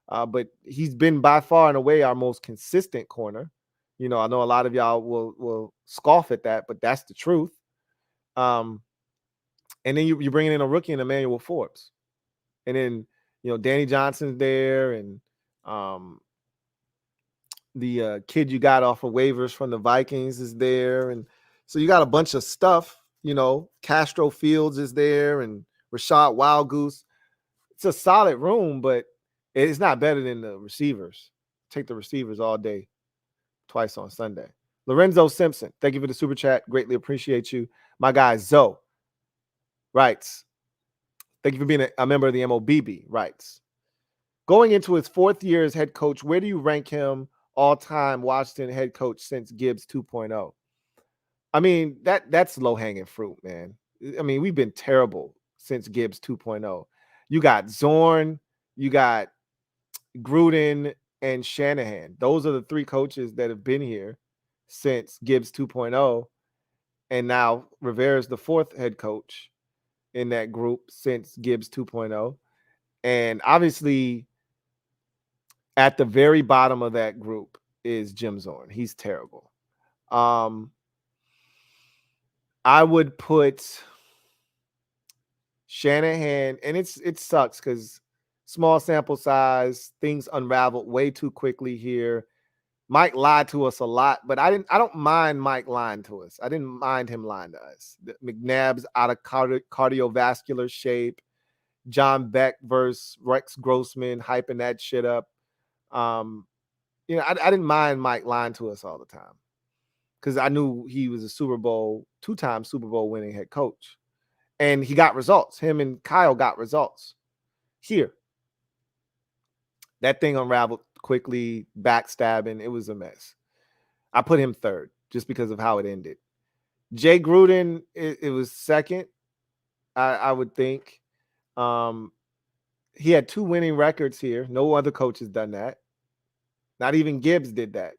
But he's been by far and away our most consistent corner. I know a lot of y'all will scoff at that, but that's the truth. And then you're bringing in a rookie in Emmanuel Forbes. And then, Danny Johnson's there and the kid you got off of waivers from the Vikings is there. And so you got a bunch of stuff, Castro Fields is there and Rashad Wildgoose. It's a solid room, but it's not better than the receivers. Take the receivers all day, twice on Sunday. Lorenzo Simpson, thank you for the super chat. Greatly appreciate you. My guy, Zoe, writes, thank you for being a member of the MOBB, writes, going into his 4th year as head coach, where do you rank him all-time Washington head coach since Gibbs 2.0? I mean, that's low-hanging fruit, man. I mean, we've been terrible since Gibbs 2.0. You got Zorn, you got Gruden, and Shanahan. Those are the 3 coaches that have been here since Gibbs 2.0. And now Rivera's the 4th head coach in that group since Gibbs 2.0. And obviously, at the very bottom of that group is Jim Zorn. He's terrible. I would put Shanahan, and it sucks because small sample size, things unraveled way too quickly here. Mike lied to us a lot, but I don't mind Mike lying to us. I didn't mind him lying to us. McNabb's out of cardiovascular shape. John Beck versus Rex Grossman, hyping that shit up. I didn't mind Mike lying to us all the time because I knew he was a two-time Super Bowl winning head coach. And he got results. Him and Kyle got results. Here, that thing unraveled quickly, backstabbing. It was a mess. I put him third just because of how it ended. Jay Gruden, it was second, I would think. He had 2 winning records here. No other coach has done that. Not even Gibbs did that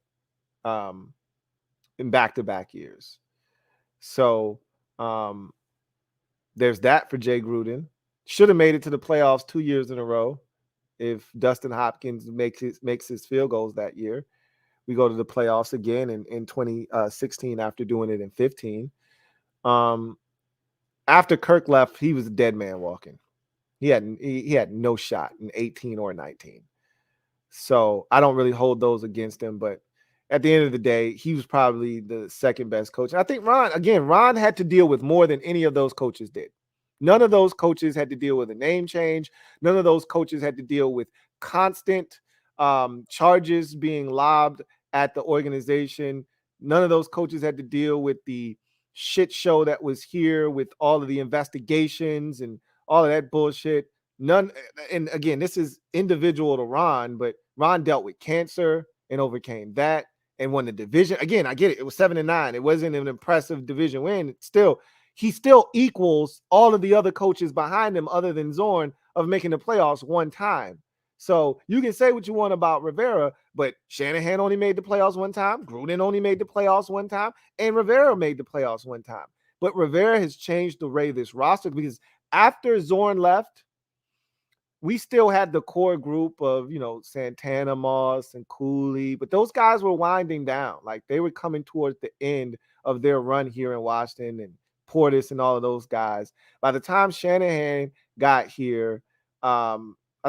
in back-to-back years. So there's that for Jay Gruden. Should have made it to the playoffs 2 years in a row. If Dustin Hopkins makes his field goals that year, we go to the playoffs again in 2016 after doing it in 15. After Kirk left, he was a dead man walking. He had no shot in 18 or 19. So I don't really hold those against him, but at the end of the day, he was probably the second best coach. And I think Ron had to deal with more than any of those coaches did. None of those coaches had to deal with a name change. None of those coaches had to deal with constant charges being lobbed at the organization. None of those coaches had to deal with the shit show that was here with all of the investigations and all of that bullshit. None. And again, this is individual to Ron, but Ron dealt with cancer and overcame that and won the division. Again, I get it. It was 7-9. It wasn't an impressive division win. He still equals all of the other coaches behind him other than Zorn of making the playoffs one time. So you can say what you want about Rivera, but Shanahan only made the playoffs one time. Gruden only made the playoffs one time. And Rivera made the playoffs one time. But Rivera has changed the way this roster because after Zorn left, we still had the core group of, Santana Moss and Cooley, but those guys were winding down. Like they were coming towards the end of their run here in Washington and Portis and all of those guys. By the time Shanahan got here, I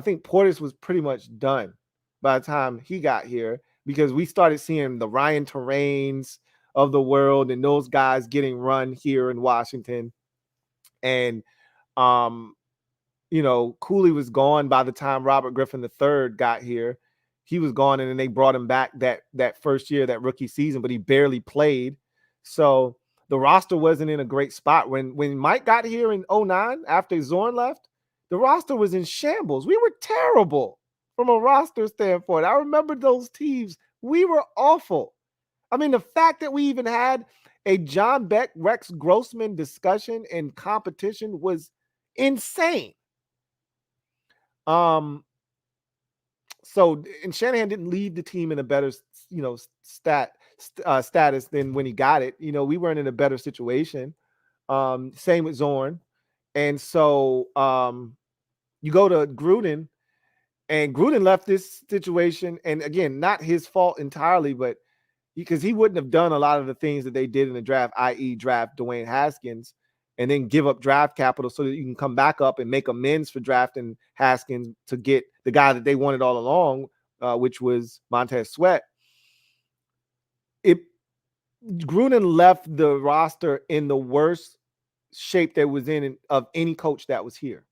think Portis was pretty much done by the time he got here because we started seeing the Ryan Terrains of the world and those guys getting run here in Washington. And, Cooley was gone by the time Robert Griffin III got here. He was gone, and then they brought him back that first year, that rookie season, but he barely played. So the roster wasn't in a great spot. When Mike got here in 2009, after Zorn left, the roster was in shambles. We were terrible from a roster standpoint. I remember those teams. We were awful. I mean, the fact that we even had a John Beck, Rex Grossman discussion and competition was insane. So, and Shanahan didn't leave the team in a better, status than when he got it. We weren't in a better situation. Same with Zorn. And so you go to Gruden, and Gruden left this situation. And again, not his fault entirely, but because he wouldn't have done a lot of the things that they did in the draft, i.e. draft Dwayne Haskins, and then give up draft capital so that you can come back up and make amends for drafting Haskins to get the guy that they wanted all along, which was Montez Sweat. Gruden left the roster in the worst shape that was in of any coach that was here.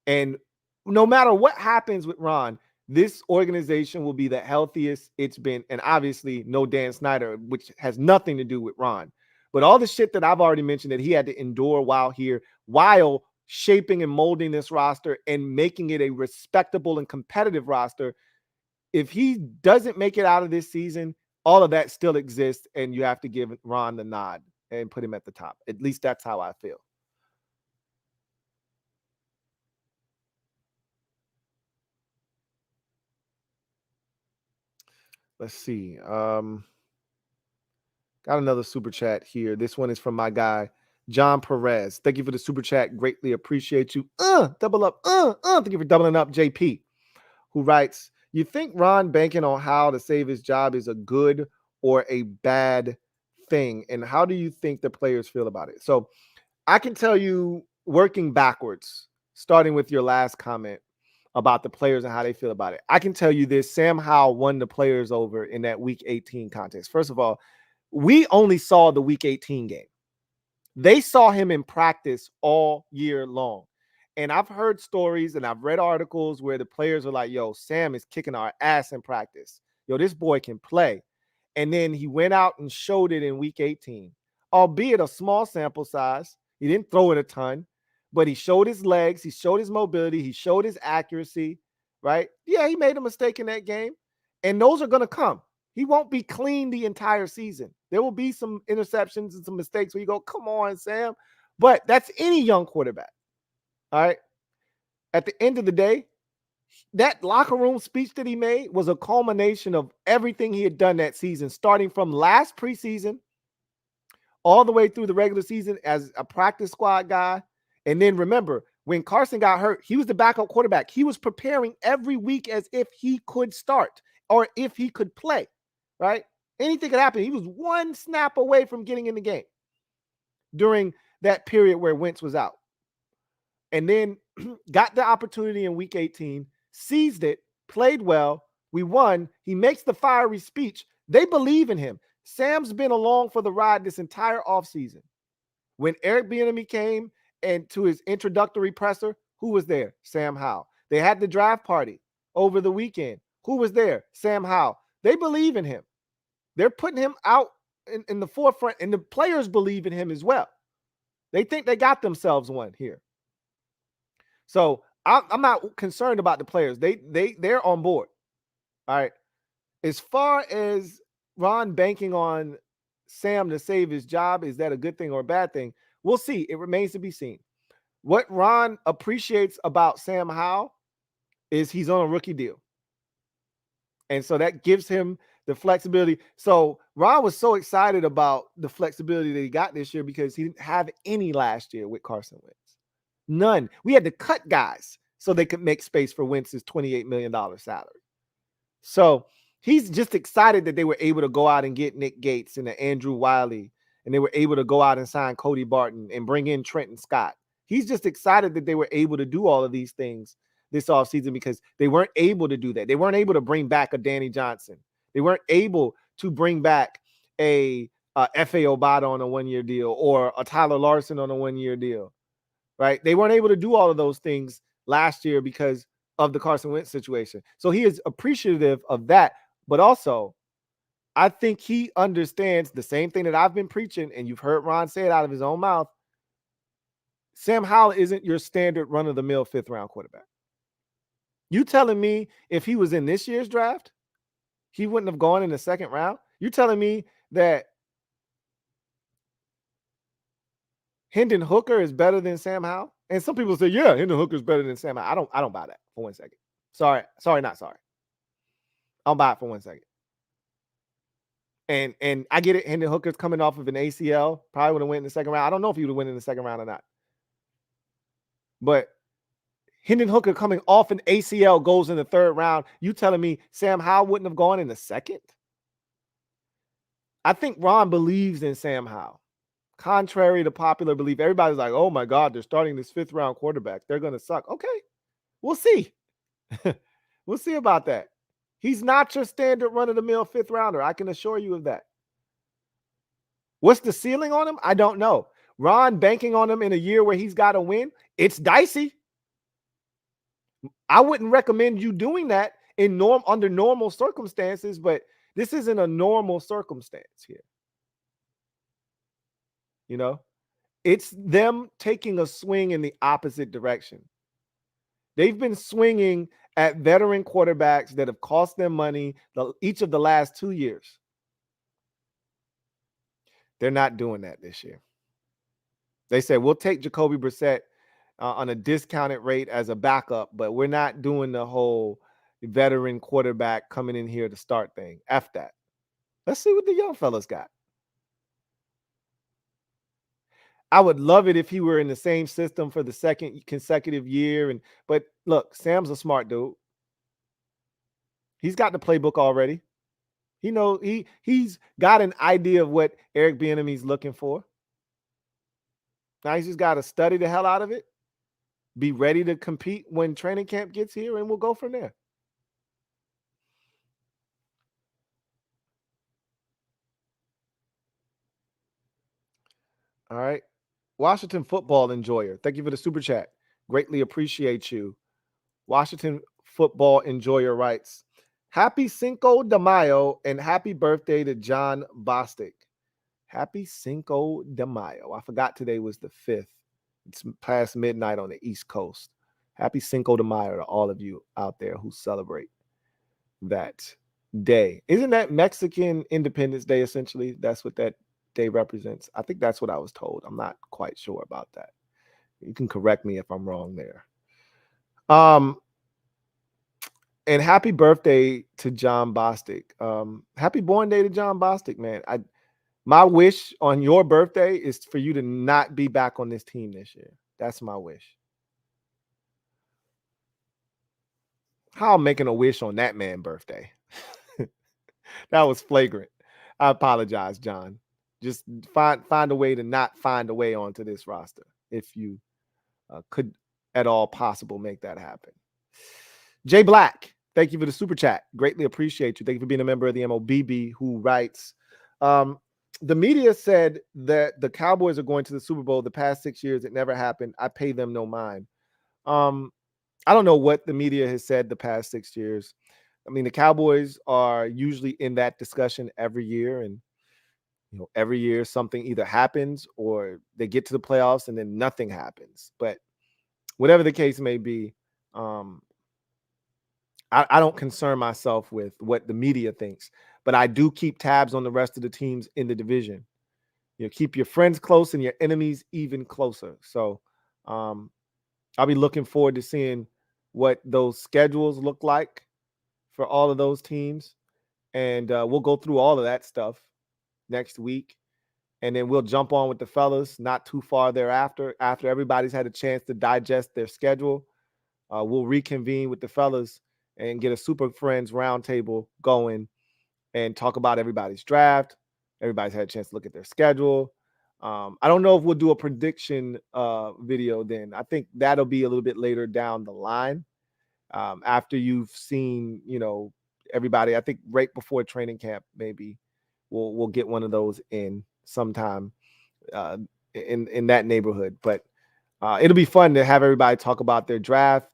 And no matter what happens with Ron, this organization will be the healthiest it's been. And obviously no Dan Snyder, which has nothing to do with Ron. But all the shit that I've already mentioned that he had to endure while here, while shaping and molding this roster and making it a respectable and competitive roster, if he doesn't make it out of this season, all of that still exists, and you have to give Ron the nod and put him at the top. At least that's how I feel. Let's see. Got another super chat here. This one is from my guy, John Perez. Thank you for the super chat. Greatly appreciate you. Double up. Thank you for doubling up, JP, who writes, You think Ron banking on Howell to save his job is a good or a bad thing? And how do you think the players feel about it? So I can tell you, working backwards, starting with your last comment about the players and how they feel about it. I can tell you this: Sam Howell won the players over in that Week 18 contest. First of all, we only saw the Week 18 game. They saw him in practice all year long. And I've heard stories and I've read articles where the players are like, yo, Sam is kicking our ass in practice. Yo, this boy can play. And then he went out and showed it in Week 18, albeit a small sample size. He didn't throw it a ton, but he showed his legs. He showed his mobility. He showed his accuracy, right? Yeah, he made a mistake in that game. And those are going to come. He won't be clean the entire season. There will be some interceptions and some mistakes where you go, come on, Sam. But that's any young quarterback. All right. At the end of the day, that locker room speech that he made was a culmination of everything he had done that season, starting from last preseason all the way through the regular season as a practice squad guy. And then remember, when Carson got hurt, he was the backup quarterback. He was preparing every week as if he could start or if he could play, right? Anything could happen. He was one snap away from getting in the game during that period where Wentz was out. And then got the opportunity in Week 18, seized it, played well. We won. He makes the fiery speech. They believe in him. Sam's been along for the ride this entire offseason. When Eric Bieniemy came and to his introductory presser, who was there? Sam Howell. They had the draft party over the weekend. Who was there? Sam Howell. They believe in him. They're putting him out in the forefront, and the players believe in him as well. They think they got themselves one here. So I'm not concerned about the players. They're on board. All right. As far as Ron banking on Sam to save his job, is that a good thing or a bad thing? We'll see. It remains to be seen. What Ron appreciates about Sam Howell is he's on a rookie deal. And so that gives him the flexibility. So Ron was so excited about the flexibility that he got this year because he didn't have any last year with Carson Wentz. None. We had to cut guys so they could make space for Wentz's $28 million salary. So he's just excited that they were able to go out and get Nick Gates and Andrew Wiley, and they were able to go out and sign Cody Barton and bring in Trenton Scott. He's just excited that they were able to do all of these things this offseason because they weren't able to do that. They weren't able to bring back a Danny Johnson. They weren't able to bring back a F.A. Obata on a one-year deal or a Tyler Larson on a one-year deal, right? They weren't able to do all of those things last year because of the Carson Wentz situation. So he is appreciative of that, but also I think he understands the same thing that I've been preaching, and you've heard Ron say it out of his own mouth. Sam Howell isn't your standard run-of-the-mill fifth-round quarterback. You telling me if he was in this year's draft, he wouldn't have gone in the second round? You telling me that Hendon Hooker is better than Sam Howell? And some people say, yeah, Hendon Hooker is better than Sam Howell. I don't buy that for 1 second. Sorry, not sorry. I'll buy it for 1 second. And I get it. Hendon Hooker's coming off of an ACL. Probably would have went in the second round. I don't know if he would have went in the second round or not. But Hendon Hooker coming off an ACL goes in the third round. You telling me Sam Howell wouldn't have gone in the second? I think Ron believes in Sam Howell. Contrary to popular belief, everybody's like, oh my God, they're starting this fifth-round quarterback. They're going to suck. Okay, we'll see. We'll see about that. He's not your standard run-of-the-mill fifth-rounder. I can assure you of that. What's the ceiling on him? I don't know. Ron banking on him in a year where he's got to win, it's dicey. I wouldn't recommend you doing that under normal circumstances, but this isn't a normal circumstance here. You know, it's them taking a swing in the opposite direction. They've been swinging at veteran quarterbacks that have cost them money each of the last 2 years. They're not doing that this year. They said, we'll take Jacoby Brissett on a discounted rate as a backup, but we're not doing the whole veteran quarterback coming in here to start thing. F that. Let's see what the young fellas got. I would love it if he were in the same system for the second consecutive year. But look, Sam's a smart dude. He's got the playbook already. He's got an idea of what Eric Bieniemy's looking for. Now he's just got to study the hell out of it, be ready to compete when training camp gets here, and we'll go from there. All right. Washington football enjoyer. Thank you for the super chat. Greatly appreciate you. Washington football enjoyer writes, Happy Cinco de Mayo and happy birthday to John Bostic. Happy Cinco de Mayo. I forgot today was the 5th. It's past midnight on the East Coast. Happy Cinco de Mayo to all of you out there who celebrate that day. Isn't that Mexican Independence Day essentially? That's what that day represents. I think that's what I was told. I'm not quite sure about that. You can correct me if I'm wrong there. And happy birthday to John Bostic. Happy born day to John Bostic, man. My wish on your birthday is for you to not be back on this team this year. That's my wish. How I'm making a wish on that man's birthday. That was flagrant. I apologize, John. Just find a way to not find a way onto this roster if you could at all possible make that happen. Jay Black, thank you for the super chat. Greatly appreciate you. Thank you for being a member of the MOBB who writes, the media said that the Cowboys are going to the Super Bowl the past 6 years. It never happened. I pay them no mind. I don't know what the media has said the past 6 years. I mean, the Cowboys are usually in that discussion every year, and every year something either happens or they get to the playoffs and then nothing happens. But whatever the case may be, I don't concern myself with what the media thinks, but I do keep tabs on the rest of the teams in the division. Keep your friends close and your enemies even closer. So I'll be looking forward to seeing what those schedules look like for all of those teams. And we'll go through all of that stuff next week. And then we'll jump on with the fellas not too far thereafter. After everybody's had a chance to digest their schedule, we'll reconvene with the fellas and get a Super Friends roundtable going and talk about everybody's draft. Everybody's had a chance to look at their schedule. I don't know if we'll do a prediction video then. I think that'll be a little bit later down the line after you've seen, everybody. I think right before training camp, maybe we'll get one of those in sometime in that neighborhood. But it'll be fun to have everybody talk about their draft,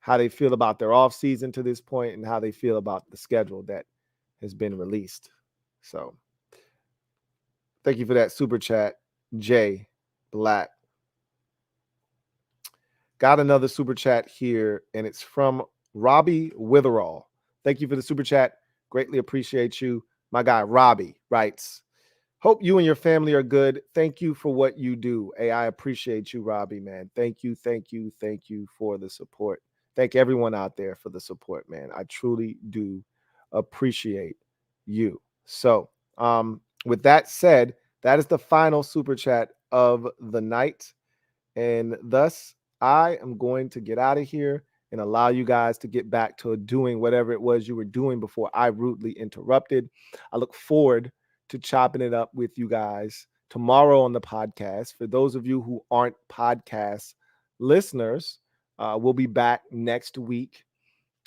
how they feel about their off season to this point, and how they feel about the schedule that has been released. So thank you for that super chat, Jay Black. Got another super chat here, and it's from Robbie Witherall. Thank you for the super chat. Greatly appreciate you. My guy Robbie writes, hope you and your family are good. Thank you for what you do. Hey, I appreciate you, Robbie, man. Thank you for the support. Thank everyone out there for the support, man. I truly do appreciate you. So, with that said, that is the final super chat of the night. And thus, I am going to get out of here and allow you guys to get back to doing whatever it was you were doing before I rudely interrupted. I look forward to chopping it up with you guys tomorrow on the podcast. For those of you who aren't podcast listeners, we'll be back next week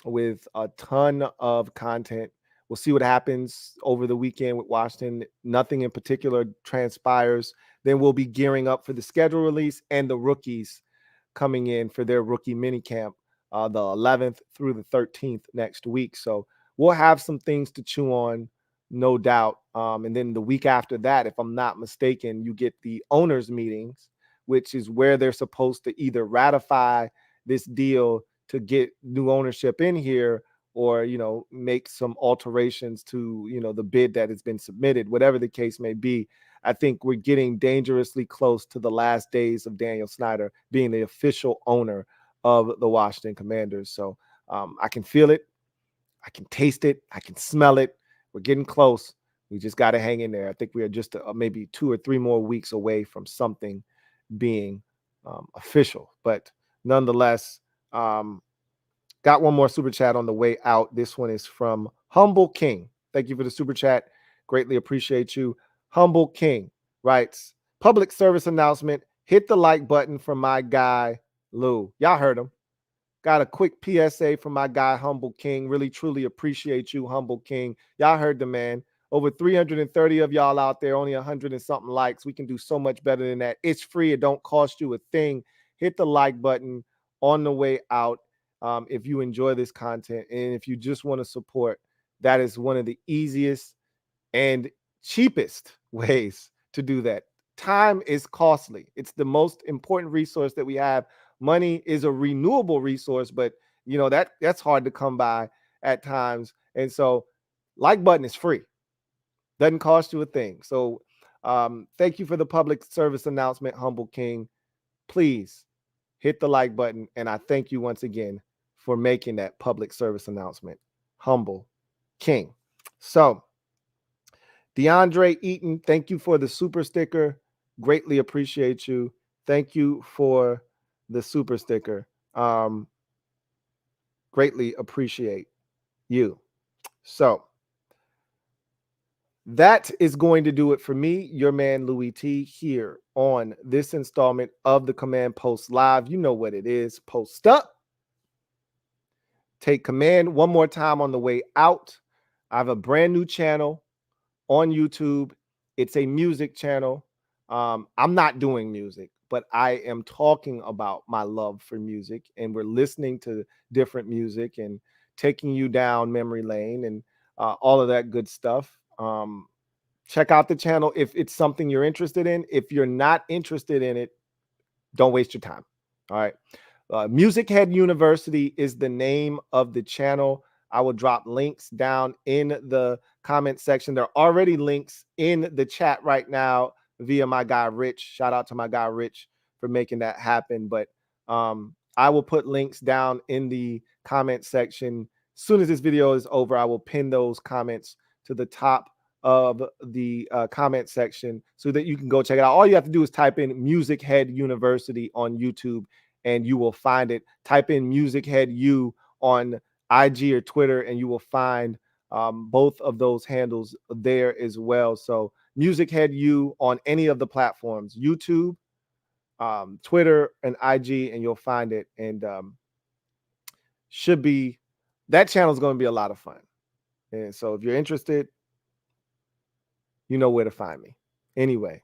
with a ton of content. We'll see what happens over the weekend with Washington. Nothing in particular transpires. Then we'll be gearing up for the schedule release and the rookies coming in for their rookie mini camp the 11th through the 13th next week. So we'll have some things to chew on, no doubt. And then the week after that, if I'm not mistaken, you get the owners meetings, which is where they're supposed to either ratify this deal to get new ownership in here or, make some alterations to, the bid that has been submitted, whatever the case may be. I think we're getting dangerously close to the last days of Daniel Snyder being the official owner of the Washington Commanders. So I can feel it. I can taste it. I can smell it. We're getting close. We just got to hang in there. I think we are just maybe 2 or 3 more weeks away from something being official. But nonetheless, Got one more super chat on the way out. This one is from Humble King. Thank you for the super chat. Greatly appreciate you. Humble King writes, public service announcement. Hit the like button for my guy, Lou. Y'all heard him. Got a quick PSA from my guy, Humble King. Really, truly appreciate you, Humble King. Y'all heard the man. Over 330 of y'all out there, only 100 and something likes. We can do so much better than that. It's free. It don't cost you a thing. Hit the like button on the way out if you enjoy this content. And if you just want to support, that is one of the easiest and cheapest ways to do that. Time is costly. It's the most important resource that we have. Money is a renewable resource, but that's hard to come by at times. And so like button is free. Doesn't cost you a thing. So thank you for the public service announcement, Humble King. Please hit the like button. And I thank you once again for making that public service announcement, Humble King. So DeAndre Eaton, thank you for the super sticker. Greatly appreciate you. Thank you for the super sticker. Greatly appreciate you. So that is going to do it for me, your man Louie T, here on this installment of the Command Post Live. You know what it is. Post up. Take command one more time on the way out. I have a brand new channel on YouTube. It's a music channel. I'm not doing music, but I am talking about my love for music, and we're listening to different music and taking you down memory lane and all of that good stuff. Check out the channel if it's something you're interested in. If you're not interested in it, don't waste your time. All right. Music Head University is the name of the channel. I will drop links down in the comment section. There are already links in the chat right now via my guy Rich. Shout out to my guy Rich for making that happen. But I will put links down in the comment section. As soon as this video is over, I will pin those comments to the top of the comment section so that you can go check it out. All you have to do is type in Music Head University on YouTube and you will find it. Type in Music Head U on IG or Twitter and you will find both of those handles there as well. So Music Head U on any of the platforms, YouTube, Twitter, and IG, and you'll find it. And that channel is going to be a lot of fun. And so if you're interested, you know where to find me. Anyway,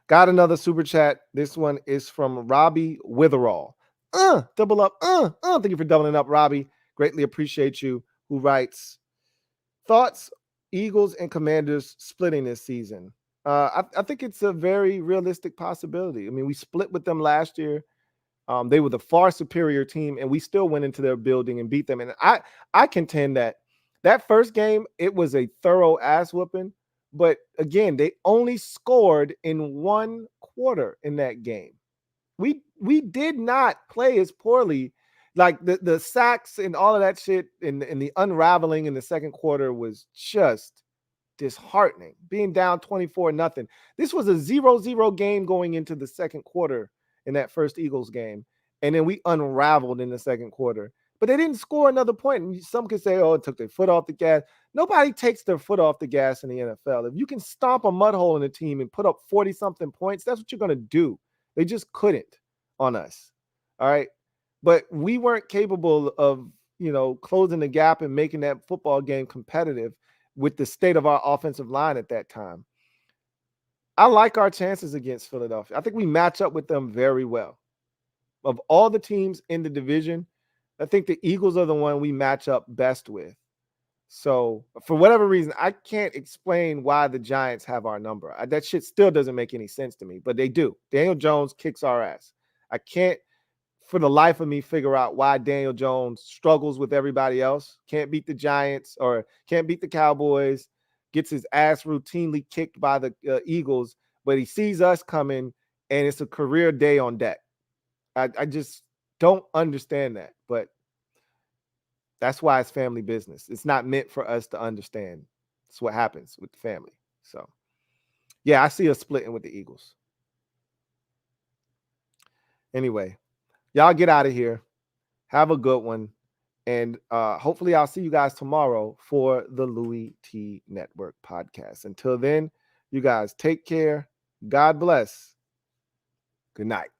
got another super chat. This one is from Robbie Witherall. Double up. Thank you for doubling up, Robbie. Greatly appreciate you. Who writes, thoughts, Eagles and Commanders splitting this season? I think it's a very realistic possibility. I mean, we split with them last year. They were the far superior team, and we still went into their building and beat them. And I contend that first game, it was a thorough ass whooping. But again, they only scored in one quarter in that game. We did not play as poorly. Like the sacks and all of that shit and the unraveling in the second quarter was just disheartening. Being down 24-0. This was a 0-0 game going into the second quarter in that first Eagles game. And then we unraveled in the second quarter. But they didn't score another point. And some could say, oh, it took their foot off the gas. Nobody takes their foot off the gas in the NFL. If you can stomp a mud hole in a team and put up 40-something points, that's what you're going to do. They just couldn't on us. All right. But we weren't capable of, closing the gap and making that football game competitive with the state of our offensive line at that time. I like our chances against Philadelphia. I think we match up with them very well. Of all the teams in the division, I think the Eagles are the one we match up best with. So for whatever reason, I can't explain why the Giants have our number. That shit still doesn't make any sense to me, but they do. Daniel Jones kicks our ass. I can't for the life of me figure out why Daniel Jones struggles with everybody else. Can't beat the Giants or can't beat the Cowboys. Gets his ass routinely kicked by the Eagles, but he sees us coming and it's a career day on deck. I just don't understand that, but that's why it's family business. It's not meant for us to understand. It's what happens with the family. So, yeah, I see us splitting with the Eagles. Anyway, y'all get out of here. Have a good one. And hopefully I'll see you guys tomorrow for the Louie T Network podcast. Until then, you guys take care. God bless. Good night.